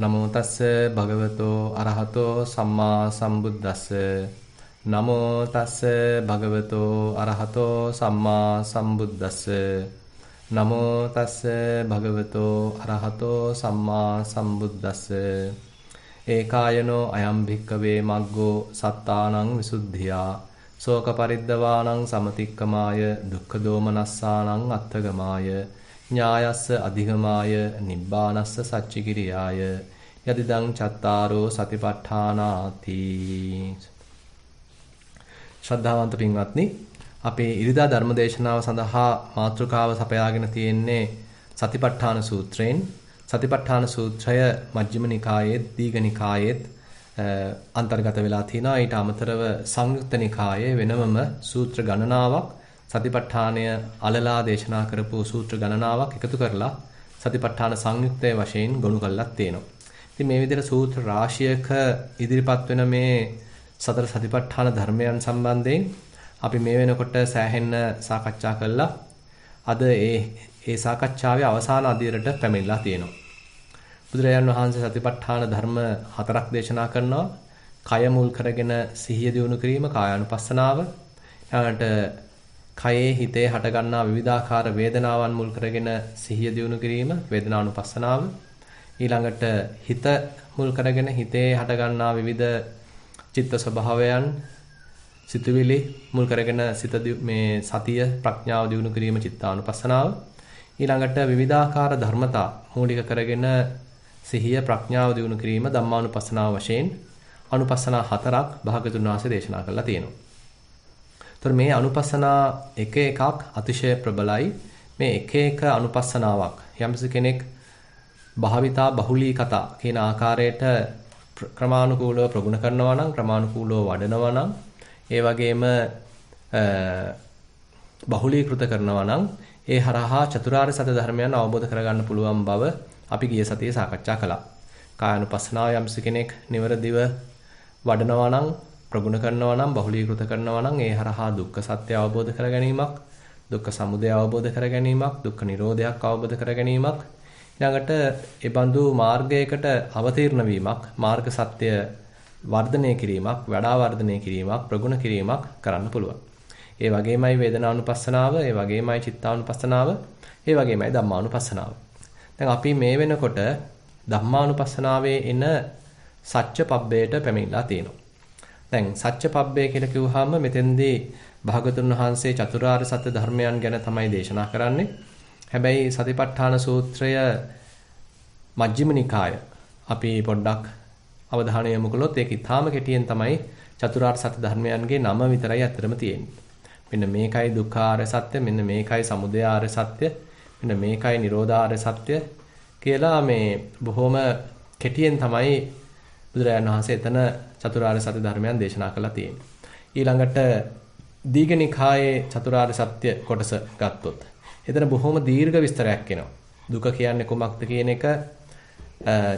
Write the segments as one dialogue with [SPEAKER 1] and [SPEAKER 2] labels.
[SPEAKER 1] නමෝ තස්ස භගවතෝ අරහතෝ සම්මා සම්බුද්දස්ස නමෝ තස්ස භගවතෝ අරහතෝ සම්මා සම්බුද්දස්ස නමෝ තස්ස භගවතෝ අරහතෝ සම්මා සම්බුද්දස්ස ඒකායනෝ අයම් භික්කවේ මග්ගෝ සත්තානං විසුද්ධියා ශෝක පරිද්දවානං සමතික්කමාය දුක්ඛ දෝමනස්සානං අත්තගමාය ඥායස්ස අධිගමාය නිබ්බානස්ස සච්චිකිරියාය යදිදං චත්තාරෝ සතිපට්ඨානාති. ශ්‍රද්ධාවන්ත පින්වත්නි, අපේ ඉරිදා ධර්මදේශනාව සඳහා මාතෘකාව සපයාගෙන තියෙන්නේ සතිපට්ඨාන සූත්‍රයෙන්. සතිපට්ඨාන සූත්‍රය මජ්ක්‍ධිම නිකායේ දීඝ නිකායේ අන්තර්ගත වෙලා තිනවා. ඊට අමතරව සංයුක්ත නිකායේ වෙනමම සූත්‍ර ගණනාවක් සතිපට්ඨානය අලලා දේශනා කරපු සූත්‍ර ගණනාවක් එකතු කරලා සතිපට්ඨාන සංයුක්තයේ වශයෙන් ගොනු කරලා තියෙනවා. ඉතින් මේ විදිහට සූත්‍ර රාශියක ඉදිරිපත් වෙන මේ සතර සතිපට්ඨාන ධර්මයන් සම්බන්ධයෙන් අපි මේ වෙනකොට සෑහෙන්න සාකච්ඡා කළා. අද ඒ සාකච්ඡාවේ අවසාන අදියරට පැමිණලා තියෙනවා. බුදුරජාණන් වහන්සේ සතිපට්ඨාන ධර්ම 4ක් දේශනා කරනවා. කය මුල් කරගෙන සිහිය දියුණු කිරීම, කායානුපස්සනාව. ඊළඟට කයේ හිතේ හටගන්නා විවිධාකාර වේදනාවන් මුල් කරගෙන සිහිය දියුණු කිරීම, වේදනානුපස්සනාව. ඊළඟට හිත මුල් කරගෙන හිතේ හටගන්නා විවිධ චිත්ත ස්වභාවයන්, සිතුවිලි මුල් කරගෙන මේ සතිය ප්‍රඥාව දියුණු කිරීම, චිත්තානුපස්සනාව. ඊළඟට විවිධාකාර ධර්මතා මූලික කරගෙන සිහිය ප්‍රඥාව දියුණු කිරීම, ධම්මානුපස්සනාව වශයෙන් අනුපස්සනා 4ක් භාගතුන් වහන්සේ දේශනා කරලා තියෙනවා. ඒතර මේ අනුපස්සනා එක එකක් අතිශය ප්‍රබලයි. මේ එක එක අනුපස්සනාවක් යම්සි කෙනෙක් භාවිතා බහුලී කතා කියන ආකාරයට ක්‍රමානුකූලව ප්‍රගුණ කරනවා නම්, ක්‍රමානුකූලව වඩනවා නම්, ඒ වගේම බහුලීකృత කරනවා නම් ඒ හරහා චතුරාර්ය සත්‍ය ධර්මයන් අවබෝධ කරගන්න පුළුවන් බව අපි ගිය සතියේ සාකච්ඡා කළා. කායानुපස්සනාව යම්සි කෙනෙක් නිවරදිව වඩනවා නම්, ප්‍රගුණ කරනවා නම්, බහුලීකృత කරනවා නම් ඒ හරහා දුක්ඛ සත්‍ය අවබෝධ කර ගැනීමක්, දුක්ඛ සමුදය අවබෝධ කර ගැනීමක්, දුක්ඛ නිරෝධයක් අවබෝධ කර ගැනීමක්, ඊළඟට ඒ බඳු මාර්ගයකට අවතීර්ණ වීමක්, මාර්ග සත්‍ය වර්ධනය කිරීමක්, වඩා වර්ධනය කිරීමක්, ප්‍රගුණ කිරීමක් කරන්න පුළුවන්. ඒ වගේමයි වේදනානුපස්සනාව, ඒ වගේමයි චිත්තානුපස්සනාව, ඒ වගේමයි ධම්මානුපස්සනාව. දැන් අපි මේ වෙනකොට ධම්මානුපස්සනාවේ එන සත්‍ය පබ්බයට පැමිණලා තියෙනවා. දැන් සත්‍ය පබ්බය කියලා කිව්වහම මෙතෙන්දී භාගතුන් වහන්සේ චතුරාර්ය සත්‍ය ධර්මයන් ගැන තමයි දේශනා කරන්නේ. හැබැයි සතිපට්ඨාන සූත්‍රය මජ්ක්‍ධිම නිකාය අපි පොඩ්ඩක් අවධානය යොමු කළොත් ඒක ඊටාම කෙටියෙන් තමයි චතුරාර්ය සත්‍ය ධර්මයන්ගේ නම විතරයි අතරම තියෙන්නේ. මෙන්න මේකයි දුක්ඛාර්ය සත්‍ය, මෙන්න මේකයි සමුදයාර්ය සත්‍ය, මෙන්න මේකයි නිරෝධාර්ය සත්‍ය කියලා මේ බොහොම කෙටියෙන් තමයි බුදුරජාණන් වහන්සේ එතන චතුරාර්ය සත්‍ය ධර්මයන් දේශනා කළා තියෙන්නේ. ඊළඟට දීඝ නිකායේ චතුරාර්ය සත්‍ය කොටස ගත්තොත් එතන බොහොම දීර්ඝ විස්තරයක් එනවා. දුක කියන්නේ කුමක්ද කියන එක,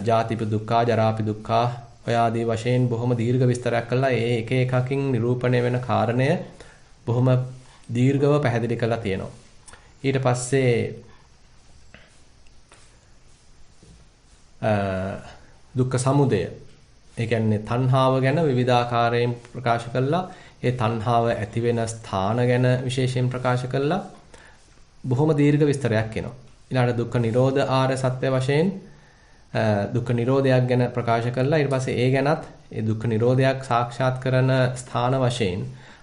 [SPEAKER 1] ජාතිපි දුක්ඛා, ජරාපි දුක්ඛා ඔය ආදී වශයෙන් බොහොම දීර්ඝ විස්තරයක් කළා. ඒ එක එකකින් නිරූපණය වෙන කාරණය බොහොම දීර්ඝව පැහැදිලි කරලා තියෙනවා. ඊට පස්සේ දුක්ඛ සමුදය, ඒ කියන්නේ තණ්හාව ගැන විවිධාකාරයෙන් ප්‍රකාශ කළා. ඒ තණ්හාව ඇති වෙන ස්ථාන ගැන විශේෂයෙන් ප්‍රකාශ කළා. බොහොම දීර්ඝ විස්තරයක් එනවා. ඊළඟට දුක්ඛ නිරෝධ ආර්ය සත්‍ය වශයෙන් දුක්ඛ නිරෝධයක් ගැන ප්‍රකාශ කළා. ඊට පස්සේ ඒ ගැනත් ඒ දුක්ඛ නිරෝධයක් සාක්ෂාත් කරන ස්ථාන වශයෙන්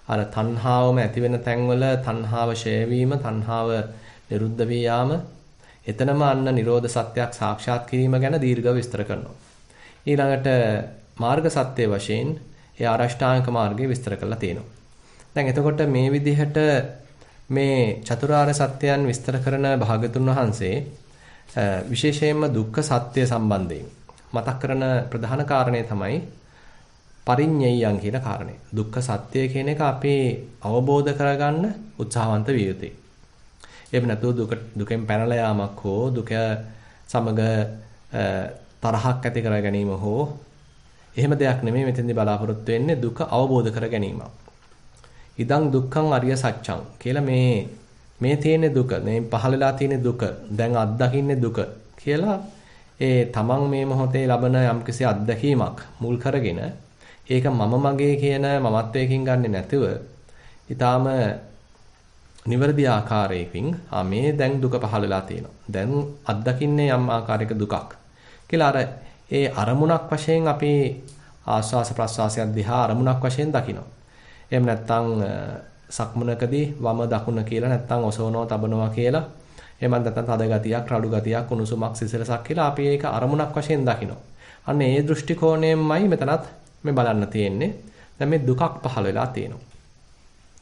[SPEAKER 1] අර තණ්හාවම ඇති වෙන තැන්වල තණ්හාව ෂය වීම, තණ්හාව නිරුද්ධ වී යාම, එතනම අන්න නිරෝධ සත්‍යයක් සාක්ෂාත් කිරීම ගැන දීර්ඝව විස්තර කරනවා. ඊළඟට මාර්ග සත්‍ය වශයෙන් ඒ ආරෂ්ඨාංග මාර්ගය විස්තර කරලා තියෙනවා. දැන් එතකොට මේ විදිහට මේ චතුරාර්ය සත්‍යයන් විස්තර කරන භාගතුන් වහන්සේ විශේෂයෙන්ම දුක්ඛ සත්‍ය සම්බන්ධයෙන් මතක් කරන ප්‍රධාන කාරණේ තමයි පරිඤ්ඤයයන් කියන කාරණේ. දුක්ඛ සත්‍ය කියන එක අපි අවබෝධ කරගන්න උත්සාහවන්ත විය යුතුයි. එහෙම නැතුව දුකෙන් පැනලා යාමක් හෝ දුක සමග තරහක් ඇති කර ගැනීම හෝ එහෙම දෙයක් නෙමෙයි මෙතෙන්දී බලාපොරොත්තු වෙන්නේ. දුක අවබෝධ කර ගැනීමක්. ඉදං දුක්ඛං අරිය සත්‍යං කියලා මේ තියෙන දුක, මේ පහළලා තියෙන දුක, දැන් අත්දකින්නේ දුක කියලා ඒ තමන් මේ මොහොතේ ලබන යම්කිසි අත්දැකීමක් මුල් කරගෙන ඒක මම මගේ කියන මමත්වයකින් ගන්නෙ නැතුව ඊටාම නිවැරදි ආකාරයකින් මේ දැන් දුක පහළ වෙලා තියෙනවා. දැන් අත්දකින්නේ යම් ආකාරයක දුකක් කියලා අර ඒ අරමුණක් වශයෙන් අපි ආස්වාස ප්‍රස්වාසය දිහා අරමුණක් වශයෙන් දකිනවා. එහෙම නැත්නම් සක්මනකදී වම දකුණ කියලා නැත්නම් ඔසවනවා තබනවා කියලා එහෙම නැත්නම් තද ගතියක් රළු ගතියක් කුණුසුමක් සිසිලසක් කියලා අපි ඒක අරමුණක් වශයෙන් දකිනවා. අන්න ඒ දෘෂ්ටි කෝණයෙන්මයි මෙතනත් මේ බලන්න තියෙන්නේ. දැන් මේ දුකක් පහළ වෙලා තියෙනවා.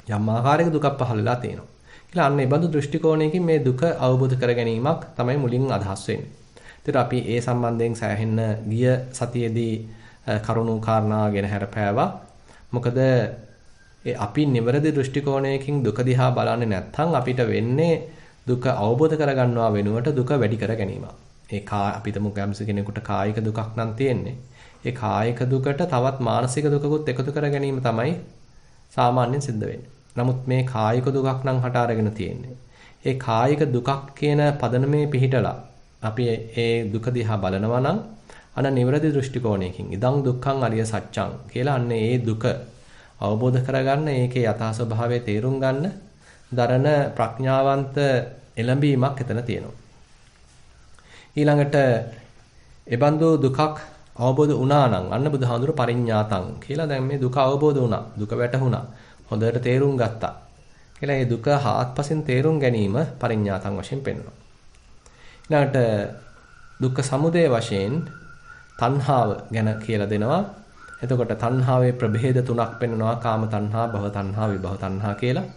[SPEAKER 1] යම් ආකාරයක දුකක් පහළ වෙලා තියෙනවා. කියලා අන්න ඒ බඳු දෘෂ්ටි කෝණයකින් මේ දුක අවබෝධ කර ගැනීමක් තමයි මුලින් අදහස් වෙන්නේ. ඒතර අපි ඒ සම්බන්ධයෙන් සෑහෙන්න ගිය සතියේදී කරුණු කාරණා ගැන හැරපෑවා. මොකද අපි නිවැරදි දෘෂ්ටි කෝණයකින් දුක දිහා බලන්නේ නැත්නම් අපිට වෙන්නේ දුක අවබෝධ කරගන්නවා වෙනුවට දුක වැඩි කර ගැනීම. අපි හිතමු කෙනෙකුට කායික දුකක් නම් තියෙන්නේ. ඒ කායික දුකට තවත් මානසික දුකකුත් එකතු කර ගැනීම තමයි සාමාන්‍යයෙන් සිද්ධ වෙන්නේ. නමුත් මේ කායික දුකක් නම් හට අරගෙන තියෙන්නේ. ඒ කායික දුකක් කියන පදනමේ පිහිටලා අපි ඒ දුක දිහා බලනවා නම් අන නිවැරදි දෘෂ්ටි කෝණයකින් ඉදං දුක්ඛං අරිය සත්‍යං කියලා අන්න ඒ දුක අවබෝධ කරගන්න ඒකේ යථා ස්වභාවය තේරුම් ගන්න දරන ප්‍රඥාවන්ත එළඹීමක් එතන තියෙනවා. ඊළඟට එබඳු දුකක් අවබෝධ වුණා නම් අන්න බුදුහාඳුර පරිඤ්ඤාතං කියලා දැන් මේ දුක අවබෝධ වුණා. දුක වැටහුණා. හොඳට තේරුම් ගත්තා. කියලා මේ දුක හාත්පසින් තේරුම් ගැනීම පරිඤ්ඤාතං වශයෙන් පෙන්වනවා. ඊළඟට දුක්ඛ සමුදය වශයෙන් තණ්හාව ගැන කියලා දෙනවා. එතකොට තණ්හාවේ ප්‍රභේද තුනක් පෙන්වනවා. කාම තණ්හා, භව තණ්හා, විභව තණ්හා කියලා.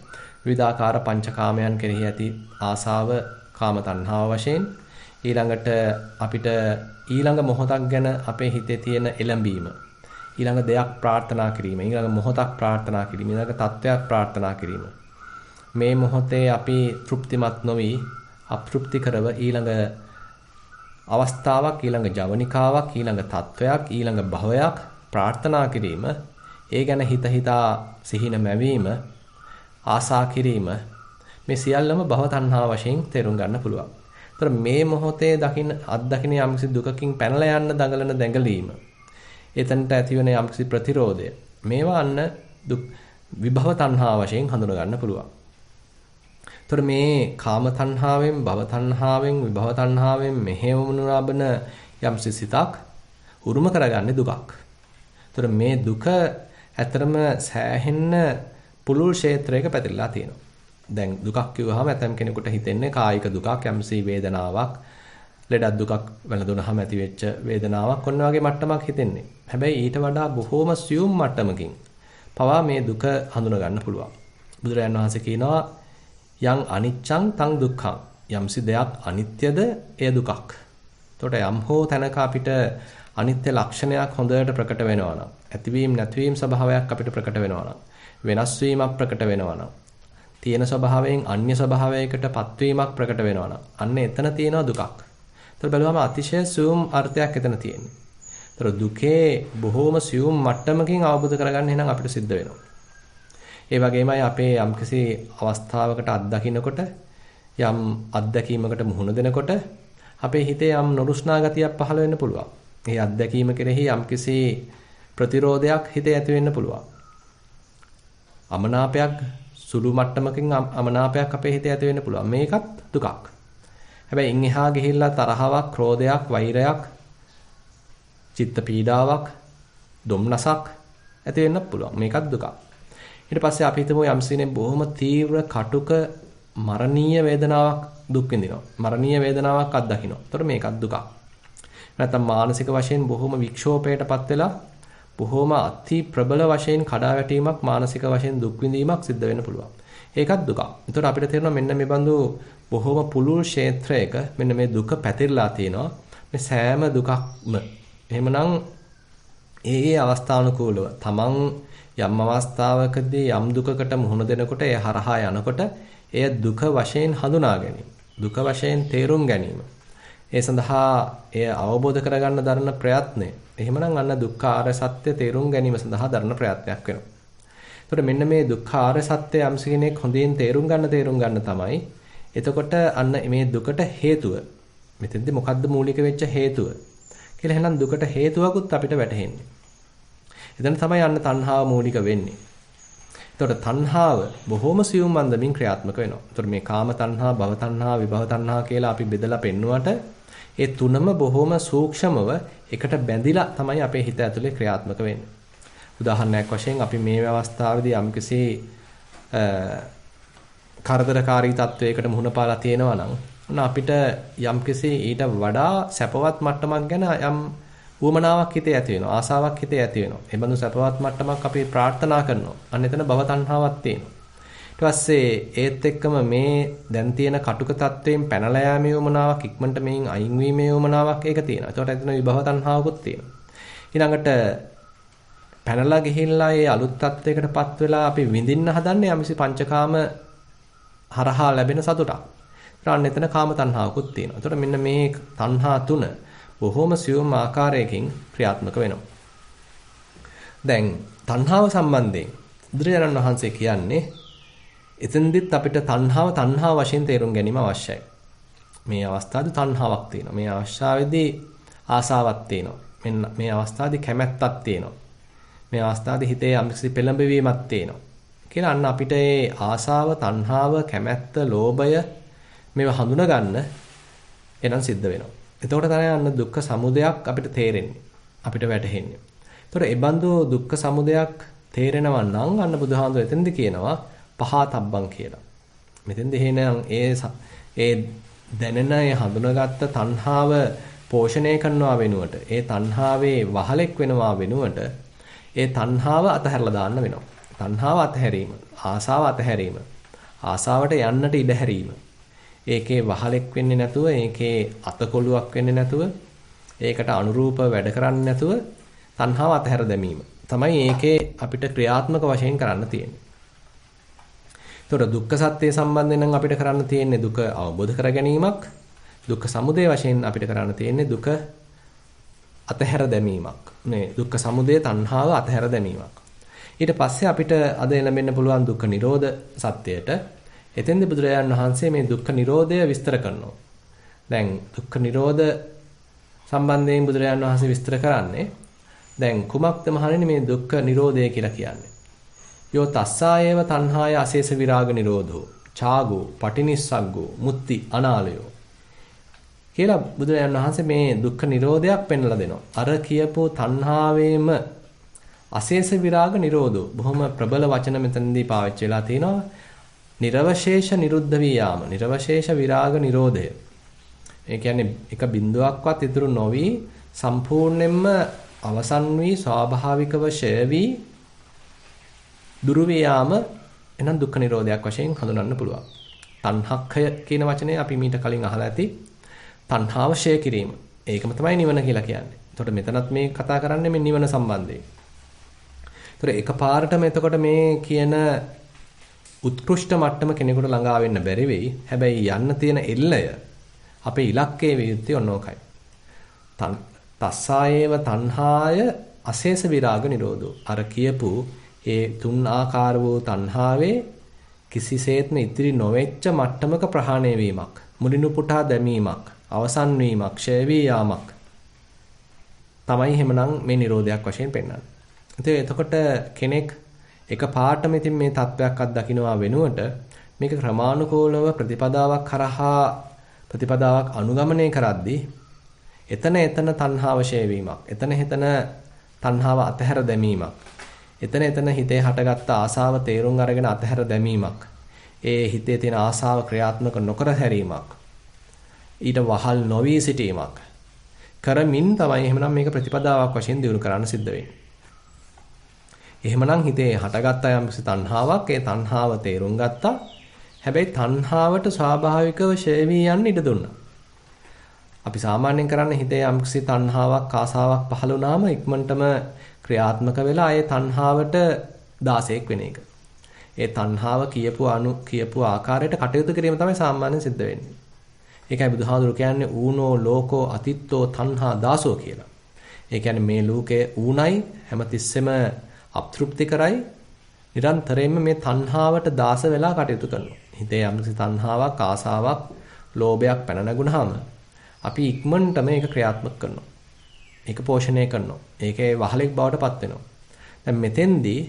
[SPEAKER 1] විවිධාකාර පංචකාමයන් කෙරෙහි ඇති ආසාව කාම තණ්හාව වශයෙන්. ඊළඟට අපිට ඊළඟ මොහොතක් ගැන අපේ හිතේ තියෙන එළඹීම. ඊළඟ දෙයක් ප්‍රාර්ථනා කිරීම. ඊළඟ මොහොතක් ප්‍රාර්ථනා කිරීම. ඊළඟ තත්වයක් ප්‍රාර්ථනා කිරීම. මේ මොහොතේ අපි තෘප්තිමත් නොවි අප්‍තෘප්ති කරව ඊළඟ අවස්ථාවක්, ඊළඟ ජවනිකාවක්, ඊළඟ තත්වයක්, ඊළඟ භවයක් ප්‍රාර්ථනා කිරීම. ඒ ගැන හිතා සිහින මැවීම, ආසා කිරීම මේ සියල්ලම භව තණ්හා වශයෙන් තේරුම් ගන්න පුළුවන්. ඒතර මේ මොහොතේ අත්දකින්න යම්කිසි දුකකින් පැනලා යන්න දඟලන දැඟලීම. එතනට ඇතිවෙන යම්කිසි ප්‍රතිරෝධය. මේවා අන්න විභව තණ්හා වශයෙන් හඳුනා ගන්න පුළුවන්. ඒතර මේ කාම තණ්හාවෙන්, භව තණ්හාවෙන්, විභව තණ්හාවෙන් මෙහෙවුණු ලබන යම්කිසි සිතක් උරුම කරගන්නේ දුකක්. ඒතර මේ දුක ඇතරම සෑහෙන්න පුලුල් ක්ෂේත්‍රයක පැතිරලා තියෙනවා. දැන් දුකක් කිව්වහම ඇතම් කෙනෙකුට හිතෙන්නේ කායික දුකක්, යම්සි වේදනාවක්, ලෙඩක් දුකක් වෙනදුනහම ඇති වෙච්ච වේදනාවක් ඔන්න වගේ මට්ටමක් හිතෙන්නේ. හැබැයි ඊට වඩා බොහෝම සියුම් මට්ටමකින් පවා මේ දුක හඳුනා ගන්න පුළුවන්. බුදුරජාණන් වහන්සේ කියනවා යං අනිච්ඡං තං දුක්ඛං. යම්සි දෙයක් අනිත්‍යද එය දුකක්. එතකොට යම් හෝ තැනක අපිට අනිත්‍ය ලක්ෂණයක් හොඳට ප්‍රකට වෙනවා නම්, ඇතිවීම නැතිවීම ස්වභාවයක් අපිට ප්‍රකට වෙනවා නම්, වෙනස් වීමක් ප්‍රකට වෙනවා නම්, තියෙන ස්වභාවයෙන් අන්‍ය ස්වභාවයකට පත්වීමක් ප්‍රකට වෙනවා නම් අන්න එතන තියෙනවා දුකක්. ඒතර බලුවම අතිශය සියුම් අර්ථයක් එතන තියෙන්නේ. ඒතර දුකේ බොහෝම සියුම් මට්ටමකින් අවබෝධ කරගන්න එහෙනම් අපිට සිද්ධ වෙනවා. ඒ වගේමයි අපේ යම්කිසි අවස්ථාවකට අත්දකින්නකොට යම් අත්දැකීමකට මුහුණ දෙනකොට අපේ හිතේ යම් නොරුස්නා ගතියක් පහළ වෙන්න පුළුවන්. මේ අත්දැකීම කෙරෙහි යම්කිසි ප්‍රතිරෝධයක් හිතේ ඇති වෙන්න පුළුවන්. අමනාපයක් සුළු මට්ටමකින් අමනාපයක් අපේ හිතේ ඇති වෙන්න පුළුවන්. මේකත් දුකක්. හැබැයි ඉන් එහා ගිහිල්ලා තරහවක්, ක්‍රෝධයක්, වෛරයක්, චිත්ත පීඩාවක්, දුම්නසක් ඇති වෙන්න පුළුවන්. මේකත් දුකක්. ඊට පස්සේ අපි හිතමු යම්සිනේ බොහොම තීව්‍ර කටුක මරණීය වේදනාවක් දුක් විඳිනවා. මරණීය වේදනාවක් අත්දකින්නවා. ඒතකොට මේකත් දුකක්. නැත්නම් මානසික වශයෙන් බොහොම වික්ෂෝපයටපත් වෙලා බොහොම අති ප්‍රබල වශයෙන් කඩාවැටීමක් මානසික වශයෙන් දුක් විඳීමක් සිද්ධ වෙන්න පුළුවන්. ඒකත් දුකක්. ඒතකොට අපිට තේරෙනවා මෙන්න මේ බඳු බොහොම පුළුල් ක්ෂේත්‍රයක මෙන්න මේ දුක පැතිරලා තියෙනවා. මේ සෑම දුකක්ම එහෙමනම් ඒ අවස්ථානුකූලව තමන් යම් අවස්ථාවකදී යම් දුකකට මුහුණ දෙනකොට ඒ හරහා යනකොට එය දුක වශයෙන් හඳුනා ගැනීම. දුක වශයෙන් තේරුම් ගැනීම. ඒ සඳහා එය අවබෝධ කරගන්න දරන ප්‍රයත්නය. එහෙමනම් අන්න දුක්ඛ ආර්ය සත්‍ය තේරුම් ගැනීම සඳහා දරන ප්‍රයත්නයක් වෙනවා. එතකොට මෙන්න මේ දුක්ඛ ආර්ය සත්‍ය යම්ස කෙනෙක් හොඳින් තේරුම් ගන්න තමයි. එතකොට අන්න මේ දුකට හේතුව මෙතෙන්දී මොකද්ද මූලික වෙච්ච හේතුව? කියලා එහෙනම් දුකට හේතුවකුත් අපිට වැටහෙන්නේ. එතන තමයි යන්න තණ්හාව මූලික වෙන්නේ. එතකොට තණ්හාව බොහොම සියුම් අන්දමින් ක්‍රියාත්මක වෙනවා. එතකොට මේ කාම තණ්හා, භව තණ්හා, විභව තණ්හා කියලා අපි බෙදලා පෙන්නුවට ඒ තුනම බොහොම සූක්ෂමව එකට බැඳිලා තමයි අපේ හිත ඇතුලේ ක්‍රියාත්මක වෙන්නේ. උදාහරණයක් වශයෙන් අපි මේ අවස්ථාවේදී යම්කිසි කරදරකාරී තත්වයකට මුහුණ පාලා තියෙනවා නම් අපිට යම්කිසි ඊට වඩා සැපවත් මට්ටමක් ගැන යම් උවමනාවක් හිතේ ඇති වෙනවා, ආසාවක් හිතේ ඇති වෙනවා. ඒ බඳු සැපවත් මට්ටමක් අපි ප්‍රාර්ථනා කරනවා. අන්න එතන භව තණ්හාවක් තියෙනවා. ඊට පස්සේ ඒත් එක්කම මේ දැන් තියෙන කටුක තත්වයෙන් පැනලා යාමේ උවමනාවක්, ඉක්මනට මේන් අයින් වීමේ උවමනාවක් ඒක තියෙනවා. ඒකට එතන විභව තණ්හාවකුත් තියෙනවා. ඊළඟට පැනලා ගිහිල්ලා ඒ අලුත් තත්වයකටපත් වෙලා අපි විඳින්න හදන්නේ යම්සි පංචකාම හරහා ලැබෙන සතුටක්. ඊට එතන කාම තණ්හාවකුත් තියෙනවා. ඒතකොට මෙන්න මේ තණ්හා තුන බොහොම සියුම් ආකාරයකින් ක්‍රියාත්මක වෙනවා. දැන් තණ්හාව සම්බන්ධයෙන් බුදුරජාණන් වහන්සේ කියන්නේ එතෙන්දිත් අපිට තණ්හාව වශයෙන් තේරුම් ගැනීම අවශ්‍යයි. මේ අවස්ථාවේ තණ්හාවක් තියෙනවා. මේ අවස්ථාවේදී ආසාවක් තියෙනවා. මෙන්න මේ අවස්ථාවේදී කැමැත්තක් තියෙනවා. මේ අවස්ථාවේදී හිතේ යම්කිසි පෙළඹවීමක් තියෙනවා. කියලා අන්න අපිට ඒ ආසාව, තණ්හාව, කැමැත්ත, ලෝභය මේවා හඳුනා ගන්න එනම් සිද්ධ වෙනවා. එතකොට තමයි අන්න දුක්ඛ සමුදයක් අපිට තේරෙන්නේ. අපිට වැටහෙන්නේ. එතකොට ඒ බඳු දුක්ඛ සමුදයක් තේරෙනවා නම් අන්න බුදුහාමුදුර එතෙන්ද කියනවා පහතබ්බං කියලා. මෙතෙන්ද එහෙනම් ඒ දැනෙන ඒ හඳුනාගත්ත තණ්හාව පෝෂණය කරනවා වෙනුවට, ඒ තණ්හාවේ වහලෙක් වෙනවා වෙනුවට ඒ තණ්හාව අතහැරලා දාන්න වෙනවා. තණ්හාව අතහැරීම, ආසාව අතහැරීම, ආසාවට යන්නට ඉඩ හැරීම. ඒකේ වහලෙක් වෙන්නේ නැතුව, ඒකේ අතකොළුවක් වෙන්නේ නැතුව, ඒකට අනුරූප වැඩ කරන්නේ නැතුව තණ්හාව අතහැර දැමීම තමයි ඒකේ අපිට ක්‍රියාත්මක වශයෙන් කරන්න තියෙන්නේ. ඒතකොට දුක්ඛ සත්‍ය සම්බන්ධයෙන් නම් අපිට කරන්න තියෙන්නේ දුක අවබෝධ කර ගැනීමක්. දුක්ඛ සමුදය වශයෙන් අපිට කරන්න තියෙන්නේ දුක අතහැර දැමීමක්. මේ දුක්ඛ සමුදය තණ්හාව අතහැර දැමීමක්. ඊට පස්සේ අපිට අද එළඹෙන්න පුළුවන් දුක්ඛ නිරෝධ සත්‍යයට එතෙන්දී බුදුරජාණන් වහන්සේ මේ දුක්ඛ නිරෝධය විස්තර කරනවා. දැන් දුක්ඛ නිරෝධ සම්බන්ධයෙන් බුදුරජාණන් වහන්සේ විස්තර කරන්නේ දැන් කුමක්ද මහණෙනි මේ දුක්ඛ නිරෝධය කියලා කියන්නේ? යෝ තස්සායේව තණ්හාය අශේෂ විරාග නිරෝධෝ ඡාගෝ පටිනිස්සග්ගෝ මුත්‍ති අනාලයෝ කියලා බුදුරජාණන් වහන්සේ මේ දුක්ඛ නිරෝධයක් පෙන්වලා දෙනවා. අර කියපු තණ්හාවේම අශේෂ විරාග නිරෝධෝ බොහොම ප්‍රබල වචන මෙතනදී පාවිච්චි වෙලා තිනවා. නිර්වශේෂ නිරුද්ධ වී යාම, නිර්වශේෂ විරාග නිරෝධය. ඒ කියන්නේ එක බිඳුවක්වත් ඉතුරු නොවි සම්පූර්ණයෙන්ම අවසන් වී ස්වාභාවිකව ෂය වී දුරු වී යාම එනම් දුක්ඛ නිරෝධයක් වශයෙන් හඳුනන්න පුළුවන්. තණ්හක්ඛය කියන වචනේ අපි මීට කලින් අහලා ඇති. තණ්හාව ෂය කිරීම. ඒකම තමයි නිවන කියලා කියන්නේ. එතකොට මෙතනත් මේ කතා කරන්නේ මේ නිවන සම්බන්ධයෙන්. ඒතර එකපාරටම එතකොට මේ කියන උත්කෘෂ්ඨ මට්ටම කෙනෙකුට ළඟා වෙන්න බැරි වෙයි. හැබැයි යන්න තියෙන එල්ලය අපේ ඉලක්කයේ වියුත්තේ ඔන්නෝකයි. තස්සායේව තණ්හාය අශේෂ විරාග නිරෝධෝ. අර කියපු ඒ තුන් ආකාර වූ තණ්හාවේ කිසිසේත්ම ඉතිරි නොවෙච්ච මට්ටමක ප්‍රහාණය වීමක්, මුලිනුපුටා දැමීමක්, අවසන් වීමක්, ක්ෂය වී යාමක් තමයි එහෙමනම් මේ නිරෝධයක් වශයෙන් පෙන්වන්නේ. ඉතින් එතකොට කෙනෙක් එක පාටම ඉතින් මේ තත්වයක් අත්දකින්නවා වෙනුවට මේක ක්‍රමානුකූලව ප්‍රතිපදාවක් කරහා ප්‍රතිපදාවක් අනුගමනය කරද්දී එතන තණ්හාව ෂේ වීමක්, එතන තණ්හාව අතහැර දැමීමක්, එතන හිතේ හටගත්ත ආසාව තේරුම් අරගෙන අතහැර දැමීමක්, ඒ හිතේ තියෙන ආසාව ක්‍රියාත්මක නොකර හැරීමක්, ඊට වහල් නොවි සිටීමක් කරමින් තමයි එහෙමනම් මේක ප්‍රතිපදාවක් වශයෙන් දියුණු කරන්න සිද්ධ වෙන්නේ. එහෙමනම් හිතේ හටගත්ත යම්කිසි තණ්හාවක්, ඒ තණ්හාව තේරුම් ගත්තා. හැබැයි තණ්හාවට ස්වාභාවිකව ෂය වී යන්න ඉඩ දුන්නා. අපි සාමාන්‍යයෙන් කරන්නේ හිතේ යම්කිසි තණ්හාවක්, ආසාවක් පහළ වුණාම ඉක්මනටම ක්‍රියාත්මක වෙලා ඒ තණ්හාවට දාසයක් වෙන එක. ඒ තණ්හාව කියපු ආකාරයට කටයුතු කිරීම තමයි සාමාන්‍යයෙන් සිද්ධ වෙන්නේ. ඒකයි බුදුහාඳුරු කියන්නේ ඌනෝ ලෝකෝ අතිත්තෝ තණ්හා දාසෝ කියලා. ඒ කියන්නේ මේ ලෝකයේ ඌණයි හැමතිස්සෙම අප්තෘප්ති කරයි නිරන්තරයෙන්ම මේ තණ්හාවට දාස වෙලා කටයුතු කරනවා. හිතේ යම්කිසි තණ්හාවක්, ආසාවක්, ලෝභයක් පැන නැගුණාම අපි ඉක්මනටම ඒක ක්‍රියාත්මක කරනවා. ඒක පෝෂණය කරනවා. ඒකේ වහලෙක් බවට පත් වෙනවා. දැන් මෙතෙන්දී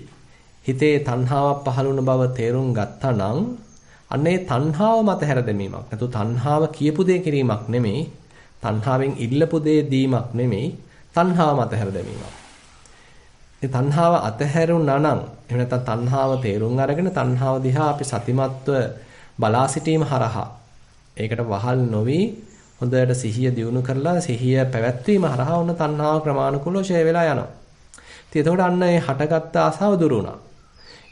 [SPEAKER 1] හිතේ තණ්හාවක් පහළ වුණ බව තේරුම් ගත්තා නම් අන්න ඒ තණ්හාව මත හැර දැමීමක්. නැතු තණ්හාව කියපු දේ කිරීමක් නෙමෙයි. තණ්හාවෙන් ඉල්ලපු දේ දීමක් නෙමෙයි. තණ්හාව මත හැර දැමීමක්. මේ තණ්හාව අතහැරුණා නම් එහෙම නැත්නම් තණ්හාව තේරුම් අරගෙන තණ්හාව දිහා අපි සතිමත්ව බලා සිටීම හරහා ඒකට වහල් නොවි හොඳට සිහිය දියුණු කරලා සිහිය පැවැත්වීම හරහා උන තණ්හාව ක්‍රමානුකූලව ඡය වෙලා යනවා. ඉතින් එතකොට අන්න ඒ හටගත්ත ආසාව දුරු වුණා.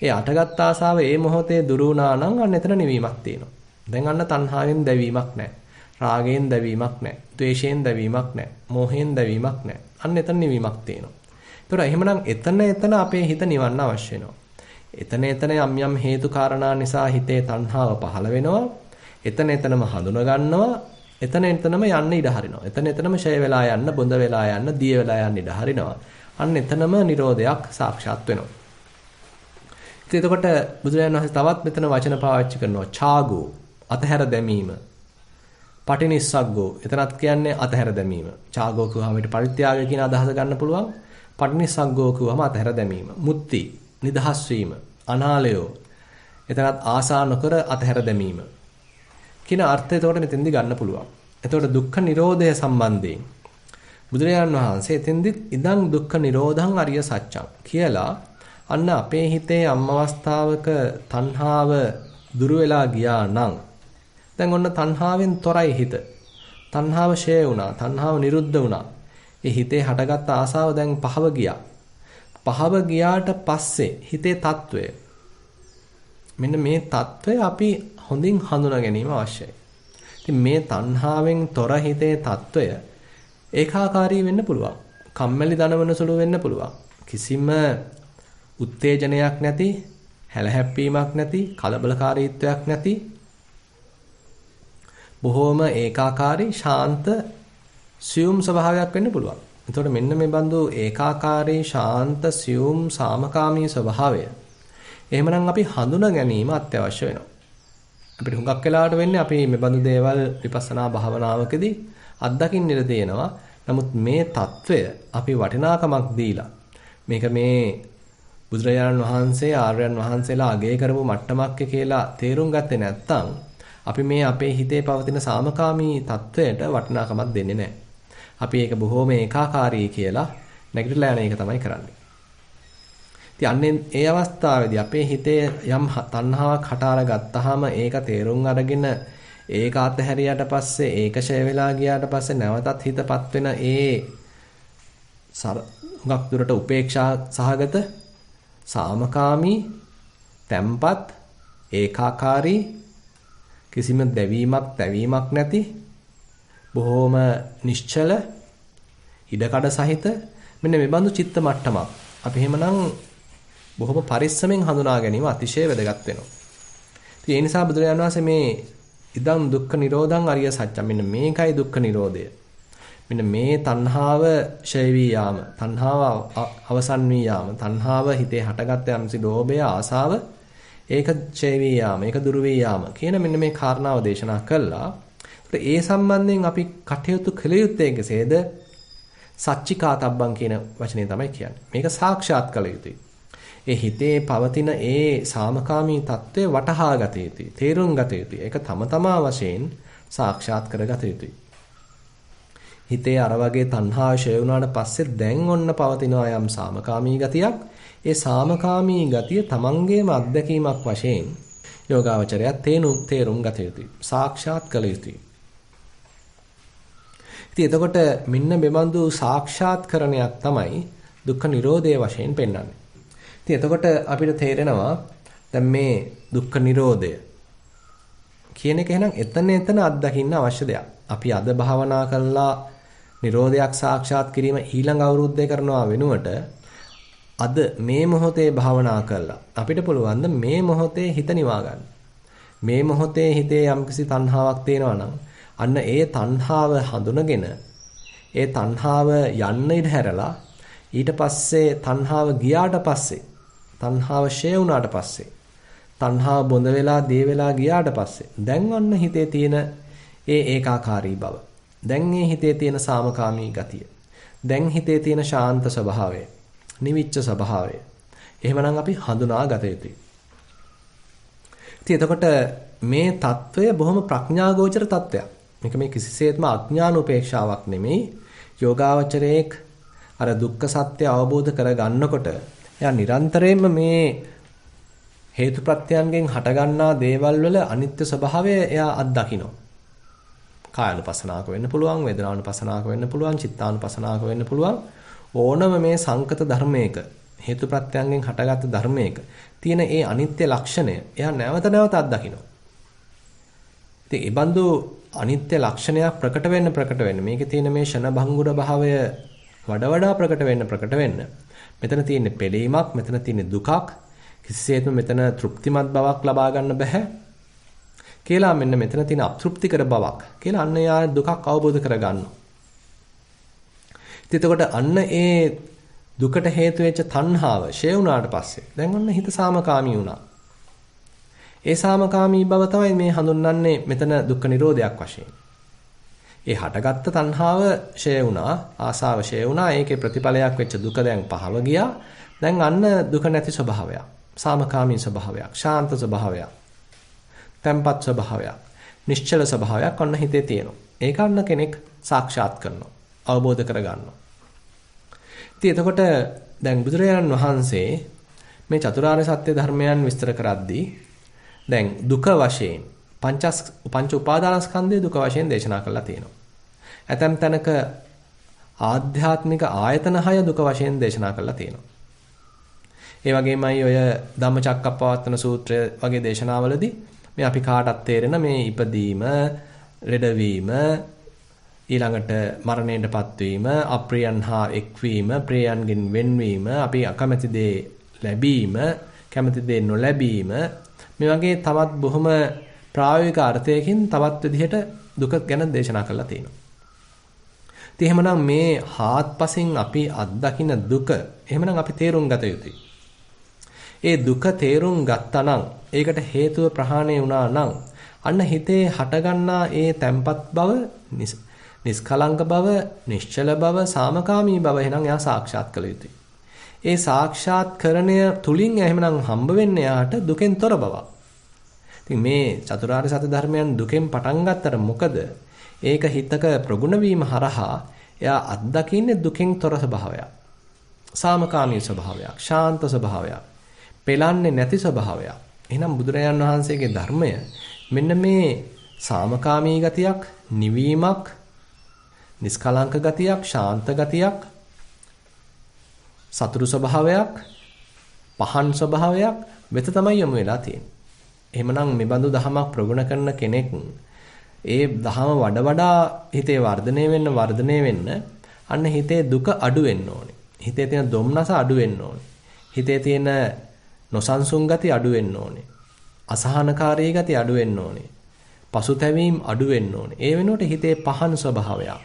[SPEAKER 1] ඒ හටගත්ත ආසාව ඒ මොහොතේ දුරු වුණා නම් අන්න එතන නිවීමක් තියෙනවා. දැන් අන්න තණ්හාවෙන් දැවීමක් නැහැ. රාගයෙන් දැවීමක් නැහැ. ද්වේෂයෙන් දැවීමක් නැහැ. මෝහයෙන් දැවීමක් නැහැ. අන්න එතන නිවීමක් තියෙනවා. ඒතකොට එහෙමනම් එතන අපේ හිත නිවන්න අවශ්‍ය වෙනවා. එතන යම් යම් හේතු කාරණා නිසා හිතේ තණ්හාව පහළ වෙනවා. එතනම හඳුනා ගන්නවා. එතනම යන්න ඉඩ හරිනවා. එතනම ෂය වෙලා යන්න, බොඳ වෙලා යන්න, දිය වෙලා යන්න ඉඩ හරිනවා. අන්න එතනම නිරෝධයක් සාක්ෂාත් වෙනවා. ඉතින් එතකොට බුදුරජාණන් වහන්සේ තවත් මෙතන වචන පාවිච්චි කරනවා. ඡාගෝ අතහැර දැමීම. පටිනිස්සග්ගෝ එතනත් කියන්නේ අතහැර දැමීම. ඡාගෝ කියවම ඊට පරිත්‍යාගය කියන අදහස ගන්න පුළුවන්. පටිනිස්සග්ගෝ කියවම අතහැර දැමීම. මුත්‍ති නිදහස් වීම. අනාලයෝ එතනත් ආසා නොකර අතහැර දැමීම. කියන අර්ථය එතකොට මෙතෙන්දි ගන්න පුළුවන්. එතකොට දුක්ඛ නිරෝධය සම්බන්ධයෙන් බුදුරජාණන් වහන්සේ එතෙන්දිත් ඉදං දුක්ඛ නිරෝධං අරිය සත්‍යං කියලා අන්න අපේ හිතේ යම් අවස්ථාවක තණ්හාව දුරු වෙලා ගියා නම් දැන් ඔන්න තණ්හාවෙන් තොරයි හිත. තණ්හාව ෂය වුණා. තණ්හාව නිරුද්ධ වුණා. ඒ හිතේ හටගත්ත ආසාව දැන් පහව ගියා. පහව ගියාට පස්සේ හිතේ తত্ত্বය මෙන්න මේ తত্ত্বය අපි හොඳින් හඳුනා ගැනීම අවශ්‍යයි. ඉතින් මේ තණ්හාවෙන් තොර හිතේ తত্ত্বය ඒකාකාරී වෙන්න පුළුවන්. කම්මැලි දනවන සුළු වෙන්න පුළුවන්. කිසිම උත්තේජනයක් නැති, හැලහැප්පීමක් නැති, කලබලකාරීත්වයක් නැති බොහෝම ඒකාකාරී ශාන්ත සියුම් ස්වභාවයක් වෙන්න පුළුවන්. එතකොට මෙන්න මේ බඳු ඒකාකාරී ශාන්ත සියුම් සාමකාමී ස්වභාවය එහෙමනම් අපි හඳුනා ගැනීම අත්‍යවශ්‍ය වෙනවා. අපිට හුඟක් වෙලාවට වෙන්නේ අපි මේ බඳු දේවල් විපස්සනා භාවනාවකදී අත්දකින්නට තියෙනවා. නමුත් මේ తত্ত্বය අපි වටිනාකමක් දීලා මේක මේ බුදුරජාණන් වහන්සේ ආර්යයන් වහන්සේලා අගය කරපු මට්ටමක් කියලා තේරුම් ගත්තේ නැත්නම් අපි මේ අපේ හිතේ පවතින සාමකාමී తত্ত্বයට වටිනාකමක් දෙන්නේ නැහැ. අපි ඒක බොහොම ඒකාකාරී කියලා නැගිටලා යන එක තමයි කරන්නේ. ඉතින් අන්නේ ඒ අවස්ථාවේදී අපේ හිතේ යම් තණ්හාවක් හටාර ගත්තාම ඒක තේරුම් අරගෙන ඒක අතහැරියට පස්සේ ඒක ෂය වෙලා ගියාට පස්සේ නැවතත් හිතපත් වෙන ඒ හුඟක් දුරට උපේක්ෂා සහගත සාමකාමී තැම්පත් ඒකාකාරී කිසිම දැවීමක් නැති බොහෝම නිශ්චල ඉඩකඩ සහිත මෙන්න මේ බඳු චිත්ත මට්ටමක් අපි එහෙමනම් බොහොම පරිස්සමෙන් හඳුනා ගැනීම අතිශය වැදගත් වෙනවා. ඉතින් ඒ නිසා බුදුරජාණන් වහන්සේ මේ ඉදං දුක්ඛ නිරෝධං අරිය සත්‍යං මෙන්න මේකයි දුක්ඛ නිරෝධය. මෙන්න මේ තණ්හාව ෂය වී යාම, තණ්හාව අවසන් වී යාම, තණ්හාව හිතේ හටගත් යම්සි ලෝභය ආසාව ඒක ඡය වී යාම, ඒක දුරු වී යාම කියන මෙන්න මේ කාරණාව දේශනා කළා. ඒ සම්බන්ධයෙන් අපි කටයුතු කළ යුත්තේ කෙසේද? සච්චිකාතබ්බං කියන වචනේ තමයි කියන්නේ. මේක සාක්ෂාත් කළ යුතුයි. ඒ හිතේ පවතින ඒ සාමකාමී తত্ত্বය වටහා ගත යුතුයි. තේරුම් ගත යුතුයි. ඒක තම තමා වශයෙන් සාක්ෂාත් කරගත යුතුයි. හිතේ අර වගේ තණ්හා ෂය වුණාට පස්සේ දැන් ඔන්න පවතිනවා යම් සාමකාමී ගතියක්. ඒ සාමකාමී ගතිය තමන්ගේම අත්දැකීමක් වශයෙන් යෝගාවචරය තේරුම් ගත යුතුයි. සාක්ෂාත් කළ යුතුයි. ඉතින් එතකොට මෙන්න මෙබඳු සාක්ෂාත්කරණයක් තමයි දුක්ඛ නිරෝධය වශයෙන් පෙන්වන්නේ. ඉතින් එතකොට අපිට තේරෙනවා දැන් මේ දුක්ඛ නිරෝධය කියන එක එහෙනම් එතන අත්දකින්න අවශ්‍ය දෙයක්. අපි අද භාවනා කළා නිරෝධයක් සාක්ෂාත් කිරීම ඊළඟ අවුරුද්දේ කරනවා වෙනුවට අද මේ මොහොතේ භාවනා කළා. අපිට පුළුවන් මේ මොහොතේ හිත නිවා ගන්න. මේ මොහොතේ හිතේ යම්කිසි තණ්හාවක් තියෙනවා නම් අන්න ඒ තණ්හාව හඳුනගෙන ඒ තණ්හාව යන්න ඉඩ හැරලා ඊට පස්සේ තණ්හාව ගියාට පස්සේ තණ්හාව ෂය වුණාට පස්සේ තණ්හාව බොඳ වෙලා දිය වෙලා ගියාට පස්සේ දැන් ඔන්න හිතේ තියෙන ඒ ඒකාකාරී බව දැන් මේ හිතේ තියෙන සාමකාමී ගතිය. දැන් හිතේ තියෙන ශාන්ත ස්වභාවය, නිවිච්ච ස්වභාවය. එහෙමනම් අපි හඳුනා ගත යුතුයි. ඉතින් එතකොට මේ తত্ত্বය බොහොම ප්‍රඥාගෝචර తত্ত্বයක්. මේක මේ කිසිසේත්ම අඥාන උපේක්ෂාවක් නෙමෙයි. යෝගාවචරයේක් අර දුක්ඛ සත්‍ය අවබෝධ කරගන්නකොට එයා නිරන්තරයෙන්ම මේ හේතුප්‍රත්‍යයන්ගෙන් හටගන්නා දේවල් වල අනිත්‍ය ස්වභාවය එයා අත්දකිනවා. කායानुපසනාවක වෙන්න පුළුවන්, වේදනානුපසනාවක වෙන්න පුළුවන්, චිත්තානුපසනාවක වෙන්න පුළුවන්. ඕනම මේ සංකත ධර්මයක හේතුප්‍රත්‍යයන්ගෙන් හටගත් ධර්මයක තියෙන ඒ අනිත්‍ය ලක්ෂණය එයා නැවත නැවත අත්දකිනවා. ඉතින් ඒ බඳු අනිත්‍ය ලක්ෂණයක් ප්‍රකට වෙන්න මේකේ තියෙන මේ ෂණ භංගුර භාවය වඩා ප්‍රකට වෙන්න මෙතන තියෙන පෙළීමක්, මෙතන තියෙන දුකක්, කිසිසේත්ම මෙතන තෘප්තිමත් බවක් ලබා ගන්න බෑ කියලා මෙන්න මෙතන තියෙන අතෘප්තිකර බවක් කියලා අන්න යා දුකක් අවබෝධ කරගන්නවා. එතකොට අන්න ඒ දුකට හේතු වෙච්ච තණ්හාව ෂේ වුණාට පස්සේ දැන් ඔන්න හිත සාමකාමී වුණා. ඒ සාමකාමී බව තමයි මේ හඳුන්වන්නේ මෙතන දුක්ඛ නිරෝධයක් වශයෙන්. ඒ හටගත්ත තණ්හාව ෂේ වුණා, ආසාව ෂේ වුණා. ඒකේ ප්‍රතිඵලයක් වෙච්ච දුක දැන් පහව ගියා. දැන් අන්න දුක නැති ස්වභාවයක්, සාමකාමී ස්වභාවයක්, ශාන්ත ස්වභාවයක්, tempat ස්වභාවයක්, නිශ්චල ස්වභාවයක් ඔන්න හිතේ තියෙනවා. ඒක අන්න කෙනෙක් සාක්ෂාත් කරනවා, අවබෝධ කරගන්නවා. ඉතින් එතකොට දැන් බුදුරජාණන් වහන්සේ මේ චතුරාර්ය සත්‍ය ධර්මයන් විස්තර කරද්දී දැන් දුක වශයෙන් පංච උපාදානස්කන්ධය දුක වශයෙන් දේශනා කරලා තියෙනවා. ඇතැම් තැනක ආධ්‍යාත්මික ආයතන 6 දුක වශයෙන් දේශනා කරලා තියෙනවා. ඒ වගේමයි ඔය ධම්මචක්කප්පවත්තන සූත්‍රය වගේ දේශනාවලදී මේ අපි කාටත් තේරෙන මේ ඉපදීම, ලෙඩවීම, ඊළඟට මරණයටපත් වීම, අප්‍රියයන් හා එක්වීම, ප්‍රියයන්ගෙන් වෙන්වීම, අපි අකමැති දේ ලැබීම, කැමති දේ නොලැබීම, මේ වගේ තවත් බොහොම ප්‍රායෝගික අර්ථයකින් තවත් විදිහට දුක ගැන දේශනා කරලා තියෙනවා. ඉතින් එහෙමනම් මේ හාත්පසින් අපි අත්දකින දුක එහෙමනම් අපි තේරුම් ගත යුතුයි. ඒ දුක තේරුම් ගත්තා නම්, ඒකට හේතුව ප්‍රහාණය වුණා නම්, අන්න හිතේ හටගන්නා ඒ තැම්පත් බව, නිස්කලංක බව, නිශ්චල බව, සාමකාමී බව එහෙනම් එයා සාක්ෂාත් කළ යුතුයි. ඒ සාක්ෂාත්කරණය තුලින් එහෙමනම් හම්බ වෙන්නේ යාට දුකෙන් තොර බවක්. ඉතින් මේ චතුරාර්ය සත්‍ය ධර්මයන් දුකෙන් පටන් ගත්තට මොකද? ඒක හිතක ප්‍රගුණ වීම හරහා එයා අත්දකින්නේ දුකෙන් තොර ස්වභාවයක්. සාමකාමී ස්වභාවයක්, ශාන්ත ස්වභාවයක්, පෙළන්නේ නැති ස්වභාවයක්. එහෙනම් බුදුරජාණන් වහන්සේගේ ධර්මය මෙන්න මේ සාමකාමී ගතියක්, නිවීමක්, නිස්කලංක ගතියක්, ශාන්ත ගතියක්, සතුරු ස්වභාවයක්, පහන් ස්වභාවයක් වෙත තමයි යොමු වෙලා තියෙන්නේ. එහෙමනම් මේ බඳු දහමක් ප්‍රගුණ කරන කෙනෙක් ඒ දහම වඩා හිතේ වර්ධනය වෙන්න අන්න හිතේ දුක අඩු වෙන්න ඕනේ. හිතේ තියෙන දුම්නස අඩු වෙන්න ඕනේ. හිතේ තියෙන නොසන්සුන් ගති අඩු වෙන්න ඕනේ. අසහනකාරී ගති අඩු වෙන්න ඕනේ. පසුතැවීම් අඩු වෙන්න ඕනේ. ඒ වෙනුවට හිතේ පහන් ස්වභාවයක්,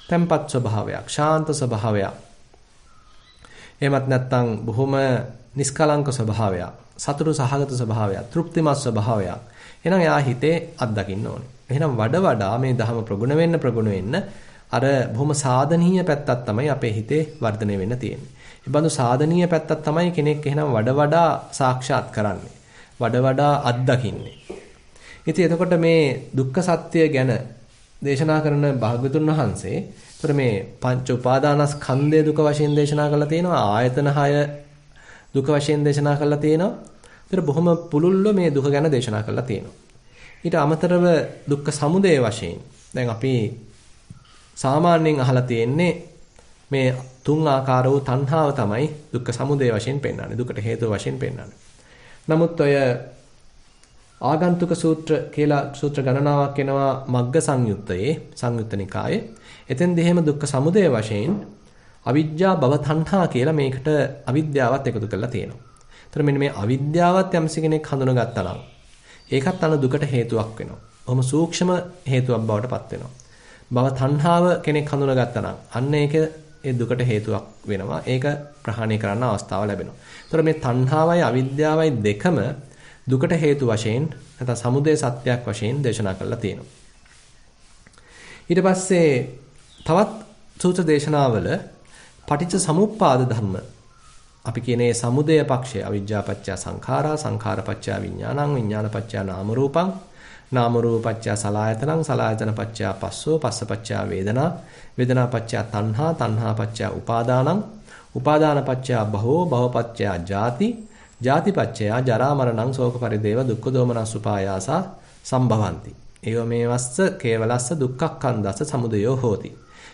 [SPEAKER 1] tempat ස්වභාවයක්, ශාන්ත ස්වභාවයක්, එහෙමත් නැත්නම් බොහොම නිස්කලංක ස්වභාවයක්, සතුරු සහගත ස්වභාවයක්, තෘප්තිමත් ස්වභාවයක්. එහෙනම් යා හිතේ අත්දකින්න ඕනේ. එහෙනම් වඩා මේ ධහම ප්‍රගුණ වෙන්න අර බොහොම සාධනීය පැත්තක් තමයි අපේ හිතේ වර්ධනය වෙන්න තියෙන්නේ. ඒ බඳු සාධනීය පැත්තක් තමයි කෙනෙක් එහෙනම් වඩා සාක්ෂාත් කරන්නේ. වඩා අත්දකින්නේ. ඉතින් එතකොට මේ දුක්ඛ සත්‍ය ගැන දේශනා කරන භාග්‍යවතුන් වහන්සේ එතකොට මේ පංච උපාදානස්කන්ධය දුක වශයෙන් දේශනා කරලා තියෙනවා. ආයතන 6 දුක වශයෙන් දේශනා කරලා තියෙනවා. ඒතර බොහොම පුළුල්ව මේ දුක ගැන දේශනා කරලා තියෙනවා. ඊට අමතරව දුක්ඛ සමුදය වශයෙන් දැන් අපි සාමාන්‍යයෙන් අහලා තියෙන්නේ මේ තුන් ආකාර වූ තණ්හාව තමයි දුක්ඛ සමුදය වශයෙන් පෙන්වන්නේ. දුකට හේතුව වශයෙන් පෙන්වන්නේ. නමුත් ඔය ආගන්තුක සූත්‍ර කියලා සූත්‍ර ගණනාවක් එනවා මග්ග සංයුත්තයේ සංයුත්ත නිකායේ. එතෙන්දී එහෙම දුක්ඛ සමුදය වශයෙන් අවිජ්ජා භව තණ්හා කියලා මේකට අවිද්‍යාවත් එකතු කරලා තියෙනවා. ඒතර මෙන්න මේ අවිද්‍යාවත් යම්සි කෙනෙක් හඳුනගත්තා නම් ඒකත් අන දුකට හේතුවක් වෙනවා. බොහොම සූක්ෂම හේතුවක් බවට පත් වෙනවා. භව තණ්හාව කෙනෙක් හඳුනගත්තා නම් අන්න ඒක ඒ දුකට හේතුවක් වෙනවා. ඒක ප්‍රහාණය කරන්න අවස්ථාව ලැබෙනවා. ඒතර මේ තණ්හාවයි අවිද්‍යාවයි දෙකම දුකට හේතු වශයෙන් නැත්නම් සමුදය සත්‍යයක් වශයෙන් දේශනා කරලා තියෙනවා. ඊට පස්සේ තවත් සූත්‍ර දේශනාවල පටිච්ච සමුප්පාද ධර්ම අපි කියන්නේ සමුදය පක්ෂය අවිජ්ජාපච්චය සංඛාරා සංඛාරපච්චය විඥානං විඥානපච්චය නාම රූපං නාම රූපපච්චය සලආයතනං සලආයතනපච්චය පස්සෝ පස්සපච්චය වේදනා වේදනාපච්චය තණ්හා තණ්හාපච්චය උපාදානං උපාදානපච්චය භවෝ භවපච්චය ජාති ජාතිපච්චය ජරා මරණං ශෝක පරිදේව දුක්ඛ දෝමනස් උපායාසා සම්භවಂತಿ ඒව මේවස්ස කේවලස්ස දුක්ඛක්ඛන්දස්ස සමුදයෝ හෝති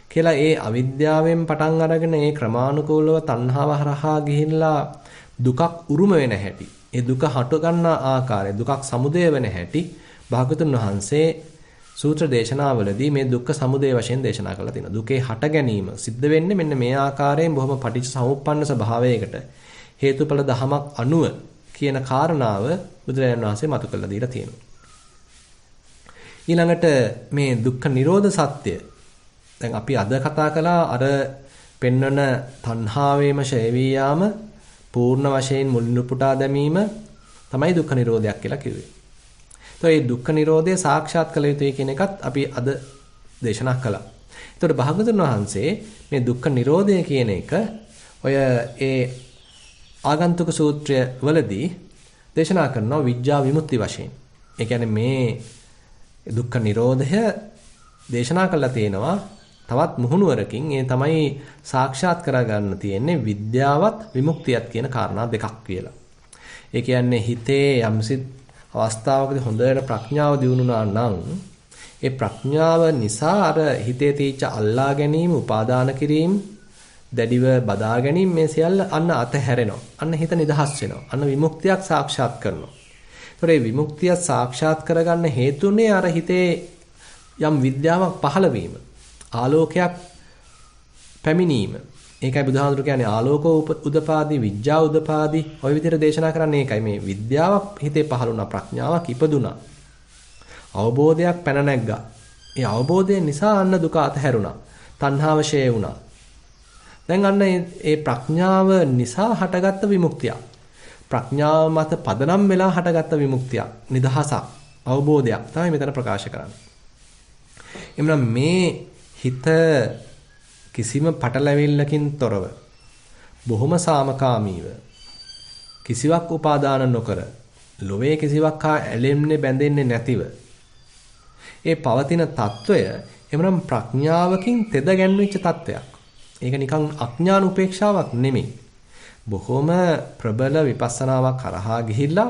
[SPEAKER 1] කියලා ඒ අවිද්‍යාවෙන් පටන් අරගෙන ඒ ක්‍රමානුකූලව තණ්හාව හරහා ගිහිල්ලා දුකක් උරුම වෙන හැටි ඒ දුක හට ගන්නා ආකාරය දුකක් සමුදය වෙන හැටි භාගතුන් වහන්සේ සූත්‍ර දේශනාවලදී මේ දුක්ඛ සමුදය වශයෙන් දේශනා කරලා තියෙනවා. දුකේ හට ගැනීම සිද්ධ වෙන්නේ මෙන්න මේ ආකාරයෙන් බොහොම පටිච්ච සමුප්පන්න ස්වභාවයකට හේතුඵල දහමක් අනුව කියන කාරණාව බුදුරජාණන් වහන්සේ මතු කරලා දීලා තියෙනවා. ඊළඟට මේ දුක්ඛ නිරෝධ සත්‍ය දැන් අපි අද කතා කළා අර පෙන්වන තණ්හාවේම ඡය වී යාම පූර්ණ වශයෙන් මුලින් උපුටා දැමීම තමයි දුක්ඛ නිරෝධයක් කියලා කිව්වේ. ඒ දුක්ඛ නිරෝධය සාක්ෂාත් කළ යුතුයි කියන එකත් අපි අද දේශනා කළා. ඒතකොට භාගතුන් වහන්සේ මේ දුක්ඛ නිරෝධය කියන එක ඔය ඒ ආගන්තුක සූත්‍රය වලදී දේශනා කරනවා විඥා විමුක්ති වශයෙන්. ඒ කියන්නේ මේ දුක්ඛ නිරෝධය දේශනා කළා තියෙනවා තවත් මුහුණුවරකින් ඒ තමයි සාක්ෂාත් කරගන්න තියෙන්නේ විද්‍යාවත් විමුක්තියත් කියන කාරණා දෙකක් කියලා. ඒ කියන්නේ හිතේ යම්සිට අවස්ථාවකදී හොඳට ප්‍රඥාව දියුණුනා නම් ඒ ප්‍රඥාව නිසා අර හිතේ තීච්ච අල්ලා ගැනීම, උපාදාන කිරීම, දැඩිව බදා ගැනීම මේ සියල්ල අන්න අතහැරෙනවා. අන්න හිත නිදහස් වෙනවා. අන්න විමුක්තියක් සාක්ෂාත් කරනවා. ඒතකොට මේ විමුක්තිය සාක්ෂාත් කරගන්න හේතුනේ අර හිතේ යම් විද්‍යාවක් පහළ වීම. ආලෝකයක් පැමිණීම. ඒකයි බුදුහාමුදුරු කියන්නේ ආලෝකෝ උදපාදි විඥා උදපාදි ඔය විදිහට දේශනා කරන්නේ ඒකයි මේ විද්‍යාවක් හිතේ පහළ වුණා ප්‍රඥාවක් ඉපදුණා අවබෝධයක් පැන නැග්ගා ඒ අවබෝධය නිසා අන්න දුක අතහැරුණා තණ්හාව ෂේ වුණා දැන් අන්න ඒ ප්‍රඥාව නිසා හටගත්ත විමුක්තියක් ප්‍රඥාව මත පදනම් වෙලා හටගත්ත විමුක්තියක් නිදහසක් අවබෝධයක් තමයි මෙතන ප්‍රකාශ කරන්නේ එමුනම් මේ හිත කිසිම පටලැවිල්ලකින් තොරව බොහොම සාමකාමීව කිසිවක් උපාදාන නොකර ලෝභයේ කිසිවක් හා ඇලෙන්නේ බැඳෙන්නේ නැතිව ඒ පවතින తত্ত্বය එමනම් ප්‍රඥාවකින් තෙද ගැන්විච්ච తত্ত্বයක්. ඒක නිකන් අඥාන උපේක්ෂාවක් නෙමෙයි. බොහොම ප්‍රබල විපස්සනාවක් කරහා ගිහිල්ලා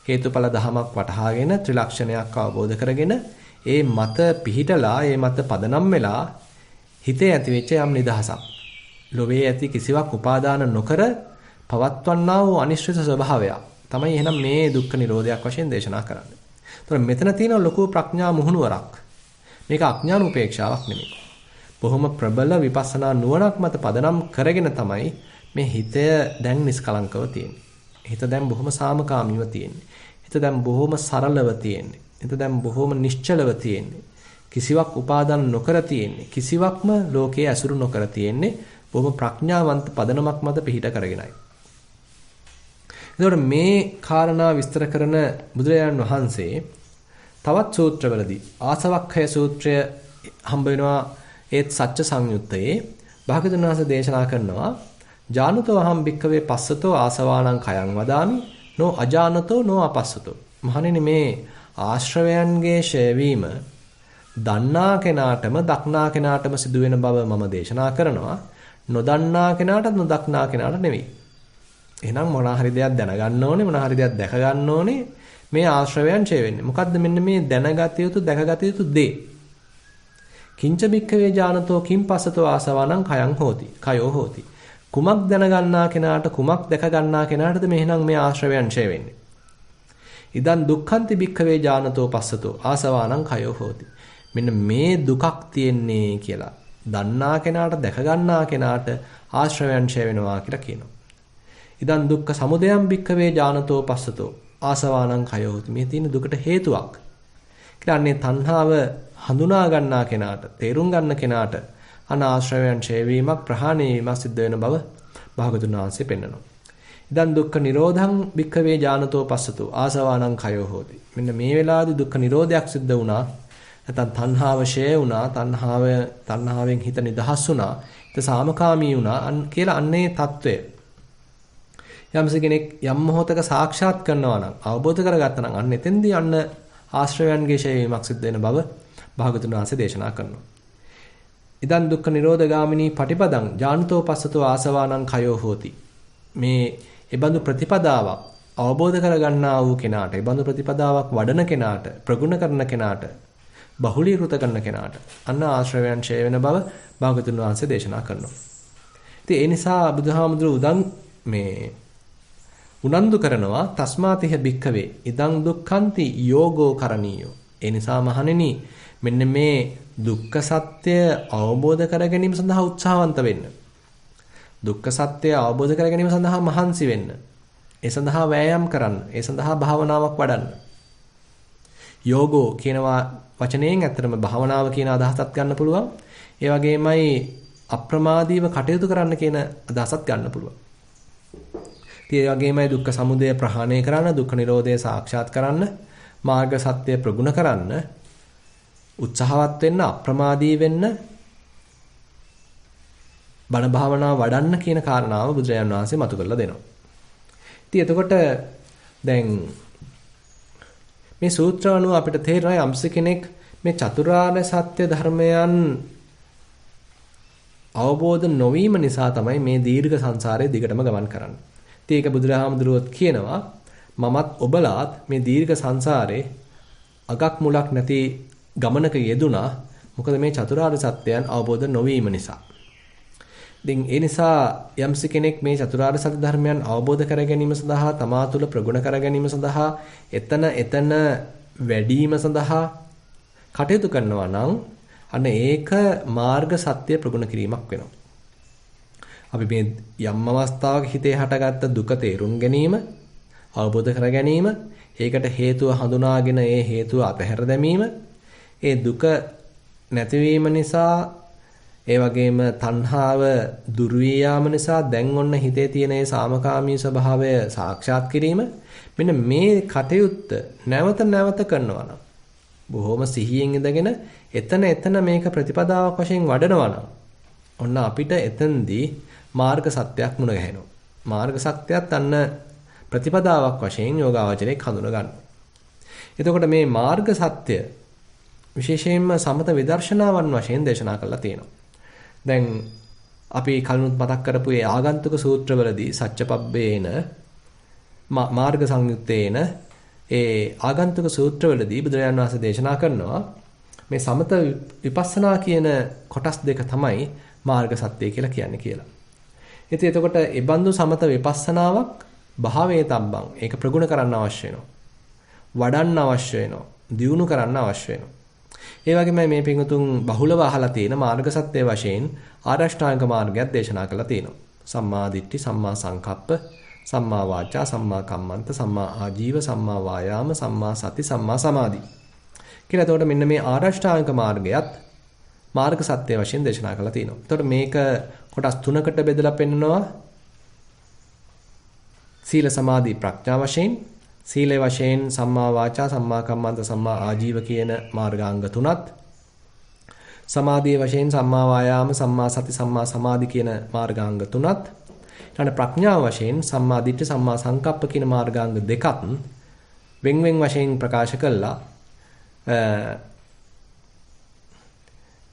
[SPEAKER 1] හේතුඵල ධමයක් වටහාගෙන ත්‍රිලක්ෂණයක් අවබෝධ කරගෙන ඒ මත පිහිටලා ඒ මත පදනම් වෙලා හිතේ ඇතිවෙච්ච යම් නිදහසක්. ලෝභයේ ඇති කිසිවක් උපාදාන නොකර පවත්වන්නා වූ අනිශ්චිත ස්වභාවය තමයි එහෙනම් මේ දුක්ඛ නිරෝධයක් වශයෙන් දේශනා කරන්නේ. ඒතර මෙතන තියෙන ලොකු ප්‍රඥා මුහුණුවරක්. මේක අඥාන උපේක්ෂාවක් නෙමෙයි. බොහොම ප්‍රබල විපස්සනා නුවණක් මත පදනම් කරගෙන තමයි මේ හිතය දැන් නිස්කලංකව තියෙන්නේ. හිත දැන් බොහොම සාමකාමීව තියෙන්නේ. හිත දැන් බොහොම සරලව තියෙන්නේ. හිත දැන් බොහොම නිශ්චලව තියෙන්නේ. කිසිවක් උපාදාන නොකර තියෙන්නේ. කිසිවක්ම ලෝකයේ ඇසුරු නොකර තියෙන්නේ. බොහොම ප්‍රඥාවන්ත පදනමක් මත පිහිට කරගෙනයි. එතකොට මේ කාරණා විස්තර කරන බුදුරජාණන් වහන්සේ තවත් සූත්‍රවලදී ආසවක්ඛය සූත්‍රය හම්බ වෙනවා ඒත් සත්‍ය සංයුත්තේ භාගතුන් වහන්සේ දේශනා කරනවා ජානතෝ අහම් භික්ඛවේ පස්සතෝ ආසවාණං khයං වදාමි නෝ අජානතෝ නෝ අපස්සතෝ මහණෙනි මේ ආශ්‍රවයන්ගේ ඡේවීම දන්නා කෙනාටම දක්නා කෙනාටම සිදුවෙන බව මම දේශනා කරනවා නොදන්නා කෙනාටත් නොදක්නා කෙනාට නෙවෙයි එහෙනම් මොන හරි දෙයක් දැනගන්න ඕනේ මොන හරි දෙයක් දැක ගන්න ඕනේ මේ ආශ්‍රවයන් ඡේ වෙන්නේ මොකද්ද මෙන්න මේ දැනගත යුතු දැකගත යුතු දේ කිංච භික්ඛවේ ඥානතෝ කිං පස්සතෝ ආසවානං khයං හෝති khයෝ හෝති කුමක් දැනගන්නා කෙනාට කුමක් දැක ගන්නා කෙනාටද මෙහෙනම් මේ ආශ්‍රවයන් ඡේ වෙන්නේ ඉදන් දුක්ඛන්ති භික්ඛවේ ඥානතෝ පස්සතෝ ආසවානං khයෝ හෝති මෙන්න මේ දුකක් තියෙන්නේ කියලා දන්නා කෙනාට දැක ගන්නා කෙනාට ආශ්‍රවයන් ඡේ වෙනවා කියලා කියනවා ඉදන් දුක්ඛ සමුදයං භික්ඛවේ ඥානතෝ පස්සතෝ ආසවානං khයෝ හෝති මේ තියෙන දුකට හේතුවක් කියලා අන්නේ තණ්හාව හඳුනා ගන්නා කෙනාට තේරුම් ගන්න කෙනාට අනාශ්‍රවයන් ඡේ වීමක් ප්‍රහාණය වීමක් සිද්ධ වෙන බව භාගතුන් වහන්සේ පෙන්වනවා. ඉදන් දුක්ඛ නිරෝධං භික්ඛවේ ඥානතෝ පස්සතෝ ආසවානං khයෝ හෝති. මෙන්න මේ වෙලාවේදී දුක්ඛ නිරෝධයක් සිද්ධ වුණා. නැත්නම් තණ්හාව ෂේ වුණා, තණ්හාවෙන් හිත නිදහස් වුණා, හිත සාමකාමී වුණා කියලා අන්නේ తত্ত্বය. යම්ස කෙනෙක් යම් මොහොතක සාක්ෂාත් කරනවා නම්, අවබෝධ කරගත්තා නම් අන්න එතෙන්දී අන්න ආශ්‍රවයන්ගේ ෂේ වීමක් සිද්ධ වෙන බව භාගතුන් වහන්සේ දේශනා කරනවා. ඉදන් දුක්ඛ නිරෝධ ගාමිනී පටිපදං ඥානතෝ පස්සතෝ ආසවානං කයෝ හෝති. මේ ඒබඳු ප්‍රතිපදාවක් අවබෝධ කරගන්නා වූ කෙනාට, ඒබඳු ප්‍රතිපදාවක් වඩන කෙනාට, ප්‍රගුණ කරන කෙනාට, බහුලීකృత කරන කෙනාට අන්න ආශ්‍රවයන් ඡය වෙන බව භාගතුන් වහන්සේ දේශනා කරනවා. ඉතින් ඒ නිසා බුදුහාමුදුරුවෝ උනන්දු කරනවා තස්මාතිහ භික්ඛවේ ඉදං දුක්ඛන්ති යෝගෝ කරණීයෝ. ඒ නිසා මහණෙනි මෙන්න මේ දුක්ඛ සත්‍ය අවබෝධ කර ගැනීම සඳහා උත්සාහවන්ත වෙන්න. දුක්ඛ සත්‍ය අවබෝධ කර ගැනීම සඳහා මහන්සි වෙන්න. ඒ සඳහා වෑයම් කරන්න. ඒ සඳහා භාවනාවක් වඩන්න. යෝගෝ කියන වචනයෙන් ඇත්තටම භාවනාව කියන අදහසත් ගන්න පුළුවන්. ඒ වගේමයි අප්‍රමාදීව කටයුතු කරන්න කියන අදහසත් ගන්න පුළුවන්. ඒ වගේමයි දුක්ඛ සමුදය ප්‍රහාණය කරන්න, දුක්ඛ නිරෝධය සාක්ෂාත් කරන්න, මාර්ග සත්‍ය ප්‍රගුණ කරන්න උත්සාහවත් වෙන්න, අප්‍රමාදී වෙන්න, බණ භාවනාව වඩන්න කියන කාරණාව බුදුරජාණන් වහන්සේ මතු කරලා දෙනවා. ඉතින් එතකොට දැන් මේ සූත්‍ර අනුව අපිට තේරෙනවා යම්ස කෙනෙක් මේ චතුරාර්ය සත්‍ය ධර්මයන් අවබෝධ නොවීම නිසා තමයි මේ දීර්ඝ සංසාරයේ දිගටම ගමන් කරන්නේ. ඉතින් ඒක බුදුරහාමුදුරුවෝත් කියනවා මමත් ඔබලාත් මේ දීර්ඝ සංසාරේ අගක් මුලක් නැති ගමනක යෙදුනා. මොකද මේ චතුරාර්ය සත්‍යයන් අවබෝධ නොවීම නිසා. ඉතින් ඒ නිසා යම්ස කෙනෙක් මේ චතුරාර්ය සත්‍ය ධර්මයන් අවබෝධ කර ගැනීම සඳහා, තමා තුළ ප්‍රගුණ කර ගැනීම සඳහා, එතන වැඩිම සඳහා කටයුතු කරනවා නම් අන්න ඒක මාර්ග සත්‍ය ප්‍රගුණ කිරීමක් වෙනවා. අපි මේ යම් අවස්ථාවක හිතේ හටගත්ත දුක තේරුම් ගැනීම, අවබෝධ කර ගැනීම, ඒකට හේතුව හඳුනාගෙන ඒ හේතුව අතහැර දැමීම, ඒ දුක නැතිවීම නිසා, ඒ වගේම තණ්හාව දුරු වී යාම නිසා දැන් ඔන්න හිතේ තියෙන ඒ සාමකාමී ස්වභාවය සාක්ෂාත් කිරීම, මෙන්න මේ කටයුත්ත නැවත නැවත කරනවා නම්, බොහොම සිහියෙන් ඉඳගෙන එතන මේක ප්‍රතිපදාවක් වශයෙන් වඩනවා නම් ඔන්න අපිට එතෙන්දී මාර්ග සත්‍යයක් මුණ ගැහෙනවා. මාර්ග සත්‍යයත් අන්න ප්‍රතිපදාවක් වශයෙන් යෝගාවචරයේ හඳුන ගන්නවා. එතකොට මේ මාර්ග සත්‍ය විශේෂයෙන්ම සමත විදර්ශනාවන් වශයෙන් දේශනා කරලා තියෙනවා. දැන් අපි කලිනුත් මතක් කරපු ඒ ආගන්තුක සූත්‍රවලදී සච්චපබ්බේන මාර්ග සංයුත්තේන ඒ ආගන්තුක සූත්‍රවලදී බුදුරජාණන් වහන්සේ දේශනා කරනවා මේ සමත විපස්සනා කියන කොටස් දෙක තමයි මාර්ග සත්‍ය කියලා කියන්නේ කියලා. ඉතින් එතකොට ඒ බඳු සමත විපස්සනාවක් භාවයේ තබ්බන් ඒක ප්‍රගුණ කරන්න අවශ්‍ය වෙනවා. වඩන්න අවශ්‍ය වෙනවා. දියුණු කරන්න අවශ්‍ය වෙනවා. ඒ වගේම මේ පිංගුතුන් බහුලව අහලා තියෙන මාර්ග සත්‍ය වශයෙන් ආරෂ්ඨාංග මාර්ගයක් දේශනා කරලා තියෙනවා. සම්මා දිට්ඨි, සම්මා සංකප්ප, සම්මා වාචා, සම්මා කම්මන්ත, සම්මා ආජීව, සම්මා වායාම, සම්මා සති, සම්මා සමාධි. කියලා එතකොට මෙන්න මේ ආරෂ්ඨාංග මාර්ගයත් මාර්ග සත්‍ය වශයෙන් දේශනා කරලා තියෙනවා. එතකොට මේක කොටස් තුනකට බෙදලා පෙන්නනවා. සීල සමාධි ප්‍රඥා වශයෙන්, සීලේ වශයෙන් සම්මා වාචා, සම්මා කම්මන්ත, සම්මා ආජීව කියන මාර්ගාංග තුනත්, සමාධියේ වශයෙන් සම්මා වායාම, සම්මා සති, සම්මා සමාධි කියන මාර්ගාංග තුනත්, ඊට ප්‍රඥාව වශයෙන් සම්මා දිට්ඨි, සම්මා සංකප්ප කියන මාර්ගාංග දෙකත් වෙන් වශයෙන් ප්‍රකාශ කළා.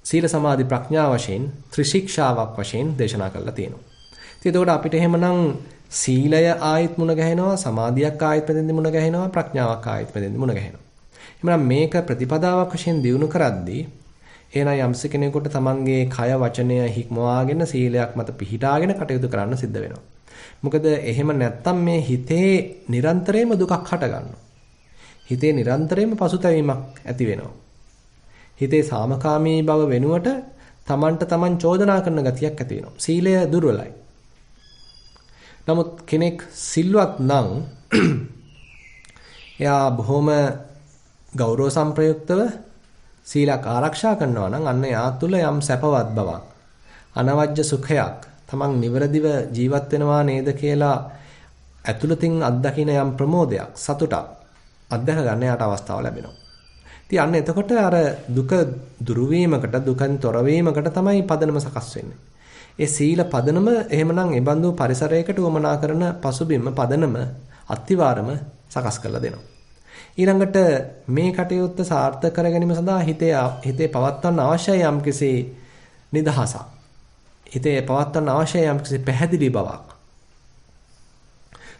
[SPEAKER 1] සීල සමාධි ප්‍රඥා වශයෙන් ත්‍රිශික්ෂාවක් වශයෙන් දේශනා කරලා තියෙනවා. ඉතින් එතකොට අපිට එහෙමනම් සීලය ආයත් මුණ ගැහෙනවා, සමාධියක් ආයත් මෙතෙන්දි මුණ ගැහෙනවා, ප්‍රඥාවක් ආයත් මෙතෙන්දි මුණ ගැහෙනවා. එහෙනම් මේක ප්‍රතිපදාවක් වශයෙන් දියුණු කරද්දී එහෙනම් යම්ස කෙනෙකුට තමන්ගේ කය වචනය හික්මවාගෙන සීලයක් මත පිහිටාගෙන කටයුතු කරන්න සිද්ධ වෙනවා. මොකද එහෙම නැත්තම් මේ හිතේ නිරන්තරයෙන්ම දුකක් හට ගන්නවා. හිතේ නිරන්තරයෙන්ම පසුතැවීමක් ඇති වෙනවා. හිතේ සාමකාමී බව වෙනුවට තමන්ට තමන් චෝදනා කරන ගතියක් ඇති වෙනවා. සීලය දුර්වලයි. නමුත් කෙනෙක් සිල්වත් නම් එයා බොහොම ගෞරව සම්ප්‍රයුක්තව සීලක් ආරක්ෂා කරනවා නම් අන්න එයා තුළ යම් සැපවත් බවක්, අනවජ්‍ය සුඛයක්, තමන් නිවැරදිව ජීවත් වෙනවා නේද කියලා ඇතුළතින් අත්දකින යම් ප්‍රමෝදයක්, සතුටක් අත්දැක ගන්න යාට අවස්ථාව ලැබෙනවා. ඉතින් අන්න එතකොට අර දුක දුරු වීමකට දුකෙන් තොර වීමකට තමයි පදනම සකස් වෙන්නේ. ඒ සීල පදනම එහෙමනම් ඒ බඳු පරිසරයකට උවමනා කරන පසුබිම පදනම අත්තිවාරම සකස් කරලා දෙනවා. ඊළඟට මේ කටයුත්ත සාර්ථක කර ගැනීම සඳහා හිතේ පවත්වන්න අවශ්‍ය යම්කිසි නිදහසක්. හිතේ පවත්වන්න අවශ්‍ය යම්කිසි පැහැදිලි බවක්.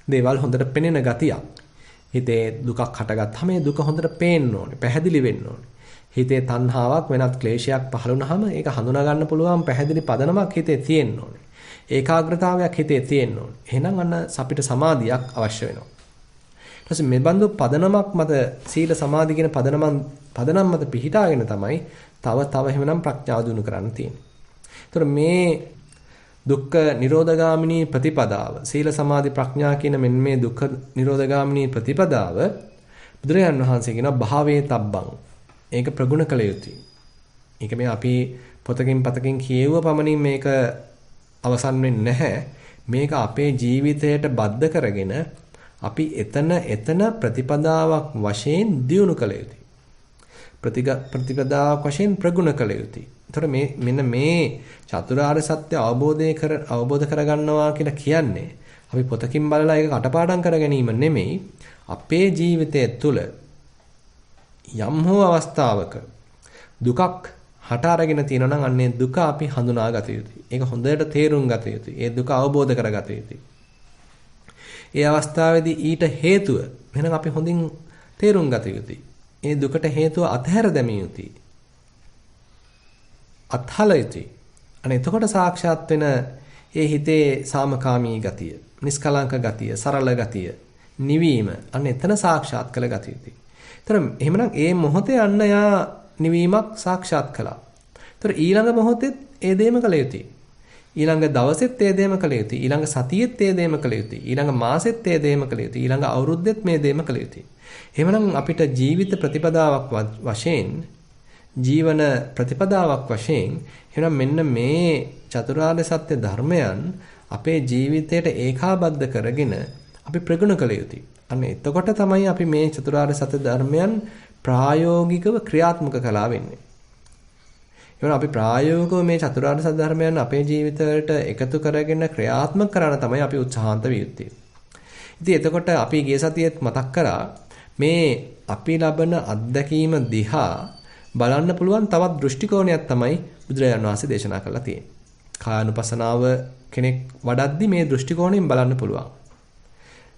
[SPEAKER 1] දේවල් හොඳට පෙනෙන ගතියක්. හිතේ දුකක් හටගත්තාම මේ දුක හොඳට පේන්න ඕනේ, පැහැදිලි වෙන්න ඕනේ. හිතේ තණ්හාවක් වෙනත් ක්ලේශයක් පහළ වුණාම ඒක හඳුනා ගන්න පුළුවන් පැහැදිලි පදනමක් හිතේ තියෙන්න ඕනේ. ඒකාග්‍රතාවයක් හිතේ තියෙන්න ඕනේ. එහෙනම් අන්න අපිට සමාධියක් අවශ්‍ය වෙනවා. ඊට පස්සේ මේ බඳු පදනමක් මත සීල සමාධි කියන පදනම් මත පිහිටාගෙන තමයි තව එහෙමනම් ප්‍රඥාව දිනු කරන්න තියෙන්නේ. ඒතර මේ දුක්ඛ නිරෝධගාමිනී ප්‍රතිපදාව සීල සමාධි ප්‍රඥා කියන මෙන්න මේ දුක්ඛ නිරෝධගාමිනී ප්‍රතිපදාව බුදුරජාන් වහන්සේ කියනවා භාවේ තබ්බං. ඒක ප්‍රගුණ කළ යුතුයි. ඒක මේ අපි පොතකින් පතකින් කියවුව පමණින් මේක අවසන් වෙන්නේ නැහැ. මේක අපේ ජීවිතයට බද්ධ කරගෙන අපි එතන ප්‍රතිපදාවක් වශයෙන් දියුණු කළ යුතුයි. ප්‍රතිපදාවක් වශයෙන් ප්‍රගුණ කළ යුතුයි. ඒතර මෙන්න මේ චතුරාර්ය සත්‍ය අවබෝධ කරගන්නවා කියලා කියන්නේ අපි පොතකින් බලලා ඒක කටපාඩම් කර ගැනීම නෙමෙයි. අපේ ජීවිතය තුළ යම් හෝ අවස්ථාවක දුකක් හට අරගෙන තියෙනවා නම් අන්නේ දුක අපි හඳුනා ගත යුතුයි. ඒක හොඳට තේරුම් ගත යුතුයි. ඒ දුක අවබෝධ කරගත යුතුයි. ඒ අවස්ථාවේදී ඊට හේතුව වෙනම අපි හොඳින් තේරුම් ගත යුතුයි. ඒ දුකට හේතුව අත්හැර දැමිය යුතුයි. අත්හල යුතුයි. අනේ එතකොට සාක්ෂාත් වෙන ඒ හිතේ සාමකාමී ගතිය, නිස්කලංක ගතිය, සරල ගතිය, නිවීම අන්න එතන සාක්ෂාත් කළ ගත යුතුයි. ඒතර එහෙමනම් ඒ මොහොතේ අන්න යා නිවීමක් සාක්ෂාත් කළා. ඒතර ඊළඟ මොහොතෙත් ඒ දේම කළ යුතුයි. ඊළඟ දවසෙත් ඒ දේම කළ යුතුයි. ඊළඟ සතියෙත් ඒ දේම කළ යුතුයි. ඊළඟ මාසෙත් ඒ දේම කළ යුතුයි. ඊළඟ අවුරුද්දෙත් මේ දේම කළ යුතුයි. එහෙමනම් අපිට ජීවිත ප්‍රතිපදාවක් වශයෙන් ජීවන ප්‍රතිපදාවක් වශයෙන් එහෙනම් මෙන්න මේ චතුරාර්ය සත්‍ය ධර්මයන් අපේ ජීවිතයට ඒකාබද්ධ කරගෙන අපි ප්‍රගුණ කළ යුතුයි. අන්න එතකොට තමයි අපි මේ චතුරාර්ය සත්‍ය ධර්මයන් ප්‍රායෝගිකව ක්‍රියාත්මක කළා වෙන්නේ. එහෙනම් අපි ප්‍රායෝගිකව මේ චතුරාර්ය සත්‍ය ධර්මයන් අපේ ජීවිතවලට එකතු කරගෙන ක්‍රියාත්මක කරන තමයි අපි උත්සාහන්ත විය යුත්තේ. ඉතින් එතකොට අපි ගිය සතියේත් මතක් කරා මේ අපි ලබන අත්දැකීම දිහා බලන්න පුළුවන් තවත් දෘෂ්ටි කෝණයක් තමයි බුදුරජාණන් වහන්සේ දේශනා කරලා තියෙන්නේ. කායानुපසනාව කෙනෙක් වඩද්දි මේ දෘෂ්ටි කෝණයෙන් බලන්න පුළුවන්.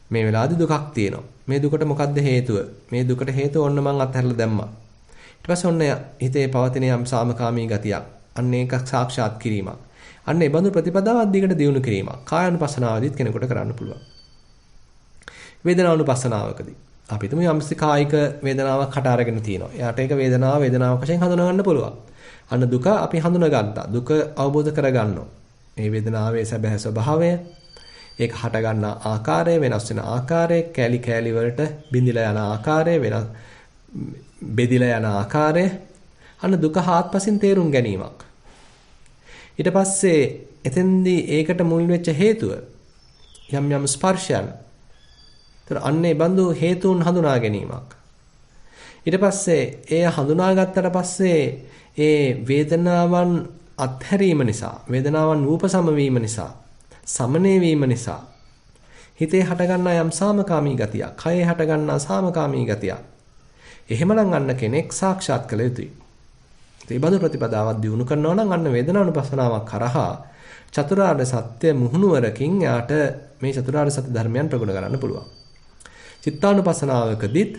[SPEAKER 1] මේ වෙලාවේදී දුකක් තියෙනවා. මේ දුකට මොකද්ද හේතුව? මේ දුකට හේතුව ඔන්න මං අත්හැරලා දැම්මා. ඊට පස්සේ ඔන්න හිතේ පවතින යම් සාමකාමී ගතියක්. අන්න ඒක සාක්ෂාත් කිරීමක්. අන්න ඒ බඳු ප්‍රතිපදාවක් දිගට දියුණු කිරීමක්. කායानुපසනාවදීත් කෙනෙකුට කරන්න පුළුවන්. වේදනානුපසනාවකදී අපි තුමු යම්සි කායික වේදනාවක් හට අරගෙන තියෙනවා. එයාට ඒක වේදනාවක් වශයෙන් හඳුනා ගන්න පුළුවන්. අන්න දුක අපි හඳුනා ගත්තා. දුක අවබෝධ කර ගන්නවා. මේ වේදනාවේ සැබෑ ස්වභාවය, ඒක හට ගන්න ආකාරය, වෙනස් වෙන ආකාරය, කැලි කැලි වලට බිඳිලා යන ආකාරය, වෙනස් බෙදිලා යන ආකාරය, අන්න දුක හාත්පසින් තේරුම් ගැනීමක්. ඊට පස්සේ එතෙන්දී ඒකට මුල් වෙච්ච හේතුව යම් ස්පර්ශයන්. ඒතර අන්නේ බඳු හේතුන් හඳුනා ගැනීමක්. ඊට පස්සේ ඒ හඳුනාගත්තට පස්සේ ඒ වේදනාවන් අත්හැරීම නිසා, වේදනාවන් රූපසම වීම නිසා, සමනය වීම නිසා හිතේ හටගන්නා යම් සාමකාමී ගතියක්, කයේ හටගන්නා සාමකාමී ගතියක්. එහෙමනම් අන්න කෙනෙක් සාක්ෂාත් කළ යුතුයි. ඒ බඳු ප්‍රතිපදාවක් දිනු කරනවා නම් අන්න වේදනානුපස්සනාවක් කරහා චතුරාර්ය සත්‍ය මුහුණුවරකින් යාට මේ චතුරාර්ය සත්‍ය ධර්මයන් ප්‍රගුණ කරන්න පුළුවන්. චිත්තානුපස්සනාවකදීත්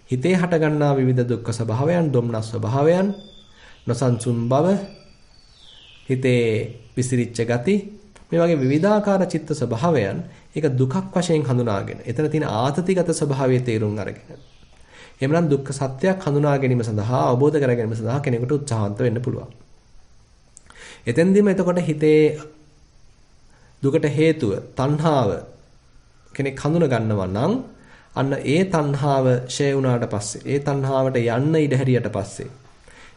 [SPEAKER 1] හිතේ හටගන්නා විවිධ දුක්ඛ ස්වභාවයන්, දුම්නස් ස්වභාවයන්, නොසන්සුන් බව, හිතේ විසිරිච්ච ගති, මේ වගේ විවිධාකාර චිත්ත ස්වභාවයන් ඒක දුකක් වශයෙන් හඳුනාගෙන, එතන තියෙන ආතතිගත ස්වභාවය තේරුම් අරගෙන. එhmenan දුක්ඛ සත්‍යයක් හඳුනා ගැනීම සඳහා, අවබෝධ කර ගැනීම සඳහා කෙනෙකුට උත්සාහන්ත වෙන්න පුළුවන්. එතෙන්දීම එතකොට හිතේ දුකට හේතුව තණ්හාව කෙනෙක් හඳුනා ගන්නවා නම් අන්න ඒ තණ්හාව ෂේ වුණාට පස්සේ, ඒ තණ්හාවට යන්න ඉඩ හැරියට පස්සේ,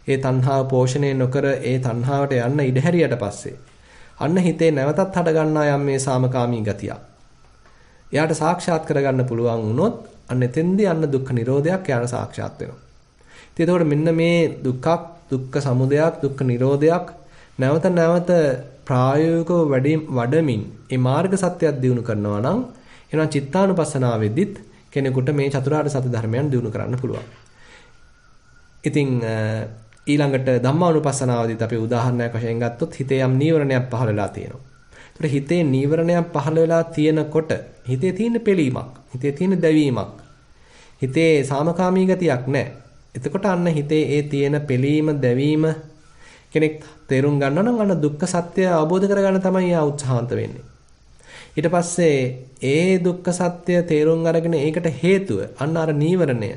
[SPEAKER 1] ඒ තණ්හාව පෝෂණය නොකර ඒ තණ්හාවට යන්න ඉඩ හැරියට පස්සේ අන්න හිතේ නැවතත් හට ගන්නා යම් මේ සාමකාමී ගතිය. එයාට සාක්ෂාත් කරගන්න පුළුවන් වුණොත් අන්න එතෙන්දී අන්න දුක්ඛ නිරෝධයක් එයාට සාක්ෂාත් වෙනවා. එතකොට මෙන්න මේ දුක්ඛ, දුක්ඛ සමුදයක්, දුක්ඛ නිරෝධයක් නැවත නැවත ප්‍රායෝගිකව වඩමින් මේ මාර්ග සත්‍යයක් දිනු කරනවා නම් එනවා චිත්තානුපස්සනාවෙදිත් කෙනෙකුට මේ චතුරාර්ය සත්‍ය ධර්මයන් දිනු කරන්න පුළුවන්. ඉතින් ඊළඟට ධම්මානුපස්සනාවදිත් අපි උදාහරණයක් වශයෙන් ගත්තොත් හිතේ යම් නීවරණයක් පහළ වෙලා තියෙනවා. ඒතකොට හිතේ නීවරණයක් පහළ වෙලා තියෙනකොට හිතේ තියෙන පිළීමක්, හිතේ තියෙන දැවීමක්, හිතේ සාමකාමී ගතියක් නැහැ. එතකොට අන්න හිතේ ඒ තියෙන පිළීම, දැවීම කෙනෙක් තේරුම් ගන්නවා නම් අන්න දුක්ඛ සත්‍ය අවබෝධ කරගන්න තමයි යා උත්සාහන්ත වෙන්නේ. ඊට පස්සේ ඒ දුක්ඛ සත්‍ය තේරුම් අරගෙන ඒකට හේතුව අන්න අර නීවරණය,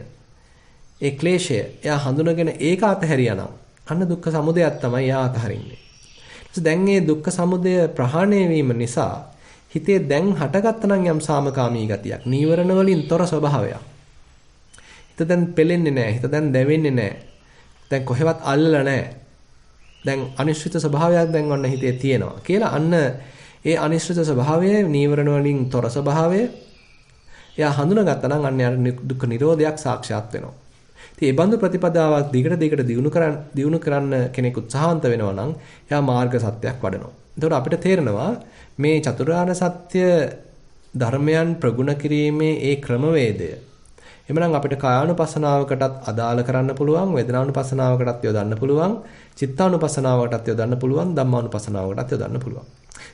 [SPEAKER 1] ඒ ක්ලේශය එයා හඳුනගෙන ඒක අතහැරියානම් අන්න දුක්ඛ සමුදයක් තමයි එයා අතහරින්නේ. ඊට දැන් මේ දුක්ඛ සමුදය ප්‍රහාණය වීම නිසා හිතේ දැන් හටගත්තනම් යම් සාමකාමී ගතියක්, නීවරණ වලින් තොර ස්වභාවයක්. හිත දැන් පෙලෙන්නේ නැහැ, හිත දැන් දැවෙන්නේ නැහැ. දැන් කොහෙවත් අල්ලලා නැහැ. දැන් අනිශ්චිත ස්වභාවයක් දැන් ඔන්න හිතේ තියෙනවා කියලා අන්න ඒ අනිශ්චිත ස්වභාවය, නීවරණ වලින් තොර ස්වභාවය එයා හඳුනාගත්තා නම් අන්න යාර දුක්ඛ නිරෝධයක් සාක්ෂාත් වෙනවා. ඉතින් මේ බඳු ප්‍රතිපදාවක් දිගට දියුණු කරන්න කෙනෙක් උත්සාහන්ත වෙනවා නම් එයා මාර්ග සත්‍යයක් වඩනවා. එතකොට අපිට තේරෙනවා මේ චතුරාර්ය සත්‍ය ධර්මයන් ප්‍රගුණ කිරීමේ ඒ ක්‍රමවේදය එමනම් අපිට කායානුපස්සනාවකටත් අදාළ කරන්න පුළුවන්, වේදනානුපස්සනාවකටත් යොදන්න පුළුවන්, චිත්තානුපස්සනාවකටත් යොදන්න පුළුවන්, ධම්මානුපස්සනාවකටත් යොදන්න පුළුවන්.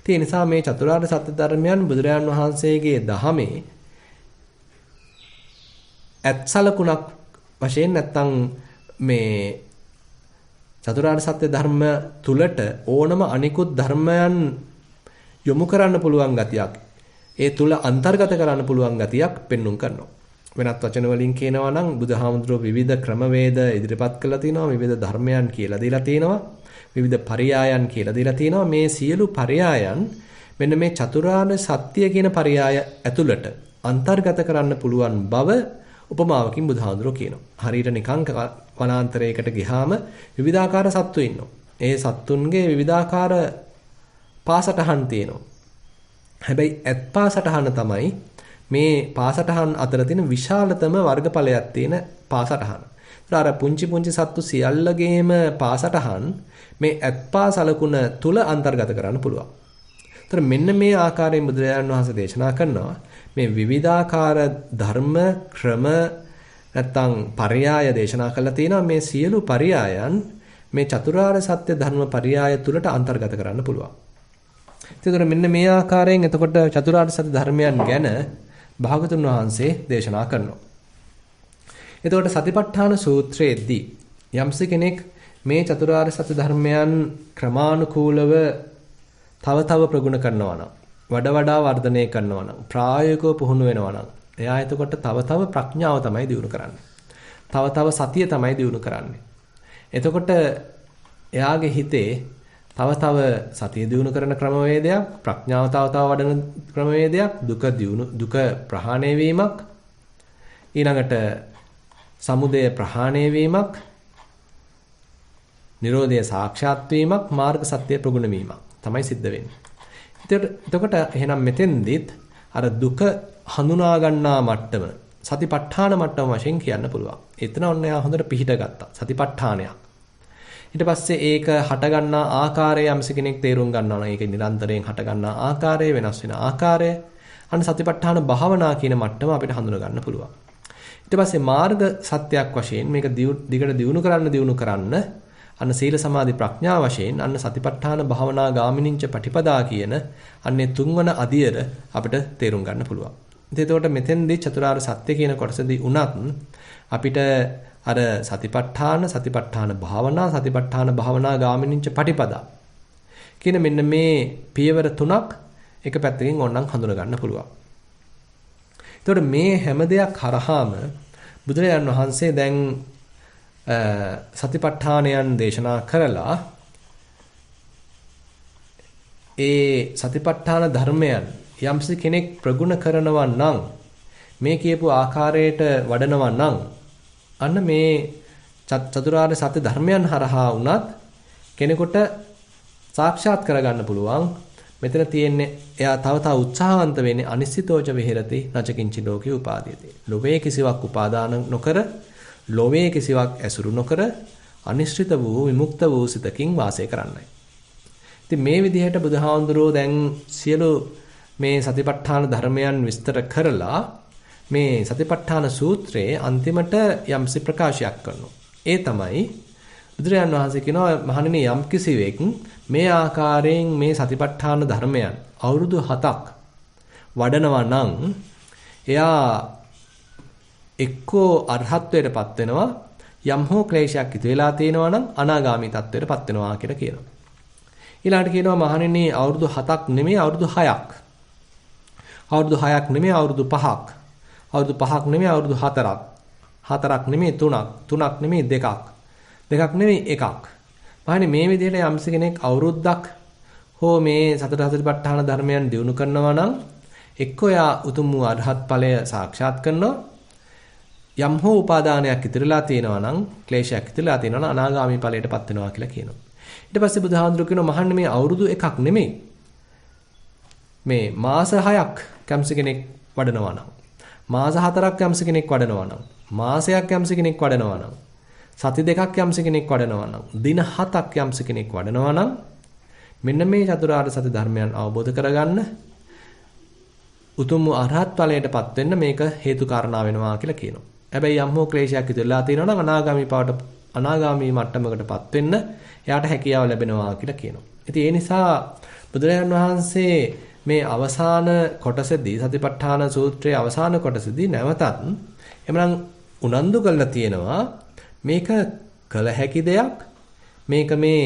[SPEAKER 1] ඒ නිසා මේ චතුරාර්ය සත්‍ය ධර්මයන් බුදුරජාන් වහන්සේගේ දහමේ ඇත්සලකුණක් වශයෙන් නැත්තම් මේ චතුරාර්ය සත්‍ය ධර්ම තුලට ඕනම අනිකුත් ධර්මයන් යොමු කරන්න පුළුවන් ගතියක්, ඒ තුල අන්තර්ගත කරන්න පුළුවන් ගතියක් පෙන්눔 කරනවා. වෙනත් වචන වලින් කියනවා නම් බුදුහාමුදුරුවෝ විවිධ ක්‍රමවේද ඉදිරිපත් කළා තිනවා, විවිධ ධර්මයන් කියලා දීලා තිනවා, විවිධ පරයයන් කියලා දීලා තිනවා. මේ සියලු පරයයන් මෙන්න මේ චතුරාර්ය සත්‍ය කියන පරයය ඇතුළට අන්තර්ගත කරන්න පුළුවන් බව උපමාවකින් බුදුහාමුදුරුවෝ කියනවා. හරියට නිකං වනාන්තරයකට ගියාම විවිධාකාර සත්තු ඉන්නවා. ඒ සත්තුන්ගේ විවිධාකාර පාසටහන් තියෙනවා. හැබැයි ඇත් පාසටහන තමයි මේ පාසටහන් අතර තියෙන විශාලතම වර්ගඵලයක් තියෙන පාසටහන. අර පුංචි පුංචි සත්තු සියල්ලගේම පාසටහන් මේ ඇත්පා සලකුණ තුල අන්තර්ගත කරන්න පුළුවන්. ඒතර මෙන්න මේ ආකාරයෙන් බුදුරජාණන් වහන්සේ දේශනා කරනවා මේ විවිධාකාර ධර්ම ක්‍රම නැත්තම් පරයය දේශනා කළා තියෙනවා. මේ සියලු පරයයන් මේ චතුරාර්ය සත්‍ය ධර්ම පරයය තුලට අන්තර්ගත කරන්න පුළුවන්. ඒතර මෙන්න මේ ආකාරයෙන් එතකොට චතුරාර්ය සත්‍ය ධර්මයන් ගැන භාගතුන් වහන්සේ දේශනා කරනවා. එතකොට සතිපට්ඨාන සූත්‍රයේදී යම්ස කෙනෙක් මේ චතුරාර්ය සත්‍ය ධර්මයන් ක්‍රමානුකූලව තව ප්‍රගුණ කරනවා නම්, වඩා වර්ධනය කරනවා නම්, ප්‍රායෝගිකව පුහුණු වෙනවා නම්, එයා එතකොට තව ප්‍රඥාව තමයි දියුණු කරන්නේ. තව සතිය තමයි දියුණු කරන්නේ. එතකොට එයාගේ හිතේ තව සතිය දියුණු කරන ක්‍රමවේදයක්, ප්‍රඥාව තව වඩන ක්‍රමවේදයක්, දුක ප්‍රහාණය වීමක්, ඊළඟට සමුදය ප්‍රහාණය වීමක්, නිරෝධය සාක්ෂාත් වීමක්, මාර්ග සත්‍ය ප්‍රගුණ වීමක් තමයි සිද්ධ වෙන්නේ. එතකොට එහෙනම් මෙතෙන්දිත් අර දුක හඳුනා ගන්නා මට්ටම සතිපට්ඨාන මට්ටම වශයෙන් කියන්න පුළුවන්. එතන ඔන්න එයා හොඳට පිහිට ගත්තා. සතිපට්ඨානයක්. ඊට පස්සේ ඒක හට ගන්නා ආකාරය යම්ස කෙනෙක් තේරුම් ගන්නවා නම් ඒක නිරන්තරයෙන් හට ගන්නා ආකාරය, වෙනස් වෙන ආකාරය අන්න සතිපට්ඨාන භාවනා කියන මට්ටම අපිට හඳුනා ගන්න පුළුවන්. ඊට පස්සේ මාර්ග සත්‍යයක් වශයෙන් මේක දිගට දියුණු කරන්න අන්න සීල සමාධි ප්‍රඥා වශයෙන් අන්න සතිපට්ඨාන භාවනා ගාමිනින්ච පටිපදා කියන අන්නේ තුන්වන අදියර අපිට තේරුම් ගන්න පුළුවන්. එතකොට මෙතෙන්දී චතුරාර්ය සත්‍ය කියන කොටසදී උනත් අපිට අර සතිපට්ඨාන භාවනා ගාමිනින්ච පටිපදා කියන මෙන්න මේ පියවර තුනක් එක පැත්තකින් ඕනනම් හඳුනා ගන්න පුළුවන්. එතකොට මේ හැම දෙයක් හරහාම බුදුරජාණන් වහන්සේ දැන් සතිපට්ඨානයන් දේශනා කරලා ඒ සතිපට්ඨාන ධර්මයන් යම්ස කෙනෙක් ප්‍රගුණ කරනවා නම්, මේ කියපු ආකාරයට වඩනවා නම් අන්න මේ චතුරාර්ය සත්‍ය ධර්මයන් හරහා වුණත් කෙනෙකුට සාක්ෂාත් කරගන්න පුළුවන්. මෙතන තියෙන්නේ එයා තව උත්සාහවන්ත වෙන්නේ අනිශ්චිතෝච විහෙරති නචකින්චි ලෝකේ උපාදීයති. ලෝකේ කිසිවක් උපාදාන නොකර ලෝවේ කිසිවක් ඇසුරු නොකර අනිශ්චිත වූ විමුක්ත වූ සිතකින් වාසය කරන්නයි. ඉතින් මේ විදිහට බුදුහාඳුරෝ දැන් සියලු මේ සතිපට්ඨාන ධර්මයන් විස්තර කරලා මේ සතිපට්ඨාන සූත්‍රයේ අන්තිමට යම්සි ප්‍රකාශයක් කරනවා. ඒ තමයි බුදුරජාන් වහන්සේ කියනවා මහණෙනි යම් කිසිවෙක් මේ ආකාරයෙන් මේ සතිපට්ඨාන ධර්මයන් අවුරුදු 7ක් වඩනවා නම් එයා එක්කෝ අරහත්ත්වයටපත් වෙනවා යම් හෝ ක්ලේශයක් ඉතු වෙලා තියෙනවා නම් අනාගාමී තත්ත්වයටපත් වෙනවා කියලා කියනවා. ඊළඟට කියනවා මහණෙනි අවුරුදු 7ක් නෙමෙයි අවුරුදු 6ක්. අවුරුදු 6ක් නෙමෙයි අවුරුදු 5ක්. අවුරුදු 5ක් නෙමෙයි අවුරුදු 4ක්. 4ක් නෙමෙයි 3ක්. 3ක් නෙමෙයි 2ක්. 2ක් නෙමෙයි 1ක්. මහණෙනි මේ විදිහට යම්ස කෙනෙක් අවුරුද්දක් හෝ මේ සතර සතිපට්ඨාන ධර්මයන් දියුණු කරනවා නම් එක්කෝ යා උතුම් වූ අරහත් ඵලය සාක්ෂාත් කරනවා යම් හෝ උපාදානයක් ඉතිරලා තියෙනවා නම් ක්ලේශයක් ඉතිරලා තියෙනවා නම් අනාගාමී ඵලයටපත් වෙනවා කියලා කියනවා. ඊට පස්සේ බුදුහාඳුරු කියනවා මහන්නේ මේ අවුරුදු එකක් නෙමෙයි. මේ මාස 6ක් යම්ස කෙනෙක් වඩනවා නම් මාස 4ක් යම්ස කෙනෙක් වඩනවා නම් මාසයක් යම්ස කෙනෙක් වඩනවා නම් සති දෙකක් යම්ස කෙනෙක් වඩනවා නම් දින 7ක් යම්ස කෙනෙක් වඩනවා නම් මෙන්න මේ චතුරාර්ය සත්‍ය ධර්මයන් අවබෝධ කරගන්න උතුම් අරහත් ඵලයටපත් වෙන්න මේක හේතු කාරණා වෙනවා කියලා කියනවා. හැබැයි යම් හෝ ක්ලේශයක් ඉතිරලා තියෙනවා නම් අනාගාමී මට්ටමකටපත් වෙන්න එයාට හැකියාව ලැබෙනවා කියලා කියනවා. ඉතින් ඒ නිසා බුදුරජාණන් වහන්සේ මේ අවසාන කොටසදී සතිපට්ඨාන සූත්‍රයේ අවසාන කොටසදී නැවතත් එමනම් උනන්දු කරලා තියෙනවා මේක කළ හැකි දෙයක්. මේක මේ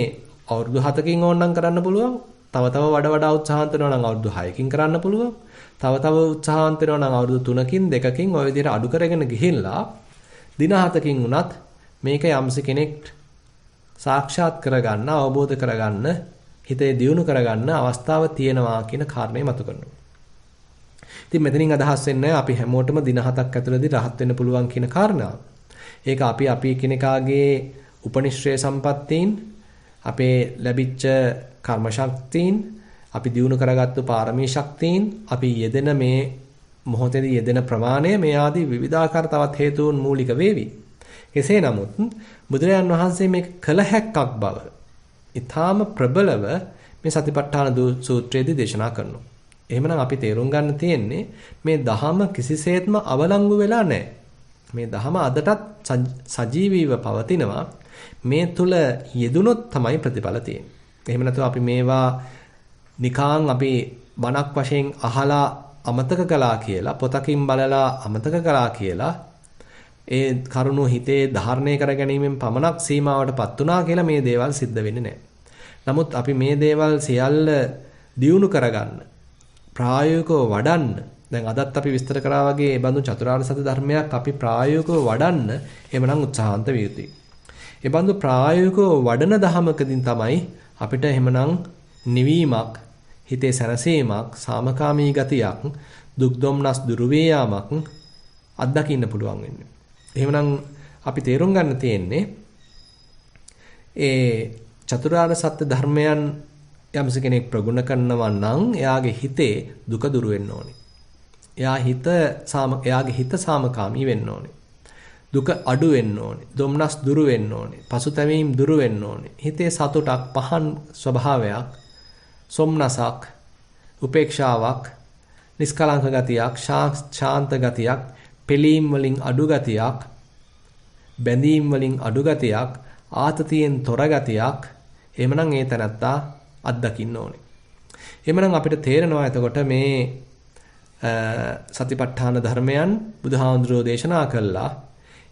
[SPEAKER 1] අවුරුදු 7කින් ඕනනම් කරන්න පුළුවන්. තව වඩා උත්සාහන්ත වෙනවා නම් අවුරුදු 6කින් කරන්න පුළුවන්. තව උත්සාහන්ත වෙනවා නම් අවුරුදු 3කින් 2කින් ওই විදිහට අඩු කරගෙන ගිහිල්ලා දින 7කින් උනත් මේක යම්ස කෙනෙක් සාක්ෂාත් කරගන්න, අවබෝධ කරගන්න, හිතේ දියුණු කරගන්න අවස්ථාව තියෙනවා කියන කාරණේ මතු කරනවා. ඉතින් මෙතනින් අදහස් වෙන්නේ අපි හැමෝටම දින 7ක් ඇතුළතදී රහත් වෙන්න පුළුවන් කියන කාරණාව. ඒක අපි කෙනෙකාගේ උපනිශ්‍රේ සම්පත්තීන්, අපේ ලැබිච්ච කර්ම ශක්තියින්, අපි දියුණු කරගත්තු පාරමී ශක්තියින්, අපි යෙදෙන මේ මොහොතේදී යෙදෙන ප්‍රමාණය මේ ආදී විවිධාකාර තවත් හේතුන් මූලික වේවි. කෙසේ නමුත් බුදුරජාන් වහන්සේ මේ කළ හැක්කක් බව ඊටාම ප්‍රබලව මේ සතිපට්ඨාන සූත්‍රයේදී දේශනා කරනවා. එහෙමනම් අපි තේරුම් ගන්න තියෙන්නේ මේ දහම කිසිසේත්ම අවලංගු වෙලා නැහැ. මේ දහම අදටත් සජීවීව පවතිනවා. මේ තුල යෙදුනොත් තමයි ප්‍රතිඵල තියෙන්නේ. එහෙම නැත්නම් අපි මේවා නිකාං අපි බණක් වශයෙන් අහලා අමතක කළා කියලා, පොතකින් බලලා අමතක කළා කියලා, ඒ කරුණු හිතේ ධාරණය කර ගැනීමෙන් පමණක් සීමාවටපත් වුණා කියලා මේ දේවල් සිද්ධ වෙන්නේ නැහැ. නමුත් අපි මේ දේවල් සියල්ල දියුණු කරගන්න, ප්‍රායෝගිකව වඩන්න, දැන් අදත් අපි විස්තර කරා වගේ මේ බඳු චතුරාර්ය සත්‍ය ධර්මයක් අපි ප්‍රායෝගිකව වඩන්න එhmenan උත්සාහන්ත විය යුතුයි. ඒ බඳු ප්‍රායෝගිකව වඩන ධමකකින් තමයි අපිට එhmenan නිවීමක්, හිතේ සැනසීමක්, සාමකාමී ගතියක්, දුක් දුම්නස් දුරු වේයාමක් අත්දකින්න පුළුවන් වෙන්නේ. එහෙමනම් අපි තේරුම් ගන්න තියෙන්නේ ඒ චතුරාර්ය සත්‍ය ධර්මයන් යම්ස කෙනෙක් ප්‍රගුණ කරනවා නම් එයාගේ හිතේ දුක දුරු වෙන්න ඕනේ. එයාගේ හිත සාමකාමී වෙන්න ඕනේ. දුක අඩු වෙන්න ඕනේ. දුම්නස් දුරු වෙන්න ඕනේ. පසුතැවීම් දුරු වෙන්න ඕනේ. හිතේ සතුටක්, පහන් ස්වභාවයක්, සොම්නසක්, උපේක්ෂාවක්, නිස්කලංක ගතියක්, ශාන්ත ගතියක්, පිළීම් වලින් අඩු ගතියක්, බැඳීම් වලින් අඩු ගතියක්, ආතතියෙන් තොර ගතියක් එහෙමනම් ඒ තැනත්තා අත්දකින්න ඕනේ. එහෙමනම් අපිට තේරෙනවා එතකොට මේ සතිපට්ඨාන ධර්මයන් බුදුහාමුදුරෝ දේශනා කළා.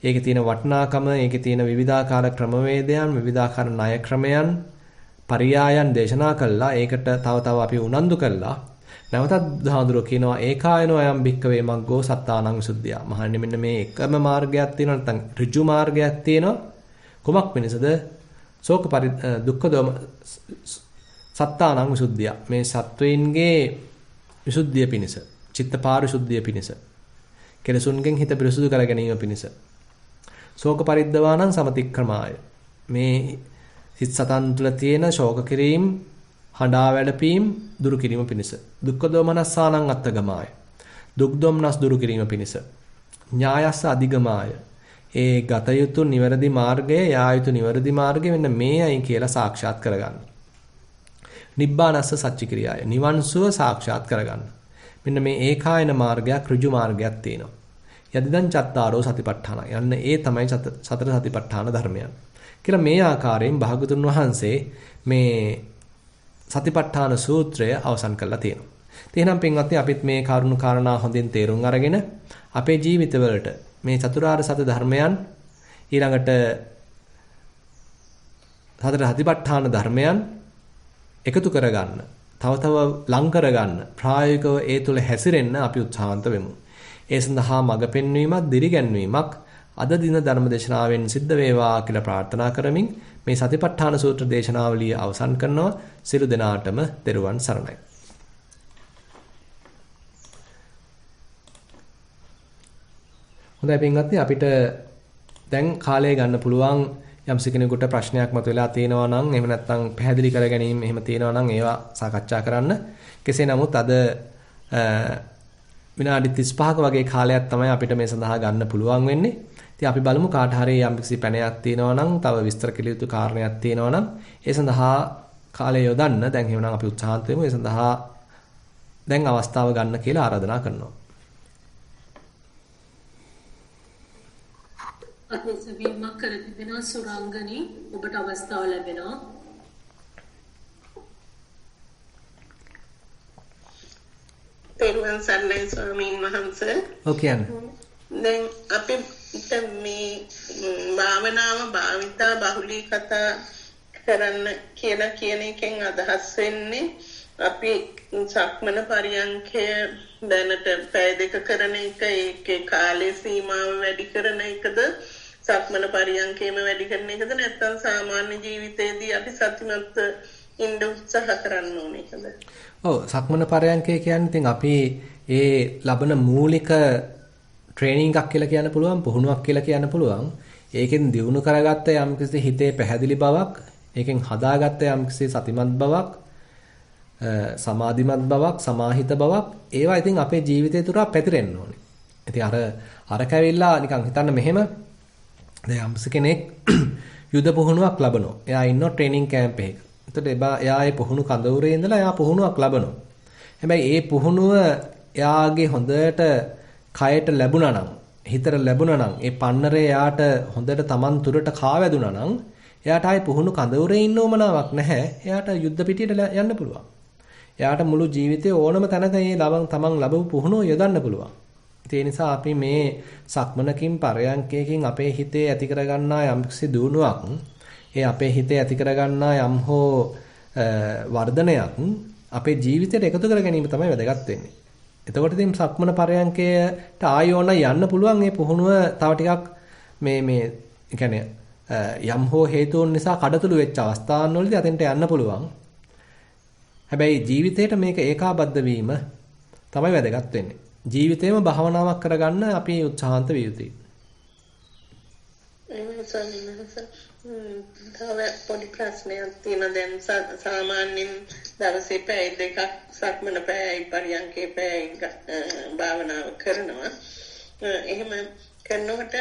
[SPEAKER 1] ඒකේ තියෙන වටිනාකම, ඒකේ තියෙන විවිධාකාර ක්‍රමවේදයන්, විවිධාකාර ණය ක්‍රමයන්, පරියායන් දේශනා කළා. ඒකට තව අපි උනන්දු කළා. නැවතත් බුදුහාමුදුරෝ කියනවා ඒකායනෝ අයම් භික්කවේ මග්ගෝ සත්තානං විසුද්ධිය. මහන්නේ මෙන්න මේ එකම මාර්ගයක් තියෙනවා, නැත්නම් ඍජු මාර්ගයක් තියෙනවා. කුමක් වෙනසද? ශෝක දුක්ඛ දෝම සත්තානං විසුද්ධිය. මේ සත්වයින්ගේ විසුද්ධිය පිණිස, චිත්ත පාරිශුද්ධිය පිණිස, කෙලසුන්ගෙන් හිත පිරිසුදු කර ගැනීම පිණිස. ශෝක පරිද්දවානං සමතික්‍රමාය. මේ සිත් සතන් තුළ තියෙන ශෝක කිරීම, හඬා වැළපීම් දුරු කිරීම පිණිස. දුක්ඛ දෝමනස්සානං අත්තගමාය. දුක් දොම්නස් දුරු කිරීම පිණිස. ඥායස්ස අධිගමාය. ඒ ගත යුතු නිවැරදි මාර්ගය, යා යුතු නිවැරදි මාර්ගය මෙන්න මේයි කියලා සාක්ෂාත් කරගන්න. නිබ්බානස්ස සච්චික්‍රියාය. නිවන් සුව සාක්ෂාත් කරගන්න. මෙන්න මේ ඒකායන මාර්ගයක්, ඍජු මාර්ගයක් තියෙනවා. යදිදං චත්තාරෝ සතිපට්ඨාන. යන්න ඒ තමයි සතර සතිපට්ඨාන ධර්මයන්. කියලා මේ ආකාරයෙන් භාගතුන් වහන්සේ මේ සතිපට්ඨාන සූත්‍රය අවසන් කරලා තියෙනවා. එහෙනම් පින්වත්නි අපිත් මේ කරුණු කාරණා හොඳින් තේරුම් අරගෙන අපේ ජීවිතවලට මේ චතුරාර්ය සත්‍ය ධර්මයන් ඊළඟට සතර සතිපට්ඨාන ධර්මයන් එකතු කරගන්න, තව තව ලං කරගන්න, ප්‍රායෝගිකව ඒ තුල හැසිරෙන්න අපි උත්සාහන්ත වෙමු. ඒ සඳහා මඟ පෙන්වීමක්, දිරිගැන්වීමක් අද දින ධර්මදේශනාවෙන් සිද්ධ වේවා කියලා ප්‍රාර්ථනා කරමින් මේ සතිපට්ඨාන සූත්‍ර දේශනාවලිය අවසන් කරනවා. සියලු දෙනාටම තෙරුවන් සරණයි. හොඳයි පින්වත්නි, අපිට දැන් කාලය ගන්න පුළුවන් යම්සි කෙනෙකුට ප්‍රශ්නයක් මතුවලා තියෙනවා නම්, එහෙම නැත්නම් පැහැදිලි කර ගැනීම එහෙම තියෙනවා නම් ඒවා සාකච්ඡා කරන්න. කෙසේ නමුත් අද විනාඩි 35ක වගේ කාලයක් තමයි අපිට මේ සඳහා ගන්න පුළුවන් වෙන්නේ. ඉතින් අපි බලමු කාට හරි යම්කිසි පැනයක් තියෙනවා නම්, තව විස්තර කෙලිය යුතු කාරණයක් තියෙනවා නම් ඒ සඳහා කාලය යොදන්න. දැන් එහෙනම් අපි උත්සාහන්ත වෙමු. ඒ සඳහා දැන් අවස්ථාව ගන්න කියලා ආරාධනා කරනවා.
[SPEAKER 2] අත්සවීමක් කර තිබෙනවා සුරංගනී, ඔබට අවස්ථාව ලැබෙනවා.
[SPEAKER 3] තෙරුවන් සරණයි ස්වාමීන් වහන්සේ.
[SPEAKER 1] ඔව් කියන්නේ.
[SPEAKER 3] දැන් අපි මේ භාවනාව භාවිතා බහුලීකතා කරන්න කියන එකෙන් අදහස් වෙන්නේ අපි සක්මන පරියන්කය දැනට පැය දෙක කරන එක, ඒකේ කාලේ සීමාව වැඩි කරන එකද, සක්මන පරියන්කේම වැඩි කරන එකද, නැත්නම් සාමාන්‍ය ජීවිතයේදී අපි සතිමත් ඉන්න උත්සාහ කරන්න ඕනේ එකද?
[SPEAKER 1] ඔව්, සක්මන පරයන්කය කියන්නේ ඉතින් අපි ඒ ලබන මූලික ට්‍රේනින්ග් එකක් කියලා කියන්න පුළුවන්, පුහුණුවක් කියලා කියන්න පුළුවන්. ඒකෙන් දියුණු කරගත්ත යම්කිසි හිතේ පැහැදිලි බවක්, ඒකෙන් හදාගත්ත යම්කිසි සතිමත් බවක්, සමාධිමත් බවක්, සමාහිත බවක්, ඒවා ඉතින් අපේ ජීවිතය තුර පැතිරෙන්න ඕනේ. ඉතින් අර කැවිලා නිකන් හිතන්න මෙහෙම දැන් යම්කිසි කෙනෙක් යුද පුහුණුවක් ලබනවා. එයා ඉන්නවා ට්‍රේනින්ග් කැම්ප් එකක. එතකොට එයා ඒ පුහුණු කඳවුරේ ඉඳලා එයා පුහුණුවක් ලබනවා. හැබැයි ඒ පුහුණුව එයාගේ හොඳට කයට ලැබුණා නම්, හිතට ලැබුණා නම්, ඒ පන්නරේ එයාට හොඳට Taman තුරට කාවැදුණා නම්, එයාට ආයේ පුහුණු කඳවුරේ ඉන්න ඕමනාවක් නැහැ. එයාට යුද්ධ පිටියට යන්න පුළුවන්. එයාට මුළු ජීවිතේ ඕනම තැනක මේ Taman ලැබපු පුහුණුව යොදන්න පුළුවන්. ඒ නිසා අපි මේ සක්මනකින් පරයන්කයකින් අපේ හිතේ ඇති කරගන්නා යම්කිසි දියුණුවක්, ඒ අපේ හිතේ ඇති කරගන්නා යම් හෝ වර්ධනයක් අපේ ජීවිතයට එකතු කර ගැනීම තමයි වැදගත් වෙන්නේ. එතකොට ඉතින් සක්මන පරයන්කයට ආයෝන යන්න පුළුවන්. මේ පුහුණුව තව ටිකක් මේ කියන්නේ යම් හෝ හේතුන් නිසා කඩතුළු වෙච්ච අවස්ථාන් වලදී අතෙන්ට යන්න පුළුවන්. හැබැයි ජීවිතේට මේක ඒකාබද්ධ වීම තමයි වැදගත් වෙන්නේ. ජීවිතේම භාවනාවක් කරගන්න අපි උත්සාහන්ත විය යුතුයි.
[SPEAKER 3] තව පොඩි ප්‍රශ්නයක් තියෙනවා. දැන් සාමාන්‍යයෙන් දවසේ පැය දෙකක් සක්මන පැයයි පරියන්කේ පැයයි භාවනාව කරනවා. එහෙම කරනකොට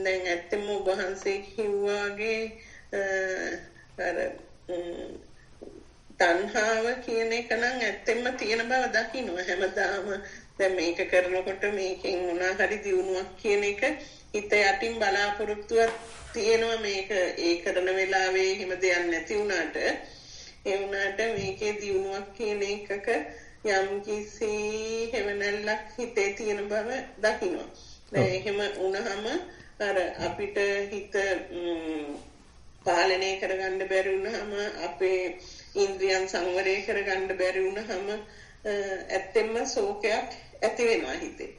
[SPEAKER 3] දැන් ඇත්තම ඔබ වහන්සේ කිව්වාගේ අර තණ්හාව කියන එක නම් ඇත්තෙන්ම තියෙන බව දකින්න හැමදාම. දැන් මේක කරනකොට මේකෙන් මොනවා හරි දියුණුවක් කියන එක හිත යටින් බලාපොරොත්තුවක් තියෙනවා. මේක ඒ කරන වෙලාවේ එහෙම දෙයක් නැති වුණාට, ඒ වුණාට මේකේ දියුණුවක් කියන එකක යම් කිසි හැවණල්ලක් හිතේ තියෙන බව දකින්නවා. දැන් එහෙම වුණාම අර අපිට හිත පාලනය කරගන්න බැරි වුණාම, අපේ ඉන්ද්‍රියන් සංවරය කරගන්න බැරි වුණාම ඇත්තෙන්ම ශෝකයක් ඇති වෙනවා හිතේ.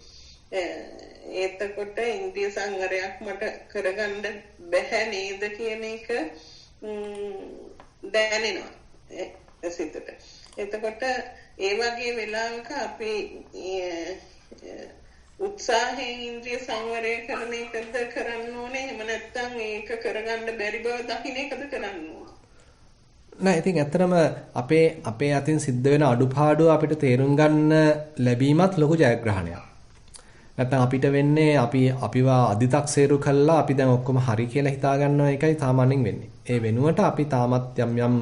[SPEAKER 3] එතකොට ඉන්ද්‍රිය සංවරයක් මට කරගන්න බැහැ නේද කියන එක දැනෙනවා සිතට. එතකොට ඒ වගේ වෙලාවක අපි උත්සාහයෙන් ඉන්ද්‍රිය සංවරය කරන එකද කරන්න ඕනේ? එහෙම නැත්නම් ඒක කරගන්න බැරි බව දකින්න එකද කරන්න ඕනේ?
[SPEAKER 1] නෑ, ඉතින් ඇත්තටම අපේ අතින් සිද්ධ වෙන අඩුපාඩු අපිට තේරුම් ගන්න ලැබීමත් ලොකු ජයග්‍රහණයක්. නැත්නම් අපිට වෙන්නේ අපිව අදි탁සේරු කළා අපි දැන් ඔක්කොම හරි කියලා හිතා ගන්නවා එකයි සාමාන්‍යයෙන් වෙන්නේ. ඒ වෙනුවට අපි තාමත් යම්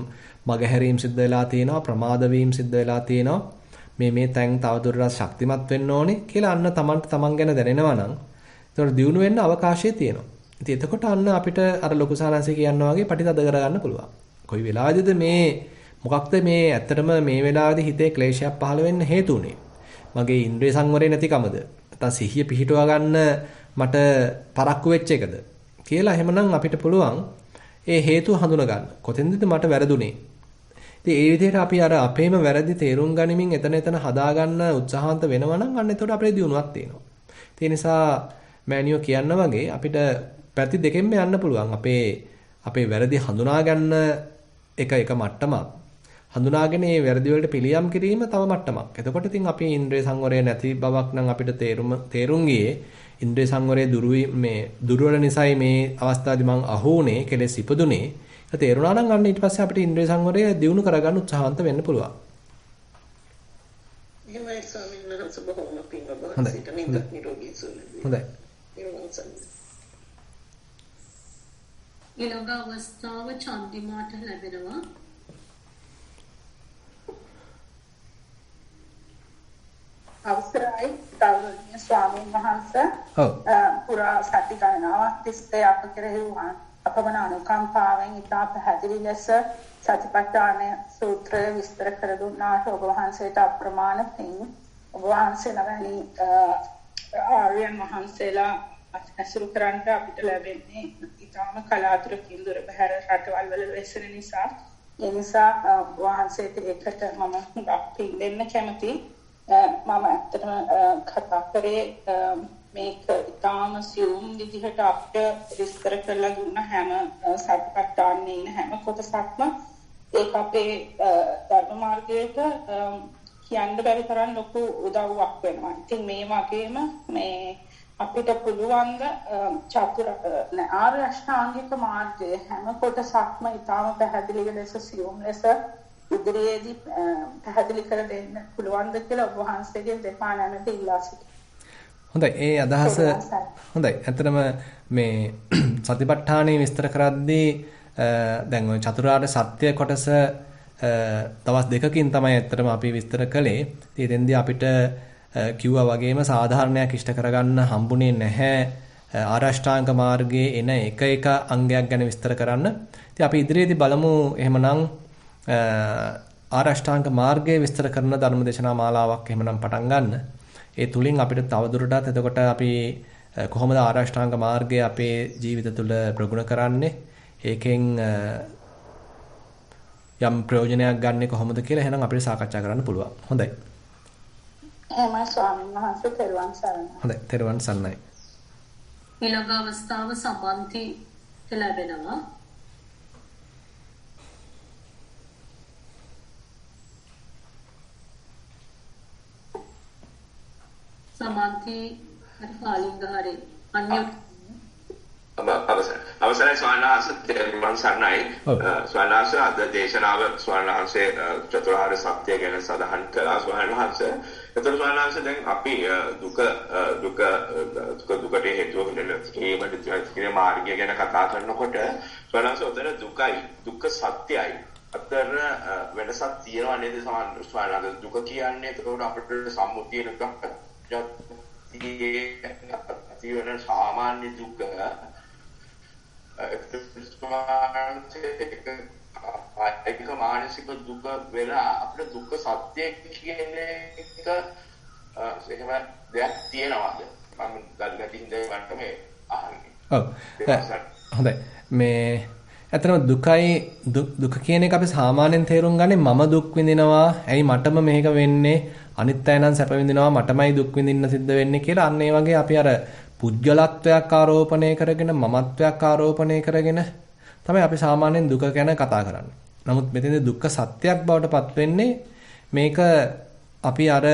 [SPEAKER 1] මගහැරීම් සිද්ධ වෙලා තියෙනවා, ප්‍රමාද වීම සිද්ධ වෙලා තියෙනවා. මේ තැන් තවදුරටත් ශක්තිමත් වෙන්න ඕනේ කියලා අන්න තමන් ගැන දැනෙනවා නම් ඒතකොට දියුණු වෙන්න අවකාශය තියෙනවා. ඉතින් එතකොට අන්න අපිට අර ලොකු සාරංශය කියනවා වගේ පටිතද කරගන්න පුළුවන්. කොයි වෙලාවෙදිද මොකක්ද මේ ඇත්තටම මේ වෙලාවේදී හිතේ ක්ලේශයක් පහළ වෙන්න හේතු උනේ? මගේ ඉන්ද්‍රිය සංවරය නැතිකමද? නැත්නම් සිහිය පිහිටුවා ගන්න මට පරක්කු වෙච්ච එකද? කියලා එහෙමනම් අපිට පුළුවන් ඒ හේතු හඳුනා ගන්න. කොතෙන්ද මට වැරදුනේ? ඉතින් ඒ විදිහට අපි අර අපේම වැරදි තේරුම් ගනිමින් එතන හදාගන්න උත්සාහන්ත වෙනවා නම් අන්න එතකොට අපේ දියුණුවක් තියෙනවා. ඒ නිසා මෑනියෝ කියන්න වගේ අපිට පැති දෙකෙන්ම යන්න පුළුවන්. අපේ වැරදි හඳුනා ගන්න එක මට්ටමක්. හඳුනාගෙන මේ වැරදි වලට පිළියම් කිරීම තව මට්ටමක්. එතකොට ඉතින් අපි ඉන්ද්‍රිය සංවරය නැති බවක් නම් අපිට තේරුම් ගියේ ඉන්ද්‍රිය සංවරයේ දුර්වල නිසායි මේ අවස්ථාවේදී මං අහුනේ කෙලෙස් ඉපදුනේ. ඒක තේරුණා නම් අන්න ඊට පස්සේ අපිට ඉන්ද්‍රිය සංවරය දියුණු කරගන්න උත්සාහන්ත වෙන්න පුළුවන්.
[SPEAKER 3] එහෙමයි ස්වාමීන් වහන්සේ බොහොම පිං ඔබ සිට නිරෝගී සුවය.
[SPEAKER 1] හොඳයි.
[SPEAKER 2] ඊළඟ අවස්ථාව චන්දිමාට ලැබෙනවා.
[SPEAKER 4] අවසරයි ගෞරවනීය ස්වාමීන් වහන්සේ. පුරා සති ගණනාවක් තිස්සේ අප කෙරෙහි අපමණ අනුකම්පාවෙන් ඉතා පැහැදිලි ලෙස සතිපට්ඨාන සූත්‍රය විස්තර කර දුන්නාට ඔබ වහන්සේට අප්‍රමාණ පිං. ඔබ වහන්සේලා වැනි ආර්යයන් වහන්සේලා අසුරු කරන්ට අපිට ලැබෙන්නේ ඉතාම කලාතුරකින් දුර බැහැර රටවල් වල වෙසෙන නිසා. ඒ නිසා ඔබ වහන්සේට ඒකට මම පිං දෙන්න කැමතියි. මම ඇත්තටම කතා කරේ මේක ඉතාම සියුම් විදිහට අපිට විස්තර කරලා දුන්න හැම සත්‍යපට්ඨානේ ඉන්න හැම කොටසක්ම ඒක අපේ ධර්ම මාර්ගයට කියන්න බැරි තරම් ලොකු උදව්වක් වෙනවා. ඉතින් මේ වගේම මේ අපිට පුළුවන් ආර්ය අෂ්ටාංගික මාර්ගයේ හැම කොටසක්ම ඉතාම පැහැදිලි ලෙස සියුම් ලෙස ඉදිරියේදී පැහැදිලි කර දෙන්න පුළුවන්ද කියලා ඔබ වහන්සේගෙන් දෙපා නැමෙත ඉල්ලා සිටිනවා.
[SPEAKER 1] හොඳයි. ඒ අදහස හොඳයි. ඇත්තටම මේ සතිපට්ඨානෙ විස්තර කරද්දී දැන් ඔය චතුරාර්ය සත්‍ය කොටස දවස් දෙකකින් තමයි ඇත්තටම අපි විස්තර කළේ. ඉතින් එතෙන්දී අපිට කිව්වා වගේම සාධාරණයක් ඉෂ්ට කරගන්න හම්බුනේ නැහැ. ආරෂ්ඨාංග මාර්ගයේ එන එක අංගයක් ගැන විස්තර කරන්න. ඉතින් අපි ඉදිරියේදී බලමු එහෙමනම් ආරෂ්ඨාංග මාර්ගයේ විස්තර කරන ධර්මදේශනා මාලාවක් එහෙමනම් පටන් ගන්න. ඒ තුලින් අපිට තවදුරටත් එතකොට අපි කොහොමද ආරෂ්ඨාංග මාර්ගය අපේ ජීවිත තුළ ප්‍රගුණ කරන්නේ? ඒකෙන් යම් ප්‍රයෝජනයක් ගන්න කොහොමද කියලා එහෙනම් අපිට සාකච්ඡා කරන්න පුළුවන්. හොඳයි.
[SPEAKER 4] එහෙමයි ස්වාමීන් වහන්සේ තෙරුවන් සරණයි.
[SPEAKER 1] හොඳයි. තෙරුවන් සරණයි.
[SPEAKER 2] ඊළඟ අවස්ථාව සම්බන්ති ලැබෙනවා. සමන්ති හරිපාලිංගහරේ අන්‍යුත්
[SPEAKER 5] අවසරයි ස්වාමීන් තෙරුවන් සරණයි. ස්වාමීන් වහන්සේ අද දේශනාව ස්වාමීන් වහන්සේ චතුරාර්ය සත්‍ය ගැන සඳහන් කළා. ස්වාමීන් වහන්සේ එතකොට ස්වාමීන් වහන්සේ දැන් අපි දුකට හේතුව කියන මාර්ගය ගැන කතා කරනකොට ස්වාමීන් වහන්සේ උතන දුක්ඛ සත්‍යයි අතර වෙනසක් තියෙනවා නේද ස්වාමීන් වහන්සේ? දුක කියන්නේ එතකොට අපිට සම්මුතිය තියෙන සාමාන්‍ය දුක ඒක මානසික දුක වෙලා අපිට දුක්ඛ සත්‍ය කියන එක එහෙම දෙයක් තියෙනවද? මම දැනගටින් දෙවන්ට මේ අහන්නේ.
[SPEAKER 1] ඔව්. හොඳයි. මේ ඇත්තටම දුක කියන එක අපි සාමාන්‍යයෙන් තේරුම් ගන්නේ මම දුක් විඳිනවා. ඇයි මටම මේක වෙන්නේ? අනිත් අය නම් සැප විඳිනවා මටමයි දුක් විඳින්න සිද්ධ වෙන්නේ කියලා අන්න ඒ වගේ අපි අර පුද්ගලත්වයක් ආරෝපණය කරගෙන මමත්වයක් ආරෝපණය කරගෙන තමයි අපි සාමාන්‍යයෙන් දුක ගැන කතා කරන්නේ. නමුත් මෙතෙන්දී දුක්ඛ සත්‍යයක් බවට පත් වෙන්නේ මේක අපි අර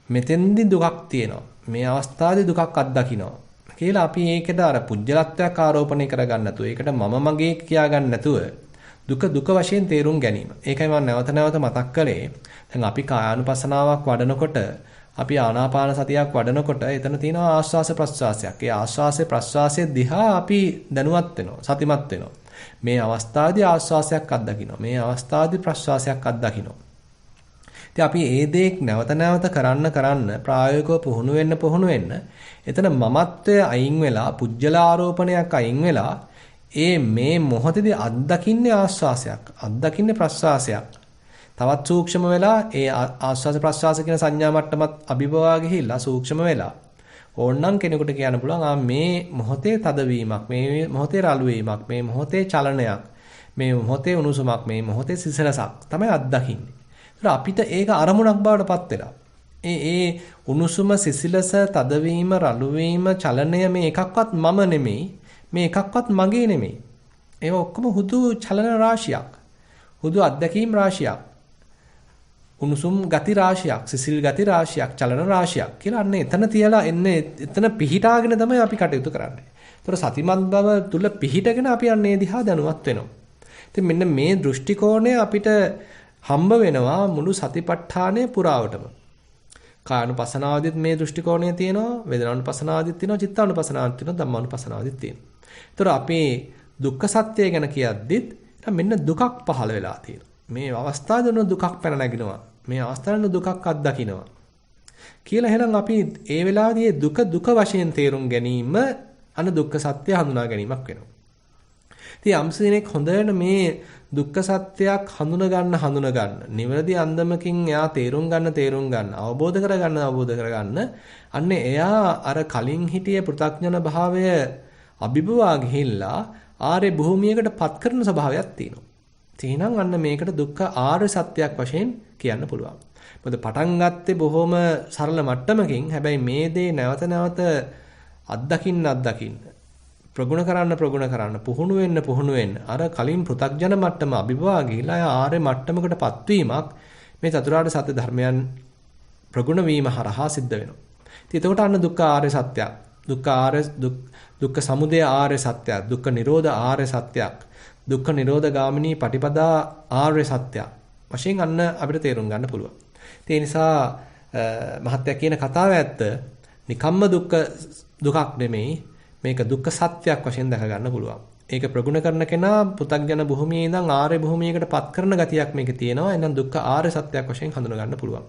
[SPEAKER 1] මෙතෙන්දී දුකක් තියෙනවා. මේ අවස්ථාවේ දුකක් අත්දකින්නවා කියලා අපි ඒකද අර පුද්ගලත්වයක් ආරෝපණය කරගන්න නැතුව ඒකට මම මගේ කියාගන්න නැතුව දුක වශයෙන් තේරුම් ගැනීම. ඒකයි මම නැවත නැවත මතක් කළේ. දැන් අපි කායානුපස්සනාවක් වඩනකොට අපි ආනාපාන සතියක් වඩනකොට එතන තියෙනවා ආශ්වාස ප්‍රශ්වාසයක්. ඒ ආශ්වාසයේ ප්‍රශ්වාසයේ දිහා අපි දැනුවත් වෙනවා, සතිමත් වෙනවා. මේ අවස්ථාවේදී ආශ්වාසයක් අත්දකින්නවා. මේ අවස්ථාවේදී ප්‍රශ්වාසයක් අත්දකින්නවා. ඉතින් අපි මේ දේ නැවත නැවත කරන්න ප්‍රායෝගිකව පුහුණු වෙන්න එතන මමත්වය අයින් වෙලා පුජ්‍යල ආරෝපණයක් අයින් වෙලා මේ මොහොතේදී අත්දකින්නේ ආශ්වාසයක්, අත්දකින්නේ ප්‍රශ්වාසයක්. තවත් සූක්ෂම වෙලා ඒ ආශ්වාස ප්‍රශ්වාස කියන සංඥා මට්ටමත් අභිභවා ගිහිල්ලා සූක්ෂම වෙලා ඕනනම් කෙනෙකුට කියන්න පුළුවන් මේ මොහොතේ තදවීමක්, මේ මොහොතේ රළු වීමක්, මේ මොහොතේ චලනයක්, මේ මොහොතේ උණුසුමක්, මේ මොහොතේ සිසිලසක් තමයි අත්දකින්නේ. ඒත් අපිට ඒක අරමුණක් බවට පත් වෙලා. ඒ උණුසුම, සිසිලස, තදවීම, රළු වීම, චලනය මේ එකක්වත් මම නෙමෙයි, මේ එකක්වත් මගේ නෙමෙයි. ඒවා ඔක්කොම හුදු චලන රාශියක්. හුදු අත්දැකීම් රාශියක්. උණුසුම් ගති රාශියක්, සිසිල් ගති රාශියක්, චලන රාශියක් කියලා අන්න එතන තියලා එතන පිහිටාගෙන තමයි අපි කටයුතු කරන්නේ. ඒතර සතිමත් බව තුල පිහිටගෙන අපි අන්නේ දිහා දැනුවත් වෙනවා. ඉතින් මෙන්න මේ දෘෂ්ටි කෝණය අපිට හම්බ වෙනවා මුළු සතිපට්ඨානය පුරාවටම. කායනුපසනාවදිත් මේ දෘෂ්ටි කෝණය තියෙනවා, වේදනානුපසනාවදිත් තියෙනවා, චිත්තානුපසනාවදිත් තියෙනවා, ධම්මානුපසනාවදිත් තියෙනවා. ඒතර අපි දුක්ඛ සත්‍යය ගැන කියද්දිත් මෙන්න දුකක් පහළ වෙලා තියෙනවා. මේ අවස්ථාවේ දුකක් පැන නැගිනවා. මේ අවස්ථාවේ දුකක් අත්දකින්නවා. කියලා එහෙනම් අපි ඒ වෙලාවේදී දුක වශයෙන් තේරුම් ගැනීම දුක්ඛ සත්‍ය හඳුනා ගැනීමක් වෙනවා. ඉතින් යම්සෙනෙක් හොඳට මේ දුක්ඛ සත්‍යයක් හඳුන ගන්න නිවැරදි අන්දමකින් එයා තේරුම් ගන්න අවබෝධ කරගන්න අන්න එයා අර කලින් හිටිය පෘථග්ජන භාවය අභිභවා ගිහිල්ලා ආර්ය භූමියකට පත් කරන ස්වභාවයක් තියෙනවා. එහෙනම් අන්න මේකට දුක්ඛ ආර්ය සත්‍යයක් වශයෙන් කියන්න පුළුවන්. මොකද පටන් ගත්තේ බොහොම සරල මට්ටමකින්. හැබැයි මේ දේ නැවත අත්දකින්න ප්‍රගුණ කරන්න පුහුණු වෙන්න අර කලින් පෘථග්ජන මට්ටම අභිභවා ගිහිලා ආර්ය මට්ටමකටපත් වීමක් මේ චතුරාර්ය සත්‍ය ධර්මයන් ප්‍රගුණ වීම හරහා සිද්ධ වෙනවා. ඉතින් එතකොට අන්න දුක්ඛ ආර්ය සත්‍යයක්, දුක්ඛ සමුදය ආර්ය සත්‍යයක්, දුක්ඛ නිරෝධ ආර්ය සත්‍යයක්, දුක්ඛ නිරෝධ ගාමිනී පටිපදා ආර්ය සත්‍යයක් වශයෙන් අන්න අපිට තේරුම් ගන්න පුළුවන්. ඒ නිසා මහත්ය කියන කතාව ඇත්ත නිකම්ම දුකක් නෙමෙයි, මේක දුක්ඛ සත්‍යයක් වශයෙන් දැක ගන්න පුළුවන්. ඒක ප්‍රගුණ කරන කෙනා පුතග්ජන භූමියේ ඉඳන් ආර්ය භූමියකට පත් කරන ගතියක් මේකේ තියෙනවා. එහෙනම් දුක්ඛ ආර්ය සත්‍යයක් වශයෙන් හඳුනා ගන්න පුළුවන්.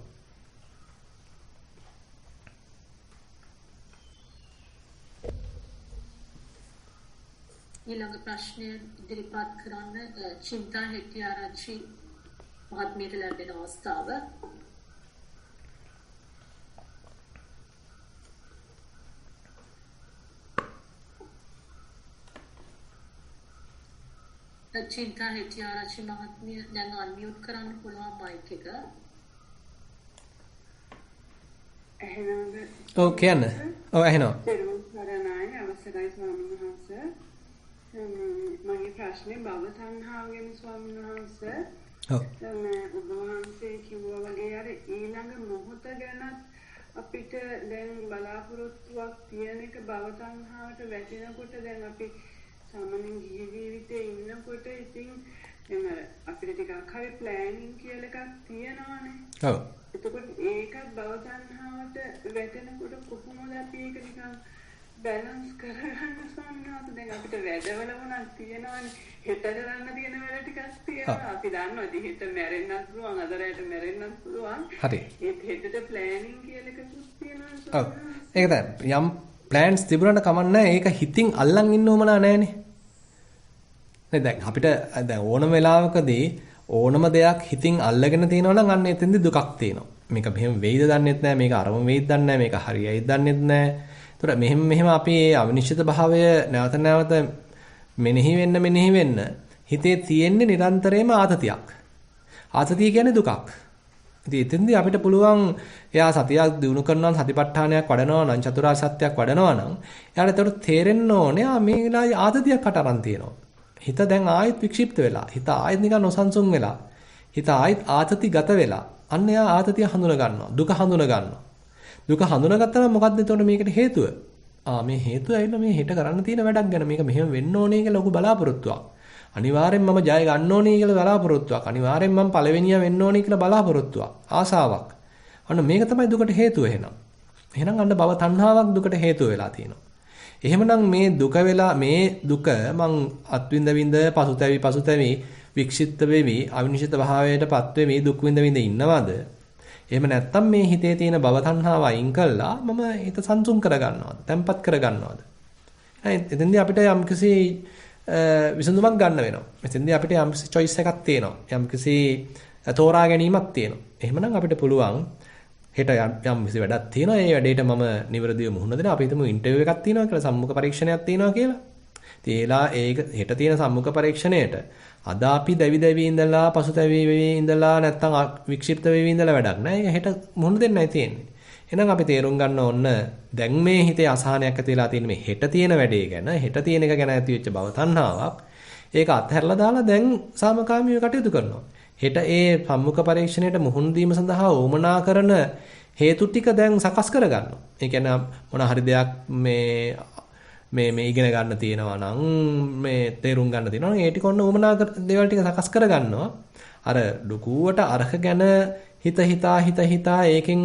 [SPEAKER 2] ඊළඟ ප්‍රශ්නය ඉදිරිපත් කරන්න චින්තා හෙට්ටිආරච්චි මහත්මියට ලැබෙන අවස්ථාව. චින්තා හෙට්ටිආරච්චි මහත්මිය දැන් අන්මියුට් කරන්න පුළුවන් මයික් එක.
[SPEAKER 3] එහෙනම්
[SPEAKER 1] ඔව් කියන්න. ඔව් එහෙනම්.
[SPEAKER 3] සරණයි අවසරයි ස්වාමීන් වහන්සේ. මගේ ප්‍රශ්නේ භව තණ්හාව ගැන ස්වාමීන් වහන්සේ. ඔව්. ඔබ වහන්සේ කිව්වා වගේ අර ඊළඟ මොහොත ගැන අපිට දැන් බලාපොරොත්තුවක් තියෙන එක භව තණ්හාවට වැටෙනකොට දැන් අපි සාමාන්‍යයෙන් ජීවිතේ ඉන්නකොට ඉතින් දැන් අපිට ටිකක් හරි ප්ලෑනින් කියලා එකක් තියෙනවානේ. ඔව්. එතකොට ඒකත් භව තණ්හාවට වැටෙනකොට කොහොමද අපි ඒක නිකන් බැලන්ස් කරගන්න සම්මාත දැන් අපිට වැඩවල වුණත් තියෙනවානේ හෙට කරන්න තියෙන වැඩ ටිකක් තියෙනවා අපි දන්නවා ඉතින් හෙට මැරෙන්නත් පුළුවන් අද රැට මැරෙන්නත් පුළුවන්
[SPEAKER 1] හරි
[SPEAKER 3] ඒ හෙටට ප්ලෑනින් කියලා එකක් තියෙනවා
[SPEAKER 1] ඔව් ඒක තමයි යම් ප්ලෑන්ස් තිබුණාට කමන්නේ ඒක හිතින් අල්ලන් ඉන්න ඕමනා නැහනේ නේ දැන් අපිට දැන් ඕනම වෙලාවකදී ඕනම දෙයක් හිතින් අල්ලගෙන තියෙනවා නම් අන්න එතෙන්දි දුකක් තියෙනවා මේක මෙහෙම වෙයිද දන්නෙත් නැහැ මේක අරම වෙයිද දන්නේ නැහැ මේක හරියයිද දන්නෙත් නැහැ ඒතර මෙහෙම අපි අවිනිශ්චිත භාවය නැවත නැවත මෙනෙහි වෙන්න හිතේ තියෙන්නේ නිරන්තරයෙන්ම ආතතියක්. ආතතිය කියන්නේ දුකක්. ඉතින් එතෙන්දී අපිට පුළුවන් එයා සතියක් දිනු කරනවා සතිපට්ඨානයක් වඩනවා නම් චතුරාර්ය සත්‍යයක් වඩනවා නම් එයාට ඒතර තේරෙන්න ඕනේ මේ වෙලාවේ ආතතියක් කට අරන් තියෙනවා. හිත දැන් ආයෙත් වික්ෂිප්ත වෙලා. හිත ආයෙත් නිකන් නොසන්සුන් වෙලා. හිත ආයෙත් ආතතිගත වෙලා. අන්න එයා ආතතිය හඳුන ගන්නවා. දුක හඳුන ගන්නවා. දුක හඳුනාගත්තා නම් මොකද්ද එතකොට මේකට හේතුව? මේ හේතුව ඇවිල්ලා මේ හෙට කරන්න තියෙන වැඩක් ගැන මේක මෙහෙම වෙන්න ඕනේ කියලා ලොකු බලාපොරොත්තුවක්. අනිවාර්යෙන් මම ජය ගන්න ඕනේ කියලා බලාපොරොත්තුවක්. අනිවාර්යෙන් මම පළවෙනියා වෙන්න ඕනේ කියලා බලාපොරොත්තුවක්. ආසාවක්. අන්න මේක තමයි දුකට හේතුව එහෙනම්. එහෙනම් අන්න භව තණ්හාවක් දුකට හේතුව වෙලා තියෙනවා. එහෙමනම් මේ දුක වෙලා මේ දුක මං අත්විඳ විඳ පසුතැවි වික්ෂිප්ත වෙවි අවිනිශ්චිත භාවයටපත් වෙමි දුක් විඳ ඉන්නවද? එහෙම නැත්නම් මේ හිතේ තියෙන භව තණ්හාව අයින් කළා මම හිත සංසුන් කරගන්නවද? තැම්පත් කරගන්නවද? එතෙන්දී අපිට යම්කිසි විසඳුමක් ගන්න වෙනවා. එතෙන්දී අපිට යම්කිසි choice එකක් තියෙනවා. යම්කිසි තෝරා ගැනීමක් තියෙනවා. එහෙමනම් අපිට පුළුවන් හෙට යම්කිසි වැඩක් තියෙනවා. ඒ වැඩේට මම නිවැරදිව මුහුණ දෙනවා. අපි හිතමු ඉන්ටර්විව් එකක් තියෙනවා කියලා සම්මුඛ පරීක්ෂණයක් තියෙනවා කියලා. ඉතින් ඒක හෙට තියෙන සම්මුඛ පරීක්ෂණයට අද අපි දැවි ඉඳලා පසුතැවි ඉඳලා නැත්තම් වික්ෂිප්ත වෙවි ඉඳලා වැඩක් නැහැ. හෙට මුහුණ දෙන්නයි තියෙන්නේ. එහෙනම් අපි තේරුම් ගන්න ඕන දැන් මේ හිතේ අසහනයක් ඇති වෙලා තියෙන මේ හෙට තියෙන වැඩේ ගැන හෙට තියෙන එක ගැන ඇති වෙච්ච භව තණ්හාවක්. ඒක අත්හැරලා දාලා දැන් සාමකාමීව කටයුතු කරනවා. හෙට ඒ සම්මුඛ පරීක්ෂණයට මුහුණ දීම සඳහා උවමනා කරන හේතු ටික දැන් සකස් කරගන්නවා. ඒ කියන්නේ මොන හරි දෙයක් මේ ඉගෙන ගන්න තියෙනවා නම් මේ තේරුම් ගන්න තියෙනවා නම් ඒ ටික ඔන්න උවමනා දේවල් ටික සකස් කරගන්නවා. අර ලකුවට අරක ගැන හිතා ඒකෙන්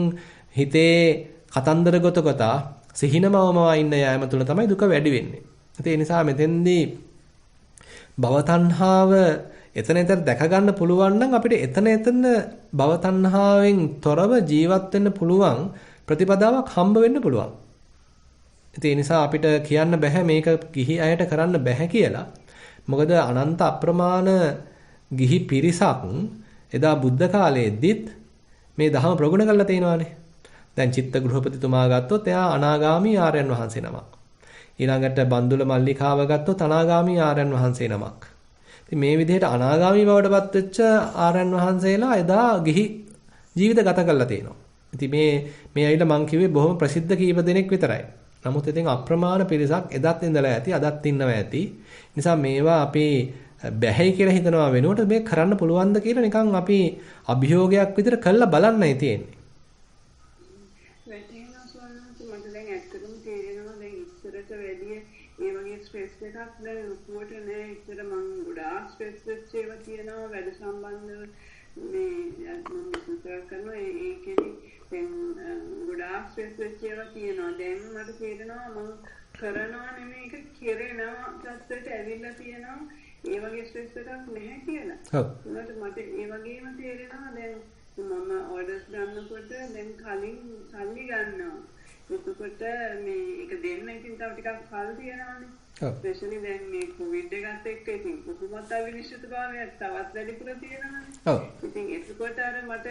[SPEAKER 1] හිතේ කතන්දර ගොතගතා සිහිනමවම ඉන්න යාම තුළ තමයි දුක වැඩි වෙන්නේ. ඒ නිසා මෙතෙන්දී භව තණ්හාව එතන දැක ගන්න පුළුවන් නම් අපිට එතන භව තණ්හාවෙන් තොරව ජීවත් වෙන්න පුළුවන් ප්‍රතිපදාවක් හම්බ වෙන්න පුළුවන්. ඒ නිසා අපිට කියන්න බෑ මේක ගිහි අයට කරන්න බෑ කියලා. මොකද අනන්ත අප්‍රමාණ ගිහි පිරිසක් එදා බුද්ධ කාලයේදීත් මේ ධර්ම ප්‍රගුණ කරලා තිනවානේ. දැන් චිත්ත ගෘහපතිතුමා ගත්තොත් එයා අනාගාමී ආර්යයන් වහන්සේ නමක්. ඊළඟට බන්දුල මල්ලිකාව ගත්තොත් අනාගාමී ආර්යයන් වහන්සේ නමක්. ඉතින් මේ විදිහට අනාගාමී බවටපත් වෙච්ච ආර්යයන් වහන්සේලා එදා ගිහි ජීවිත ගත කරලා තිනවා. ඉතින් මේ ඇයිලා මං කිව්වේ බොහොම ප්‍රසිද්ධ කීප දෙනෙක් විතරයි. නමුත් ඉතින් අප්‍රමාණ පිරිසක් එදත් ඉඳලා ඇති අදත් ඉන්නවා ඇති. නිසා මේවා අපි බැහැයි කියලා හිතනවා වෙනුවට මේ කරන්න පුළුවන්ද කියලා නිකන් අපි අභියෝගයක් විතර කළා බලන්නයි තියෙන්නේ.
[SPEAKER 6] ඒ වගේ ස්ට්‍රෙස් එකක් දැන් ලොකුවට නෑ. ඉතල මම ගොඩාක් ස්ට්‍රෙස් වෙච්ච ඒවා තියෙනවා වැඩ සම්බන්ධව මේ මම විශ්වාස කරනවා ඒකෙදි දැන් ගොඩාක් ස්ට්‍රෙස් වෙච්ච ඒවා තියෙනවා. දැන් මට තේරෙනවා මම කරනවා නෙමෙයි ඒක කෙරෙනවා තත්ත්වයට ඇවිල්ලා තියෙනවා. ඒ වගේ ස්ට්‍රෙස් එකක් නැහැ කියලා. ඔව්. මට ඒ වගේම තේරෙනවා දැන් මම ඕඩර්ස් ගන්නකොට දැන් කලින් සල්ලි ගන්නවා. එතකොට මේ ඒක දෙන්න ඉතින් තව ටිකක් කල් තියෙනවානේ. ඔව්. ස්පෙෂලි දැන් මේ කොවිඩ් එකත් එක්ක ඉතින් කුකුමත් අවිනිශ්චිත භාවයක් තවත් වැඩිපුර තියෙනවානේ. ඔව්. ඉතින් ඒකකොට අර මට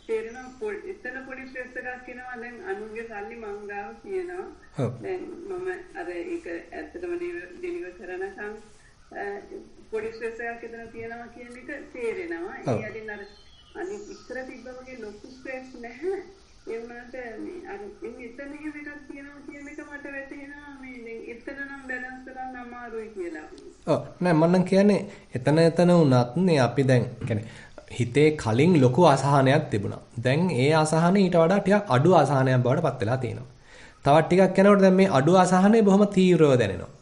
[SPEAKER 6] තේරෙනවා එතන පොඩි ස්ට්‍රෙස් එකක් එනවා. දැන් අනුන්ගේ සල්ලි මං ගාව තියෙනවා. ඔව්. දැන් මම අර ඒක ඇත්තටම ඩෙලිවර් කරනකම් පොඩි ස්ට්‍රෙස් එකක් එතන තියෙනවා කියන එක තේරෙනවා. ඒ අදින් අර අනිත් ඉස්සර තිබ්බ වගේ ලොකු ස්ට්‍රෙස් නැහැ. ඒ වුණාට මේ අර එතන එහෙම එකක් තියෙනවා කියන එක මට වැටහෙනවා. මේ දැන් එතන නම් බැලන්ස් කරන්න අමාරුයි කියලා.
[SPEAKER 1] ඔව් නෑ මම නම් කියන්නේ එතන වුණත් නේ අපි දැන් කියන්නේ හිතේ කලින් ලොකු අසහනයක් තිබුණා. දැන් ඒ අසහනේ ඊට වඩා ටිකක් අඩු අසහනයක් බවට පත් වෙලා තියෙනවා. තවත් ටිකක් යනකොට දැන් මේ අඩු අසහනේ බොහොම තීව්‍රව දැනෙනවා.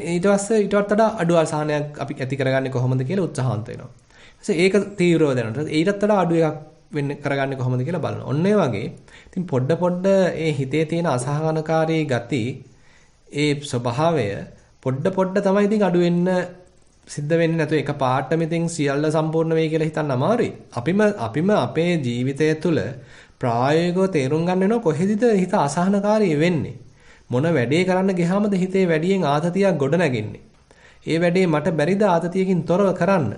[SPEAKER 1] ඊට පස්සේ ඊටත් වඩා අඩු අසහනයක් අපි ඇති කරගන්නේ කොහොමද කියලා උත්සාහන්ත වෙනවා. ඒක තීව්‍රව දැනෙනවා. ඊටත් වඩා අඩු එකක් වෙන්න කරගන්නේ කොහොමද කියලා බලනවා. ඔන්න ඒ වගේ ඉතින් පොඩ ඒ හිතේ තියෙන අසහනකාරී ගති ඒ ස්වභාවය පොඩ තමයි ඉතින් අඩු වෙන්න සිද්ධ වෙන්නේ නැතු එක පාටම ඉතින් සියල්ල සම්පූර්ණ වෙයි කියලා හිතන්න අමාරුයි. අපිම අපේ ජීවිතය තුළ ප්‍රායෝගිකව තේරුම් ගන්න වෙනවා කොහෙදද හිත අසහනකාරී වෙන්නේ. මොන වැඩේ කරන්න ගියාමද හිතේ වැඩියෙන් ආතතියක් ගොඩ නැගෙන්නේ. ඒ වැඩේ මට බැරිද ආතතියකින් තොරව කරන්න.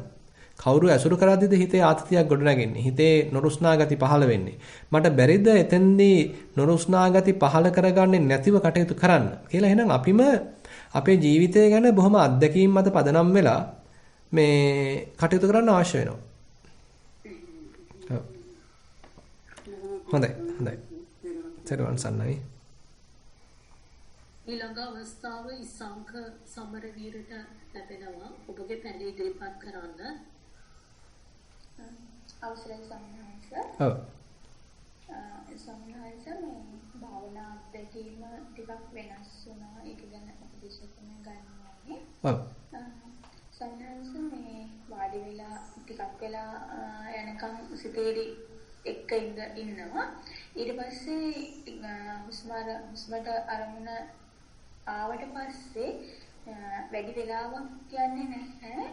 [SPEAKER 1] කවුරු ඇසුරු කරද්දිද හිතේ ආතතියක් ගොඩ නැගෙන්නේ. හිතේ නොරුස්නා ගති පහළ වෙන්නේ. මට බැරිද එතෙන්දී නොරුස්නා ගති පහළ කරගන්නේ නැතිව කටයුතු කරන්න කියලා එහෙනම් අපිම අපේ ජීවිතය ගැන බොහොම අත්දැකීම් මත පදනම් වෙලා මේ කටයුතු කරන්න අවශ්‍ය වෙනවා. හොඳයි. සරුවන් සන්නයි.
[SPEAKER 2] ඊළඟ අවස්ථාව ඉසංක සමරවීරට ලැබෙනවා. ඔබගේ පැන ඉදිරිපත් කරන්න.
[SPEAKER 7] අවසරයි සම්මානස. ඔව්. සම්මානස මේ භාවනා අත්දැකීම ටිකක් වෙනස් වුණා. ඒක ගැන උපදේශ ගන්නවා. ඔව්. සම්මානස මේ වාඩි වෙලා ටිකක් වෙලා යනකම් සිතේරි එක්ක ඉන්නවා. ඊට පස්සේ හුස්මට අරමුණ ආවට පස්සේ වැඩි වෙලාවක් යන්නේ නැහැ.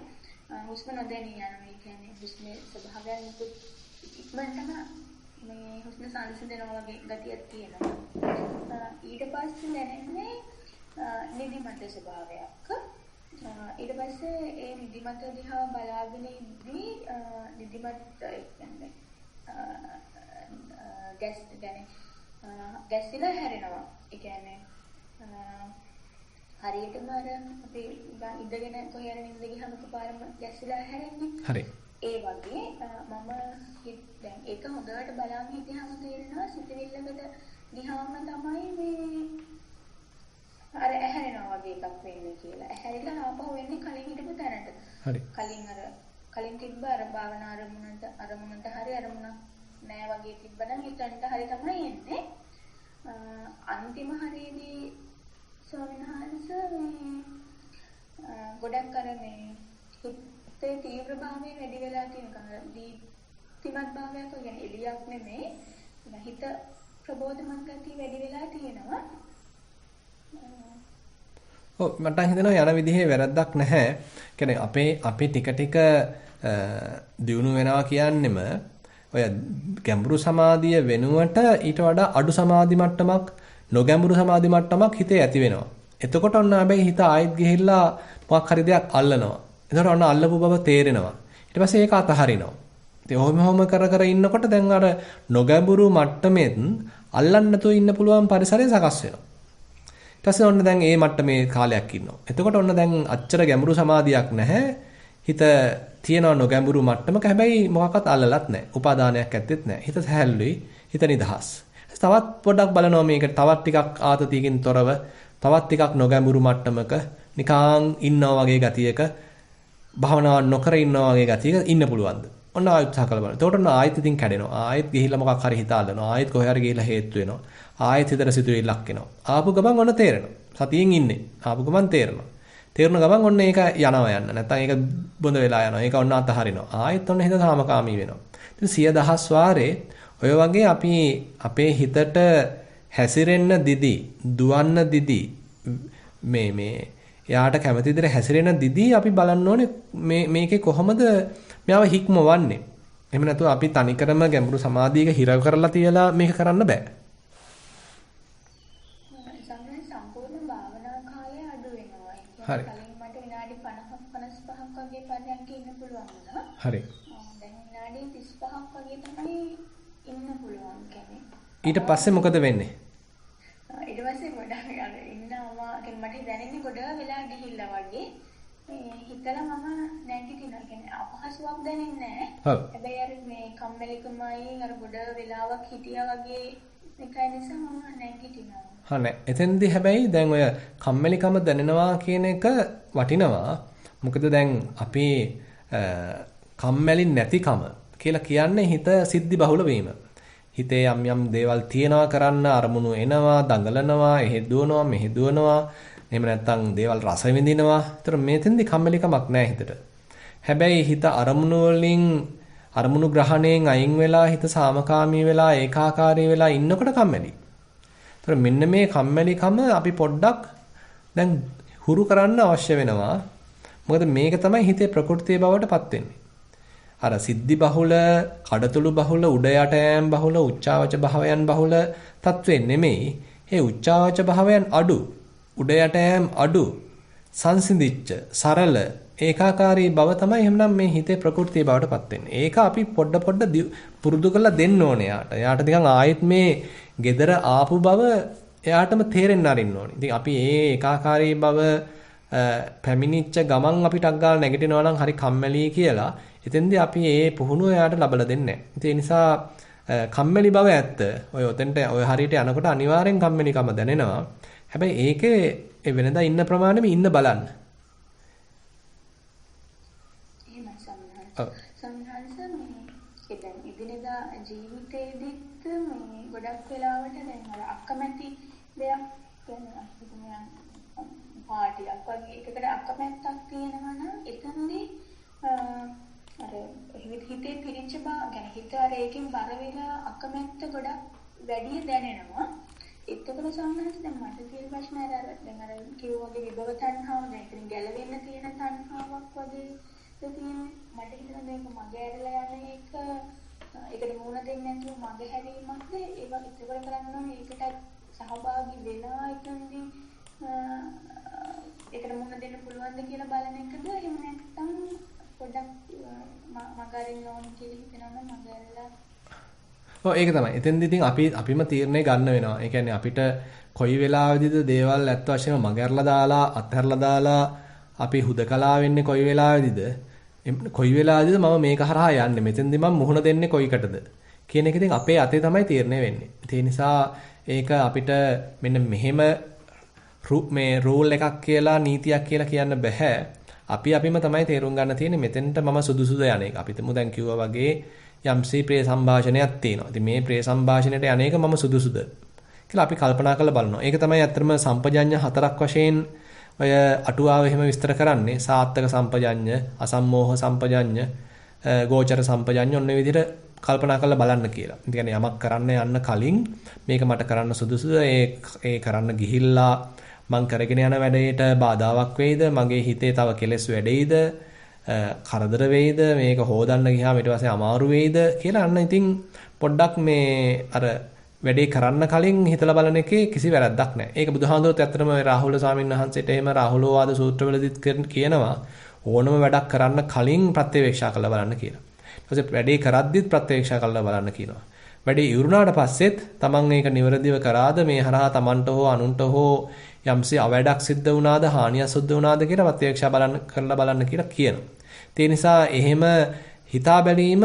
[SPEAKER 7] හුස්ම නොදැනී යනවා. ඒ කියන්නේ හුස්මේ ස්වභාවයන් මුකුත් ඉක්මනටම මේ හුස්ම සංසිඳනවා වගේ ගතියක් තියෙනවා. ඊට පස්සේ දැනෙන්නේ නිදිමත ස්වභාවයක්. ඊට පස්සේ ඒ නිදිමත දිහා බලාගෙන ඉඳි නිදිමත කියන්නේ ගැස්සිලා හැරෙනවා. ඒ කියන්නේ හරියටම අර අපි ඉඳගෙන කොහේ හරි නිින්ද ගියාම එකපාරම ගැස්සිලා හැරෙන්නේ.
[SPEAKER 1] හරි.
[SPEAKER 7] ඒ වගේ මම දැන් ඒක හොඳට බලන් හිටියාම තේරෙනවා සිතවිල්ලකට ගියාම තමයි මේ අර ඇහැරෙනවා වගේ එකක් වෙන්නේ කියලා. ඇහැරිලා ආපහු වෙන්නේ කලින් හිටපු තැනට.
[SPEAKER 1] හරි.
[SPEAKER 7] කලින් තිබ්බ අර භාවනා අරමුණට හරි අරමුණක් නෑ වගේ තිබ්බනම් හිතන්ට හරි තමයි එන්නේ. අන්තිම හරියේදී ස්වාමීන් වහන්සේ මේ ගොඩක් අර මේ හිතේ තීව්‍ර භාවය වැඩි වෙලා තියෙනවා. දීප්තිමත් භාවයක් කියන්නේ එළියක් නෙමෙයි. හිත ප්‍රබෝධමත් ගතිය වැඩි වෙලා තියෙනවා.
[SPEAKER 1] ඔව් මට හිතෙනවා යන විදිහේ වැරද්දක් නැහැ. කියන්නේ අපේ ටික දියුණු වෙනවා කියන්නෙම ඔය ගැඹුරු සමාධිය වෙනුවට ඊට වඩා අඩු සමාධි මට්ටමක් නොගැඹුරු සමාධි මට්ටමක් හිතේ ඇති වෙනවා. එතකොට ඔන්න හැබැයි හිත ආයෙත් ගිහිල්ලා මොකක් හරි දෙයක් අල්ලනවා. එතකොට ඔන්න අල්ලපු බව තේරෙනවා. ඊට පස්සේ ඒක අතහරිනවා. ඉතින් ඔහොම කර ඉන්නකොට දැන් අර නොගැඹුරු මට්ටමෙත් අල්ලන්න නැතුව ඉන්න පුළුවන් පරිසරය සකස් වෙනවා. ඊට පස්සේ ඔන්න දැන් මේ මට්ටමේ කාලයක් ඉන්නවා. එතකොට ඔන්න දැන් අච්චර ගැඹුරු සමාධියක් නැහැ. හිත තියෙනවා නොගැඹුරු මට්ටමක. හැබැයි මොකක්වත් අල්ලලත් නැහැ. උපාදානයක් ඇත්තෙත් නැහැ. හිත සැහැල්ලුයි. හිත නිදහස්. තවත් පොඩ්ඩක් බලනවා මේක තවත් ටිකක් ආතතියකින් තොරව තවත් ටිකක් නොගැඹුරු මට්ටමක නිකං ඉන්නවා වගේ ගතියක භාවනාවක් නොකර ඉන්නවා වගේ ගතියක ඉන්න පුළුවන්ද? ඔන්න ආයෙත් උත්සාහ කරලා බලන්න. එතකොට ඔන්න ආයෙත් ඉතින් කැඩෙනවා. ආයෙත් ගිහිල්ලා මොකක් හරි හිත අල්ලනවා. ආයෙත් කොහේ හරි ගිහිල්ලා හේතු වෙනවා. ආයෙත් හිතට සිතුවිල්ලක් එනවා. ආපු ගමන් ඔන්න තේරෙනවා. සතියෙන් ඉන්නේ. ආපු ගමන් තේරෙනවා. තේරුණ ගමන් ඔන්න ඒක යනවා යන්න. නැත්තම් ඒක බොඳ වෙලා යනවා. ඒක ඔන්න අතහරිනවා. ආයෙත් ඔන්න හිත සාමකාමී වෙනවා. ඉතින් 10000 වාරේ ඔය වගේ අපි අපේ හිතට හැසිරෙන්න දිදි, දුවන්න දිදි මේ එයාට කැමති විදිහට හැසිරෙන දිදි අපි බලන්න ඕනේ මේකේ කොහොමද මෙයාව හික්මවන්නේ. එහෙම නැතුව අපි තනිකරම ගැඹුරු සමාධියක හිර කරලා තියලා මේක කරන්න බෑ.
[SPEAKER 7] සම්පූර්ණ භාවනා කාලය අඩු වෙනවා.
[SPEAKER 1] හරි.
[SPEAKER 7] කලින් මට විනාඩි 50ක් 55ක් වගේ පරියන්ක ඉන්න පුළුවන් වුණා.
[SPEAKER 1] හරි.
[SPEAKER 7] දැන් විනාඩි 35ක් වගේ තමයි ඉන්න පුළුවන් කියන්නේ.
[SPEAKER 1] ඊට පස්සේ මොකද වෙන්නේ?
[SPEAKER 7] ඊට පස්සේ ගොඩක් ඉන්නවා කියන්නේ මට දැනෙන්නේ ගොඩ වෙලා ගිහිල්ලා වගේ. මේ හිතලා මම නැගිටිනවා කියන්නේ අපහසුයක් දැනෙන්නේ නැහැ. හැබැයි අර මේ කම්මැලිකමයි අර ගොඩ වෙලාවක් හිටියා වගේ එකයි නිසා මම නැගිටිනවා.
[SPEAKER 1] නෑ. එතෙන්දී හැබැයි දැන් ඔය කම්මැලිකම දැනෙනවා කියන එක වටිනවා. මොකද දැන් අපි කම්මැලි නැතිකම කියලා කියන්නේ හිත සිද්ධි බහුල වීම. හිතේ යම් දේවල් තියනවා කරන්න අරමුණු එනවා, දඟලනවා, එහෙ දුවනවා, මෙහෙ දුවනවා. එහෙම නැත්නම් දේවල් රස විඳිනවා. ඒතර මේතෙන්දි කම්මැලිකමක් නැහැ හිතට. හැබැයි හිත අරමුණු ග්‍රහණයෙන් අයින් වෙලා හිත සාමකාමී වෙලා ඒකාකාරී වෙලා ඉන්නකොට කම්මැලි. ඒතර මෙන්න මේ කම්මැලිකම අපි පොඩ්ඩක් දැන් හුරු කරන්න අවශ්‍ය වෙනවා. මොකද මේක තමයි හිතේ ප්‍රകൃතිය බවට පත් වෙන්නේ. අර සිද්ධි බහුල, කඩතුළු බහුල, උඩ යට යෑම් බහුල, උච්චාවච භාවයන් බහුල තත්වෙන් නෙමෙයි. මේ උච්චාවච භාවයන් අඩු, උඩ යට යෑම් අඩු, සංසිඳිච්ච, සරල, ඒකාකාරී බව තමයි එහෙනම් මේ හිතේ ප්‍රകൃතිය බවට පත් වෙන්නේ. ඒක අපි පොඩ පුරුදු කරලා දෙන්න ඕනේ යාට. යාට නිකන් ආයෙත් මේ gedara ආපු බව එයාටම තේරෙන්න අරින්න ඕනේ. ඉතින් අපි මේ ඒකාකාරී බව පැමිණිච්ච ගමන් අපි ටක් ගාලා නැගිටිනවා නම් හරි කම්මැලි කියලා. එතෙන්දී අපි මේ පුහුණුව එයාට ලබලා දෙන්නේ නැහැ. ඒ නිසා කම්මැලි බව ඇත්ත. ඔය ඔතෙන්ට ඔය හරියට යනකොට අනිවාර්යෙන් කම්මැලිකම දැනෙනවා. හැබැයි ඒකේ වෙනදා ඉන්න ප්‍රමාණයෙම ඉන්න බලන්න.
[SPEAKER 7] එහෙමයි සම්හාස මේ දැන් ඉදිනදා ජීවිතේදීත් මේ ගොඩක් වෙලාවට දැන් අර අකමැති දෙයක් කියන්නේ පාටියක් වගේ එකකට අකමැත්තක් තියෙනවා නම් එතනදී අර හිතේ පිරිච්ච බව ගැන හිත අර ඒකෙන් බර වෙලා අකමැත්ත ගොඩක් වැඩි දැනෙනවා. එතකොට සම්මත දැන් මට තියෙන ප්‍රශ්න අර දැන් අර කිව්වගේ විභව තණ්හාව දැන් ඉතින් ගැලවෙන්න තියෙන තණ්හාවක් වගේ තියෙන්නේ. මට හිතෙනවා මේක මගේ ඇදලා යන එක ඒකට මුණ දෙන්නේ නැතුව මගේ හැරීමක්ද ඒක ඉතවර කරන්න ඕනේ ඒකට සහභාගී වෙලා ඉතින්දී ඒකට මුණ දෙන්න පුළුවන්ද කියලා බලන එකද එහෙම නැත්නම් පොඩ්ඩක් මගරින් ඕන කියලා හිතනවා නම් මගරලා
[SPEAKER 1] ඔව් ඒක තමයි. එතෙන්දී ඉතින් අපිම තීරණය ගන්න වෙනවා. ඒ කියන්නේ අපිට කොයි වෙලාවෙදිද දේවල් ඇත්ත වශයෙන්ම මගහැරලා දාලා අත්හැරලා දාලා අපි හුදකලා වෙන්නේ කොයි වෙලාවෙදිද? කොයි වෙලාවෙදිද මම මේක හරහා යන්නේ? මෙතෙන්දී මම මුහුණ දෙන්නේ කොයිකටද? කියන එක ඉතින් අපේ අතේ තමයි තීරණය වෙන්නේ. ඒ නිසා ඒක අපිට මෙන්න මෙහෙම මේ රූල් එකක් කියලා නීතියක් කියලා කියන්න බෑ. අපිම තමයි තේරුම් ගන්න තියෙන්නේ මෙතෙන්ට මම සුදුසුද යන එක. අපි තුමු දැන් කිව්වා වගේ යම්සි ප්‍රේ සම්භාෂණයක් තියෙනවා. ඉතින් මේ ප්‍රේ සම්භාෂණයට යන එක මම සුදුසුද කියලා අපි කල්පනා කරලා බලනවා. ඒක තමයි ඇත්තටම සම්පජඤ්ඤ හතරක් වශයෙන් ඔය අටුවාව එහෙම විස්තර කරන්නේ. සාත්තක සම්පජඤ්ඤ, අසම්මෝහ සම්පජඤ්ඤ, ගෝචර සම්පජඤ්ඤ ඔන්න විදිහට කල්පනා කරලා බලන්න කියලා. ඒ කියන්නේ යමක් කරන්න යන්න කලින් මේක මට කරන්න සුදුසුද? ඒ කරන්න ගිහිල්ලා මං කරගෙන යන වැඩේට බාධාවක් වෙයිද? මගේ හිතේ තව කෙලෙස් වැඩෙයිද? කරදර වෙයිද? මේක හොදන්න ගියාම ඊට පස්සේ අමාරු වෙයිද කියලා අන්න ඉතින් පොඩ්ඩක් මේ අර වැඩේ කරන්න කලින් හිතලා බලන එකේ කිසි වැරද්දක් නැහැ. ඒක බුදුහාමුදුරුවෝත් ඇත්තටම රාහුල ස්වාමීන් වහන්සේට එහෙම රාහුලෝවාද සූත්‍රවලදීත් කියනවා ඕනම වැඩක් කරන්න කලින් ප්‍රත්‍යවේක්ෂා කරලා බලන්න කියලා. ඊට පස්සේ වැඩේ කරද්දිත් ප්‍රත්‍යවේක්ෂා කරලා බලන්න කියනවා. වැඩේ ඉවරුණාට පස්සෙත් තමන් මේක නිවැරදිව කරාද මේ හරහා තමන්ට හෝ අනුන්ට හෝ යම්සි අවැඩක් සිද්ධ වුණාද හානියක් සිද්ධ වුණාද කියලා ප්‍රත්‍යක්ෂා කරලා බලන්න කියලා කියනවා. ඒ නිසා එහෙම හිතා බැලීම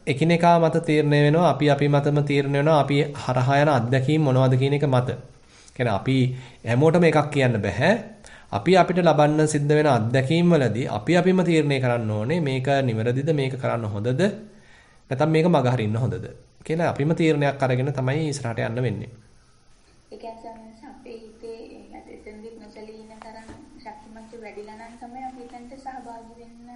[SPEAKER 1] එකිනෙකා මත තීරණය වෙනවා. අපි මතම තීරණය වෙනවා. අපි හරහා යන අත්දැකීම් මොනවද කියන එක මත. කියන්නේ අපි හැමෝටම එකක් කියන්න බෑ. අපිට ලබන්න සිද්ධ වෙන අත්දැකීම් වලදී අපිම තීරණය කරන්න ඕනේ මේක නිවැරදිද මේක කරන්න හොඳද නැත්නම් මේක මගහරින්න හොඳද කියලා අපිම තීරණයක් අරගෙන තමයි ඉස්සරහට යන්න වෙන්නේ.
[SPEAKER 7] ඒ කියන්නේ අපේ හිතේ එතෙන්දිත් නොසලී ඉන්න තරම් ශක්තිමත් වැඩිලා නම් තමයි අපි එතනට සහභාගී වෙන්න.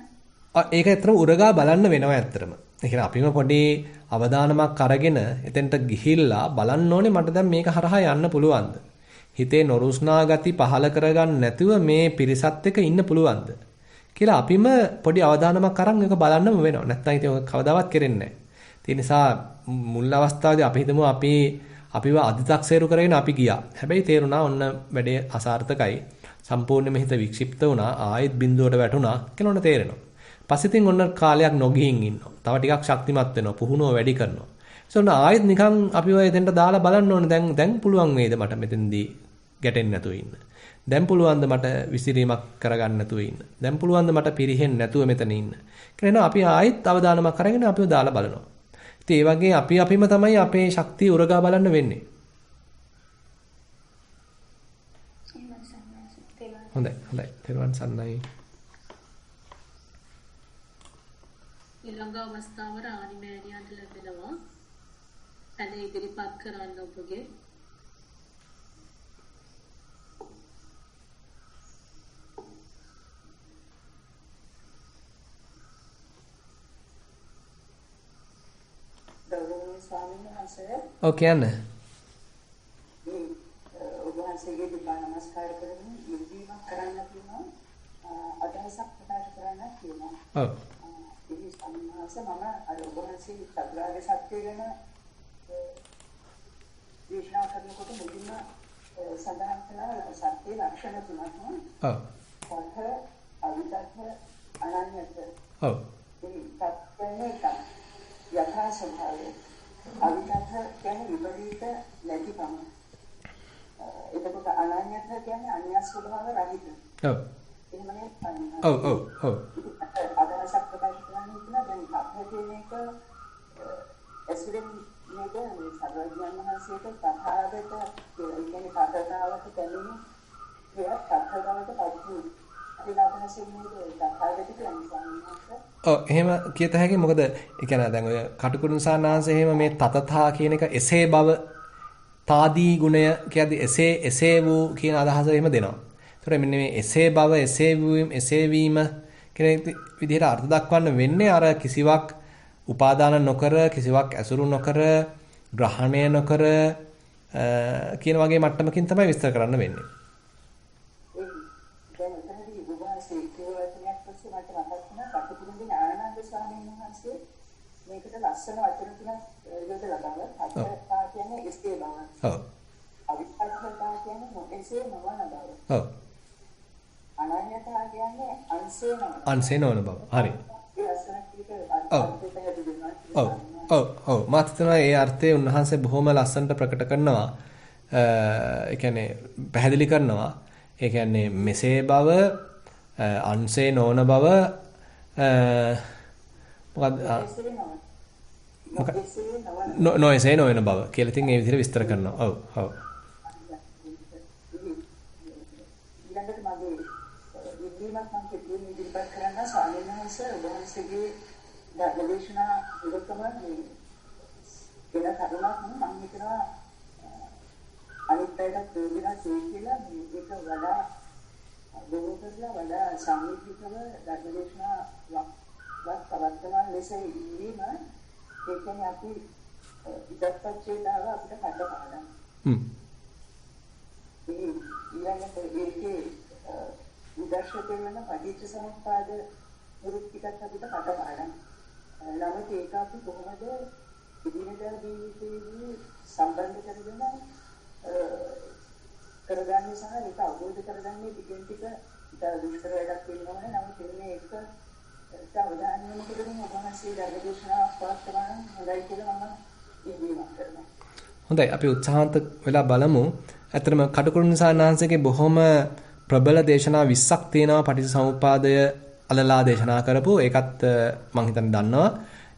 [SPEAKER 1] ඒක ඇත්තටම උරගා බලන්න වෙනවා ඇත්තටම. ඒ කියන්නේ අපිම පොඩි අවධානමක් අරගෙන එතෙන්ට ගිහිල්ලා බලන්න ඕනේ මට දැන් මේක හරහා යන්න පුළුවන්ද? හිතේ නොරුස්නා ගති පහල කරගන්න නැතුව මේ පිරිසත් එක්ක ඉන්න පුළුවන්ද? කියලා අපිම පොඩි අවධානමක් අරන් ඒක බලන්නම වෙනවා. නැත්නම් ඉතින් ඔක කවදාවත් කෙරෙන්නේ නැහැ. ඒ නිසා මුල් අවස්ථාවේදී අපි හිතමු අපිව අදි탁සේරු කරගෙන අපි ගියා. හැබැයි තේරුණා ඔන්න වැඩේ අසාර්ථකයි. සම්පූර්ණයෙන්ම හිත වික්ෂිප්ත වුණා. ආයෙත් බිඳුවට වැටුණා කියලා ඔන්න තේරෙනවා. පස්සේ ඉතින් ඔන්න කාලයක් නොගිහින් ඉන්නවා. තව ටිකක් ශක්තිමත් වෙනවා. පුහුණුව වැඩි කරනවා. ඒසොන්න ආයෙත් නිකන් අපිව එතෙන්ට දාලා බලන්න ඕනේ. දැන් පුළුවන් වේද මට මෙතෙන්දී ගැටෙන්නේ නැතුව ඉන්න. දැන් පුළුවන්ද මට විසිරීමක් කරගන්න නැතුව ඉන්න. දැන් පුළුවන්ද මට පිරිහෙන්නේ නැතුව මෙතන ඉන්න. කියලා අපි ආයෙත් අවධානමක් අරගෙන අපිව දාලා බලනවා. ඉතින් ඒ වගේ අපිම තමයි අපේ ශක්තිය උරගා බලන්න වෙන්නේ. හොඳයි. තෙරුවන් සරණයි.
[SPEAKER 2] ඊළඟ අවස්ථාව රාණි මෑණියන්ට ලැබෙනවා. පැන ඉදිරිපත් කරන්න ඔබගේ.
[SPEAKER 8] ස්වාමීන් වහන්සේ
[SPEAKER 1] ඔව් කියන්නේ
[SPEAKER 8] ඔබ වහන්සේගේ දිහා නමස්කාර කරමින් යොදීමක් කරන්න තියෙනවා අදහසක් ප්‍රකාශ කරන්න තියෙනවා.
[SPEAKER 1] ඔව්.
[SPEAKER 8] ඉතින් ස්වාමීන් වහන්සේ මම අර ඔබ වහන්සේ චතුරාර්ය සත්‍ය ගැන දේශනා කරනකොට මුලින්ම සඳහන් කළා සත්‍ය ලක්ෂණ තුනක්.
[SPEAKER 1] ඔව්.
[SPEAKER 8] සත්‍ය අවිතක්ක අනන්‍යත.
[SPEAKER 1] ඔව්.
[SPEAKER 8] ඉතින් සත්‍යනේ යථා ස්වභාවය අවිතක්ක කියන්නේ විපරීත නැතිකම. එතකොට අනන්‍යත කියන්නේ අන්‍ය ස්වභාව රහිත.
[SPEAKER 1] ඔව්.
[SPEAKER 8] එහෙමනේ.
[SPEAKER 1] ඔව්.
[SPEAKER 8] අදහසක් ප්‍රකාශ කරන්නේ කියලා දැන් අපේ කියන එක ඇසුරෙන් නේද මේ සර්වඥාන් වහන්සේට කතාවට කියන්නේ කතාවට දෙන්නේ ඒ කතාවට පරිදි
[SPEAKER 1] එහෙම කියත හැකි මොකද ඒ කියන්නේ දැන් ඔය කටුකුරුන් සානාංශ එහෙම මේ තතතා කියන එක එසේ බව තාදී ගුණය කියද්දි එසේ වූ කියන අදහස එහෙම දෙනවා. ඒතර මෙන්න මේ එසේ බව එසේ වීම කියන විදිහට අර්ථ දක්වන්න වෙන්නේ අර කිසිවක් උපාදාන නොකර කිසිවක් ඇසුරු නොකර ග්‍රහණය නොකර කියන වගේ මට්ටමකින් තමයි විස්තර කරන්න වෙන්නේ.
[SPEAKER 8] දැන් එතනදී උභාසී කියවලටයක් පස්සේ මට මතක් වුණා කටුකුරුගේ ඥානানন্দ ස්වාමීන් වහන්සේ මේකට ලස්සන වචන තුනක් යොදලා බලලා හතරපා කියන්නේ එස්කේ බව.
[SPEAKER 1] ඔව්.
[SPEAKER 8] අවිපස්සනා කියන්නේ මොකෙසේ නොවන බව.
[SPEAKER 1] ඔව්.
[SPEAKER 8] අනන්‍යතා කියන්නේ අංශේ නොවන.
[SPEAKER 1] අංශේ නොවන බව. හරි.
[SPEAKER 8] ඒ ලස්සන කීක
[SPEAKER 1] ඔව් මාත් හිතනවා ඒ අර්ථය උන්වහන්සේ බොහොම ලස්සනට ප්‍රකට කරනවා. ඒ කියන්නේ පැහැදිලි කරනවා. ඒ කියන්නේ මෙසේ බව අංශේ නොවන බව නොයසේ නොවන බව කියලා ඉතින් ඒ විදිහට විස්තර කරනවා. ඔව්.
[SPEAKER 8] ඊළඟට මගේ විද්‍යාත්මක කටයුතු ඉදිරිපත් කරන්න ස්වාමීන් වහන්සේ ඔබවහන්සේගේ ධර්මදේශනා ඉවතම මේ වෙන කරුණක් මම හිතනවා අනිත් පැයට ප්‍රයෝජන කියලා මේක වඩා බොහෝ කරලා වඩා සමීපව ධර්මදේශනා වත් පවත්වන ලෙස ඉඳීම ඒ කියන්නේ අපි ඉදප්පච්චේතාව අපිට කඩපාඩම්. ඊළඟට ඒකේ විදර්ශක වෙන පටිච්ච සමුප්පාද වෘත්තිකත් අපිට කඩපාඩම්. ළමයි ඒක අපි කොහොමද ඉදිරියට ජීවිතේදී සම්බන්ධ කරගෙන කරගන්නේ සහ ඒක අවබෝධ කරගන්නේ ටිකෙන් ටික දුෂ්කර වැඩක් වෙනවනේ. නමුත් එන්නේ ඒක අවධානය යොමු කරගෙන ඔබවහන්සේ ධර්මදේශනාවක් පවත්වන්න හොඳයි කියලා මම ඉල්ලීමක් කරනවා.
[SPEAKER 1] හොඳයි අපි උත්සාහන්ත වෙලා බලමු. ඇත්තටම කටුකුරුන් සාන්නාංශයේ බොහොම ප්‍රබල දේශනා 20ක් තියෙනවා පටිච්චසමුප්පාදය අලලා දේශනා කරපු. ඒකත් මම හිතන්නේ දන්නවා.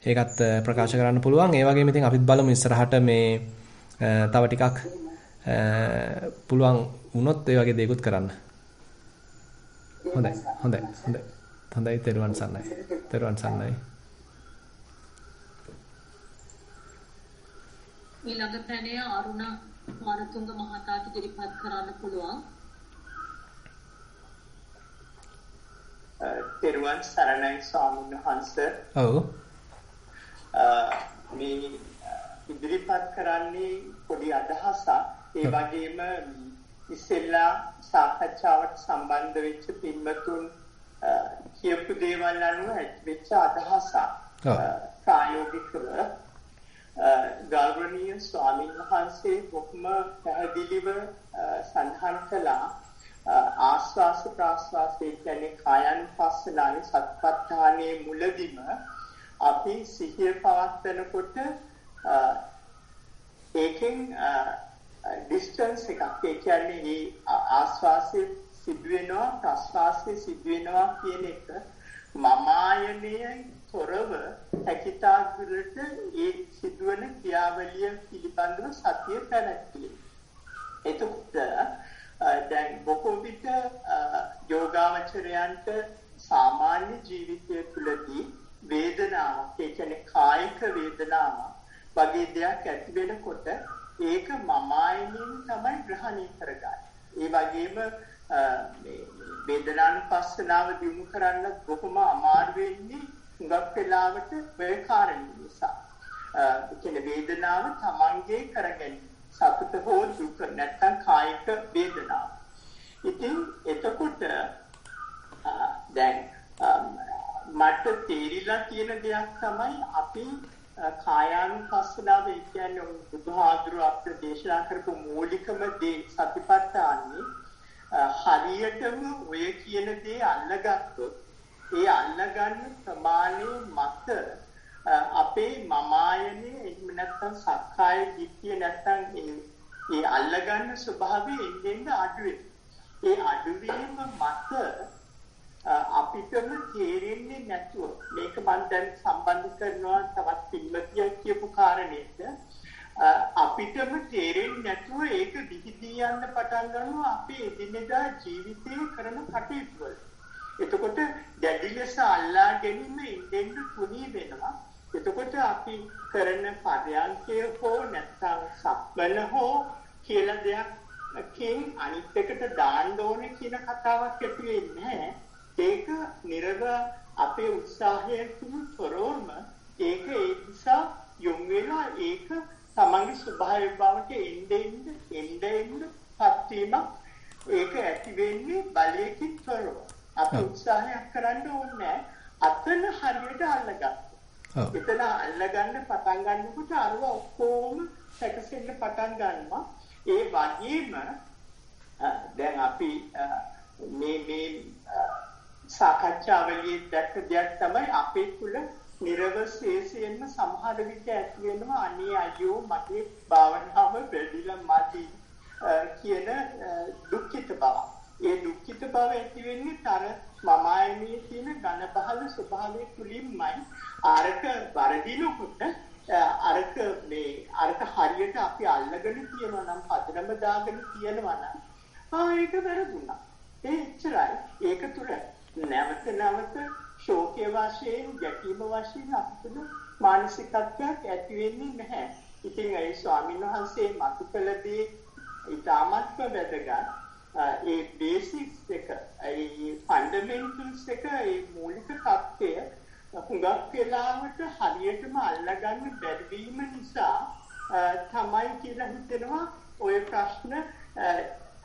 [SPEAKER 1] ඒකත් ප්‍රකාශ කරන්න පුළුවන්. ඒ වගේම ඉතින් අපිත් බලමු ඉස්සරහට මේ තව ටිකක් පුළුවන් වුණොත් ඒ වගේ දේකුත් කරන්න. හොඳයි තෙරුවන් සරණයි.
[SPEAKER 2] ඊළඟ පැනය අරුණ මානතුංග මහතාට ඉදිරිපත් කරන්න පුළුවන්.
[SPEAKER 9] තෙරුවන් සරණයි ස්වාමීන් වහන්සේ.
[SPEAKER 1] ඔව්.
[SPEAKER 9] මේ ඉදිරිපත් කරන්නේ පොඩි අදහසක්. ඒ වගේම ඉස්සෙල්ලා සාකච්ඡාවට සම්බන්ධ වෙච්ච පින්වතුන් කියපු දේවල් අනුව වෙච්ච අදහසක්. ප්‍රායෝගිකව ගෞරවනීය ස්වාමීන් වහන්සේ බොහොම පැහැදිලිව සඳහන් කළා ආස්වාස ප්‍රාස්වාසයේ කියන්නේ කායानुපස්සනාවේ සත්පත්තානේ මුලදිම අපි සිහිය පවත්වනකොට ඒකෙන් ඩිස්ටන්ස් එකක් ඒ කියන්නේ මේ ආස්වාසයේ සිදුවෙනවා ප්‍රස්වාසයේ සිදුවෙනවා කියන එක මමායනයේ තොරව හැකිතාක් ඒ සිදුවන ක්‍රියාවලිය පිළිබඳව සතිය පැවැත්වීම. එතකොට දැන් බොහෝ විට යෝගාවචරයන්ට සාමාන්‍ය ජීවිතය තුළදී වේදනාවක් ඒ කියන්නේ කායික වේදනාවක් වගේ දෙයක් ඇති වෙනකොට ඒක මමායනින් තමයි ග්‍රහණය කරගන්නේ. ඒ වගේම මේ වේදනානුපස්සනාව දිනු කරන්න බොහොම අමාරු වෙන්නේ හුඟක් වෙලාවට මේ කාරණේ නිසා. ඒ කියන්නේ වේදනාව තමන්ගේ කරගැනීම සතුට හෝ දුක නැත්නම් කායික වේදනාව. ඉතින් එතකොට දැන් මට තේරිලා තියෙන දෙයක් තමයි අපි කායානුපස්සනාව කියන්නේ බුදුහාඳුරු අපිට දේශනා කරපු මූලිකම දේ සතිපට්ඨානෙ හරියටම ඔය කියන දේ අල්ලගත්තොත් ඒ අල්ලගන්න ප්‍රමාණය මත අපේ මමායනේ එහෙම නැත්නම් සක්කාය දිට්ඨිය නැත්නම් ඒ අල්ලගන්න ස්වභාවය එන්නේ අඩු වෙනවා. ඒ අඩුවීම මත අපිටම තේරෙන්නේ නැතුව මේක මම දැන් සම්බන්ධ කරනවා තවත් පිළිවෙතියක් කියපු කාරණේට අපිටම තේරෙන්නේ නැතුව ඒක දිගිදී යන්න පටන් ගන්නවා අපේ එදිනෙදා ජීවිතයේ කරන කටයුතු වල. එතකොට දැඩි ලෙස අල්ලා ගැනීම ඉන්නෙන් තුනී වෙනවා. එතකොට අපි කරන පරයන්කය හෝ නැත්නම් සක්මන හෝ කියලා දෙයක්කින් අනිත් එකට දාන්න ඕනේ කියන කතාවක් ඇති වෙන්නේ නැහැ. ඒක නිරව අපේ උත්සාහයෙන් තොරවම ඒක ඒ නිසා යොමු වෙලා ඒක තමන්ගේ ස්වභාවික බවට එන්න පත්වීමක් ඒක ඇති වෙන්නේ බලයකින් තොරව. අපි උත්සාහයක් කරන්න ඕනේ අතන හරියට අල්ලගන්න. එතන අල්ලගන්න පටන් ගන්නකොට අරව ඔක්කොම සැකසෙන්න පටන් ගන්නවා. ඒ වගේම දැන් අපි මේ සාකච්ඡාවලියේ දැක්ක දෙයක් තමයි අපේ තුල නිර්වශේෂයෙන්ම සමහර විට ඇති වෙනවා අනේ අයියෝ මගේ භාවනාව වැඩිලා මදි කියන දුක්ඛිත බව. ඒ දුක්ඛිත බව ඇති වෙන්නේ තර මමායමේ තියෙන ඝන බහල ස්වභාවය තුලින්මයි. අරක වරදිනකොට අරක හරියට අපි අල්ලගෙන තියනවා නම් පදනම දාගෙන තියනවා නම් ඒක වැරදුනා. ඒ එච්චරයි. ඒක තුල නැවත ශෝකයේ වශයෙන් ගැටීම වශයෙන් අපිට මානසිකත්වයක් ඇති වෙන්නේ නැහැ. ඉතින් ඒ ස්වාමීන් වහන්සේ මතු කළදී ඉතාමත්ම වැදගත් ඒ බේසික්ස් එක ඒ ෆන්ඩමෙන්ටල්ස් එක ඒ මූලික තත්ත්වය හුඟක් වෙලාවට හරියටම අල්ලගන්න බැරි වීම නිසා තමයි කියලා හිතෙනවා ඔය ප්‍රශ්න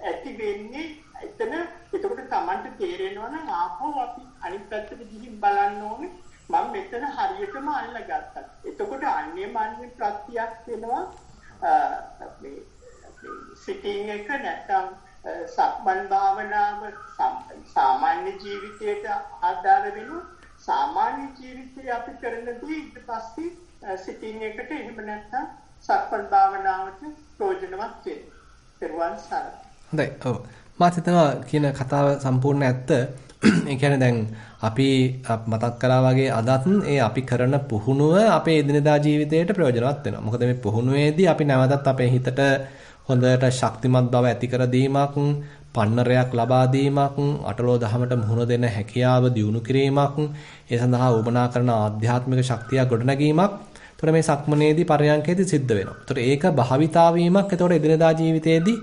[SPEAKER 9] ඇති වෙන්නේ. එතකොට Tamanට තේරෙනවා නම් ආපහු අපි අනිත් පැත්තට ගිහින් බලන්න ඕනේ මම මෙතන හරියටම අල්ලගත්තා. එතකොට අන්‍යමාන්‍ය ප්‍රත්‍යක් වෙනවා මේ සිටින් එක නැත්නම් සක්මන් භාවනාව සාමාන්‍ය ජීවිතයට ආදාළ වෙනවා. සාමාන්‍ය ජීවිතේ අපි කරනදී ඊට පස්සේ සිටින් එකට එහෙම නැත්නම් සක්මන් භාවනාවට ප්‍රයෝජනවත් වෙනවා. පෙරවන් සාර.
[SPEAKER 1] හොඳයි. ඔව්. මාත් හිතනවා කියන කතාව සම්පූර්ණ ඇත්ත. ඒ කියන්නේ දැන් අපි මතක් කරා වගේ අදත් ඒ අපි කරන පුහුණුව අපේ එදිනදා ජීවිතයට ප්‍රයෝජනවත් වෙනවා. මොකද මේ පුහුණුවේදී අපි නැවතත් අපේ හිතට හොඳට ශක්තිමත් බව ඇති කර දීමක්, පන්නරයක් ලබා දීමක්, අටලෝ දහමට මුහුණ දෙන හැකියාව දියුණු කිරීමක්, ඒ සඳහා උවමනා කරන ආධ්‍යාත්මික ශක්තිය ගොඩනැගීමක්. ඒතර මේ සක්මනේදී පරයන්කේදී සිද්ධ වෙනවා. ඒතර ඒක භාවිතා වීමක් ඒතර එදිනදා ජීවිතයේදී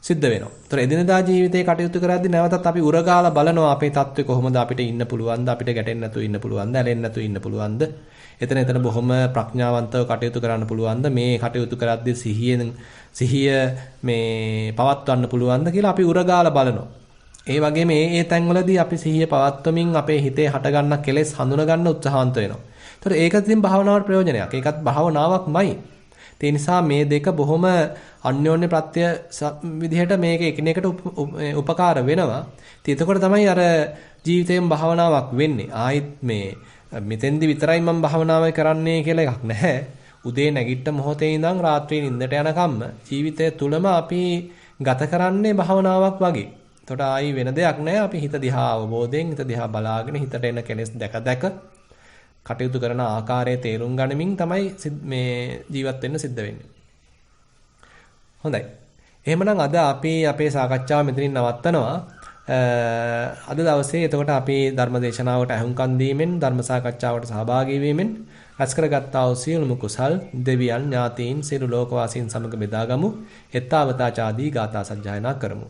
[SPEAKER 1] සිද්ධ වෙනවා. ඒතර එදිනදා ජීවිතේ කටයුතු කරද්දී නැවතත් අපි උරගාලා බලනවා අපේ තත්ත්වය කොහොමද, අපිට ඉන්න පුළුවන්ද, අපිට ගැටෙන්න නැතුව ඉන්න පුළුවන්ද, ඇලෙන්න නැතුව ඉන්න පුළුවන්ද, එතන බොහොම ප්‍රඥාවන්තව කටයුතු කරන්න පුළුවන්ද, මේ කටයුතු කරද්දී සිහිය මේ පවත්වන්න පුළුවන්ද කියලා අපි උරගාලා බලනවා. ඒ වගේම මේ තැන්වලදී අපි සිහිය පවත්වමින් අපේ හිතේ හටගන්න කෙලෙස් හඳුනා ගන්න උත්සාහන්ත වෙනවා. ඒතර ඒක ඉතින් භාවනාවට ප්‍රයෝජනයක්. ඒකත් භාවනාවක්මයි. ඒ නිසා මේ දෙක බොහොම අන්‍යෝන්‍ය ප්‍රත්‍ය විදිහට මේක එකිනෙකට උපකාර වෙනවා. ඉතින් එතකොට තමයි අර ජීවිතේම භාවනාවක් වෙන්නේ. ආයිත් මේ මෙතෙන්දි විතරයි මම භාවනාව කරන්නේ කියලා එකක් නැහැ. උදේ නැගිට මොහොතේ ඉඳන් රාත්‍රියේ නිින්දට යනකම්ම ජීවිතය තුලම අපි ගත කරන්නේ භාවනාවක් වගේ. එතකොට ආයි වෙන දෙයක් නැහැ. අපි හිත දිහා අවබෝධයෙන් හිත දිහා බලාගෙන හිතට එන කෙලෙස් දැක කටයුතු කරන ආකාරයේ තේරුම් ගනිමින් තමයි මේ ජීවත් වෙන්න සිද්ධ වෙන්නේ. හොඳයි. එහෙමනම් අද අපි අපේ සාකච්ඡාව මෙතනින් නවත්තනවා. අද දවසේ එතකොට අපි ධර්ම දේශනාවට අහුම්කන් දීමෙන් ධර්ම සාකච්ඡාවට සහභාගී වීමෙන් රැස් කරගත්තා වූ සියලුම කුසල් දෙවියන් ඥාතීන් සියලු ලෝකවාසීන් සමග බෙදාගමු. එත්තාවතාචාදී ගාථා සජ්ජායනා කරමු.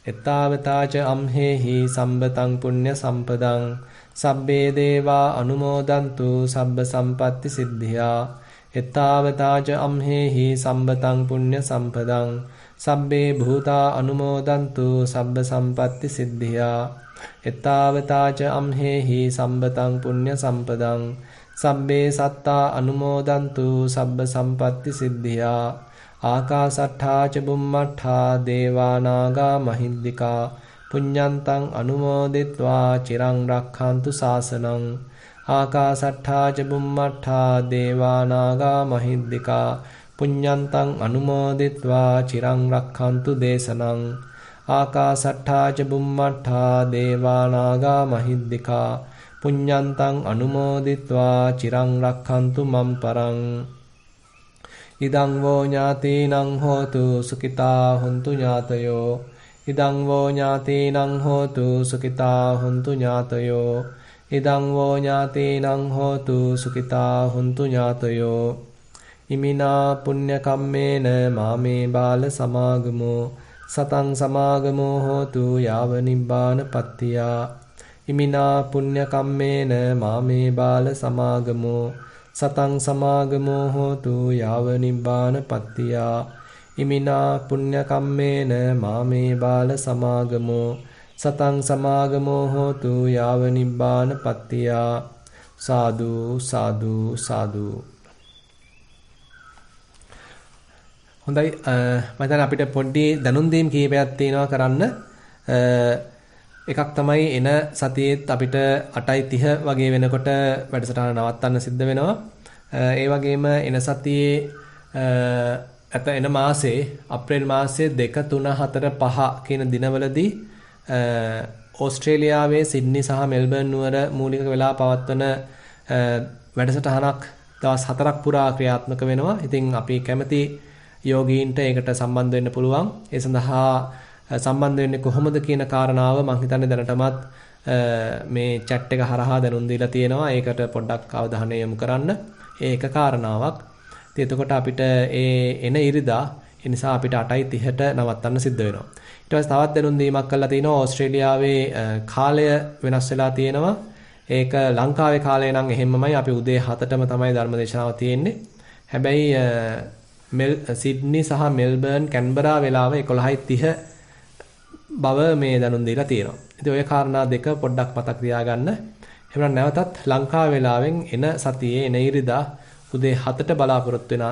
[SPEAKER 1] එත්තාවතාච අම්හෙහි සම්බතං පුඤ්ඤ සම්පදං සබ්බේ දේවා අනුමෝදන්තු සබ්බ සම්පatti සිද්ධියා. එත්තාවතාච අම්හෙහි සම්බතං පුඤ්ඤ සම්පදං සබ්බේ භූතා අනුමෝදන්තු සබ්බ සම්පatti සිද්ධියා. එත්තාවතාච අම්හෙහි සම්බතං පුඤ්ඤ සම්පදං සබ්බේ සත්තා අනුමෝදන්තු සබ්බ සම්පatti සිද්ධියා. ආකාසට්ඨා ච බුම්මට්ඨා දේවා නාග මහිද්దికා පුඤ්ඤන්තං අනුමෝදිත්වා චිරං රක්ඛන්තු ශාසනං. ආකාසට්ඨා ච බුම්මට්ඨා දේවා නාග මහිද්దికා පුඤ්ඤන්තං අනුමෝදිත්වා චිරං රක්ඛන්තු දේශනං. ආකාසට්ඨා ච බුම්මට්ඨා දේවා නාග මහිද්దికා පුඤ්ඤන්තං අනුමෝදිත්වා චිරං රක්ඛන්තු මම් පරං. ඉදං වෝ ඥාතීනං හෝතු සුඛිතා හුන්තු ඥාතයෝ. ඉදං වෝ ඥාතීනං හෝතු සුඛිතා හුන්තු ඥාතයෝ. ඉදං වෝ ඥාතීනං හෝතු සුඛිතා හුන්තු ඥාතයෝ. ඉමිනා පුඤ්ඤ කම්මේන මාමේ බාල සමාගමෝ සතං සමාගමෝ හෝතු යාව නිබ්බාන පත්තියා. ඉමිනා පුඤ්ඤ කම්මේන මාමේ බාල සමාගමෝ සතං සමාගමෝ හෝතු යාව නිබ්බාන පත්තියා ඉමිනා පුඤ්ඤ කම්මේන මාමේ බාල සමාගමෝ සතං සමාගමෝ හෝතු යාව නිබ්බාන පත්තියා සාදු සාදු සාදු. හොඳයි මම හිතන්නේ අපිට පොඩි දැනුම් දීම් කීපයක් තියෙනවා කරන්න. එකක් තමයි එන සතියේත් අපිට 8:30 වගේ වෙනකොට වැඩසටහන නවත්තන්න සිද්ධ වෙනවා. ඒ වගේම එන සතියේ එන මාසේ අප්‍රේල් මාසයේ 2 3 4 5 කියන දිනවලදී ඕස්ට්‍රේලියාවේ සිඩ්නි සහ මෙල්බර්න් නුවර මූලික වෙලා පවත්වන වැඩසටහනක් දවස් 4ක් පුරා ක්‍රියාත්මක වෙනවා. ඉතින් අපි කැමති යෝගීන්ට ඒකට සම්බන්ධ වෙන්න පුළුවන්. ඒ සඳහා සම්බන්ධ වෙන්නේ කොහොමද කියන කාරණාව මම හිතන්නේ දැනටමත් මේ chat එක හරහා දැනුම් දීලා තියෙනවා. ඒකට පොඩ්ඩක් අවධානය යොමු කරන්න. ඒ එක කාරණාවක්. ඉතින් එතකොට අපිට එන ඉරිදා ඒ නිසා අපිට 8:30ට නවත්තන්න සිද්ධ වෙනවා. ඊට පස්සේ තවත් දැනුම් දීමක් කරලා තිනවා ඕස්ට්‍රේලියාවේ කාලය වෙනස් වෙලා තියෙනවා. ඒක ලංකාවේ කාලය නම් එහෙමමයි. අපි උදේ 7ටම තමයි ධර්මදේශනාව තියෙන්නේ. හැබැයි සිඩ්නි සහ මෙල්බර්න් කැන්බරා වෙලාව 11:30 බව මේ දැනුම් දීලා තියෙනවා. ඉතින් ওই කාරණා දෙක පොඩ්ඩක් මතක් තියාගන්න. එහෙනම් නැවතත් ලංකාව වෙලාවෙන් එන සතියේ එන ඉරිදා උදේ 7ට බලාපොරොත්තු වෙන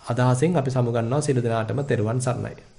[SPEAKER 1] අදහසින් අපි සමුගන්නවා. සියලු දෙනාටම තෙරුවන් සරණයි.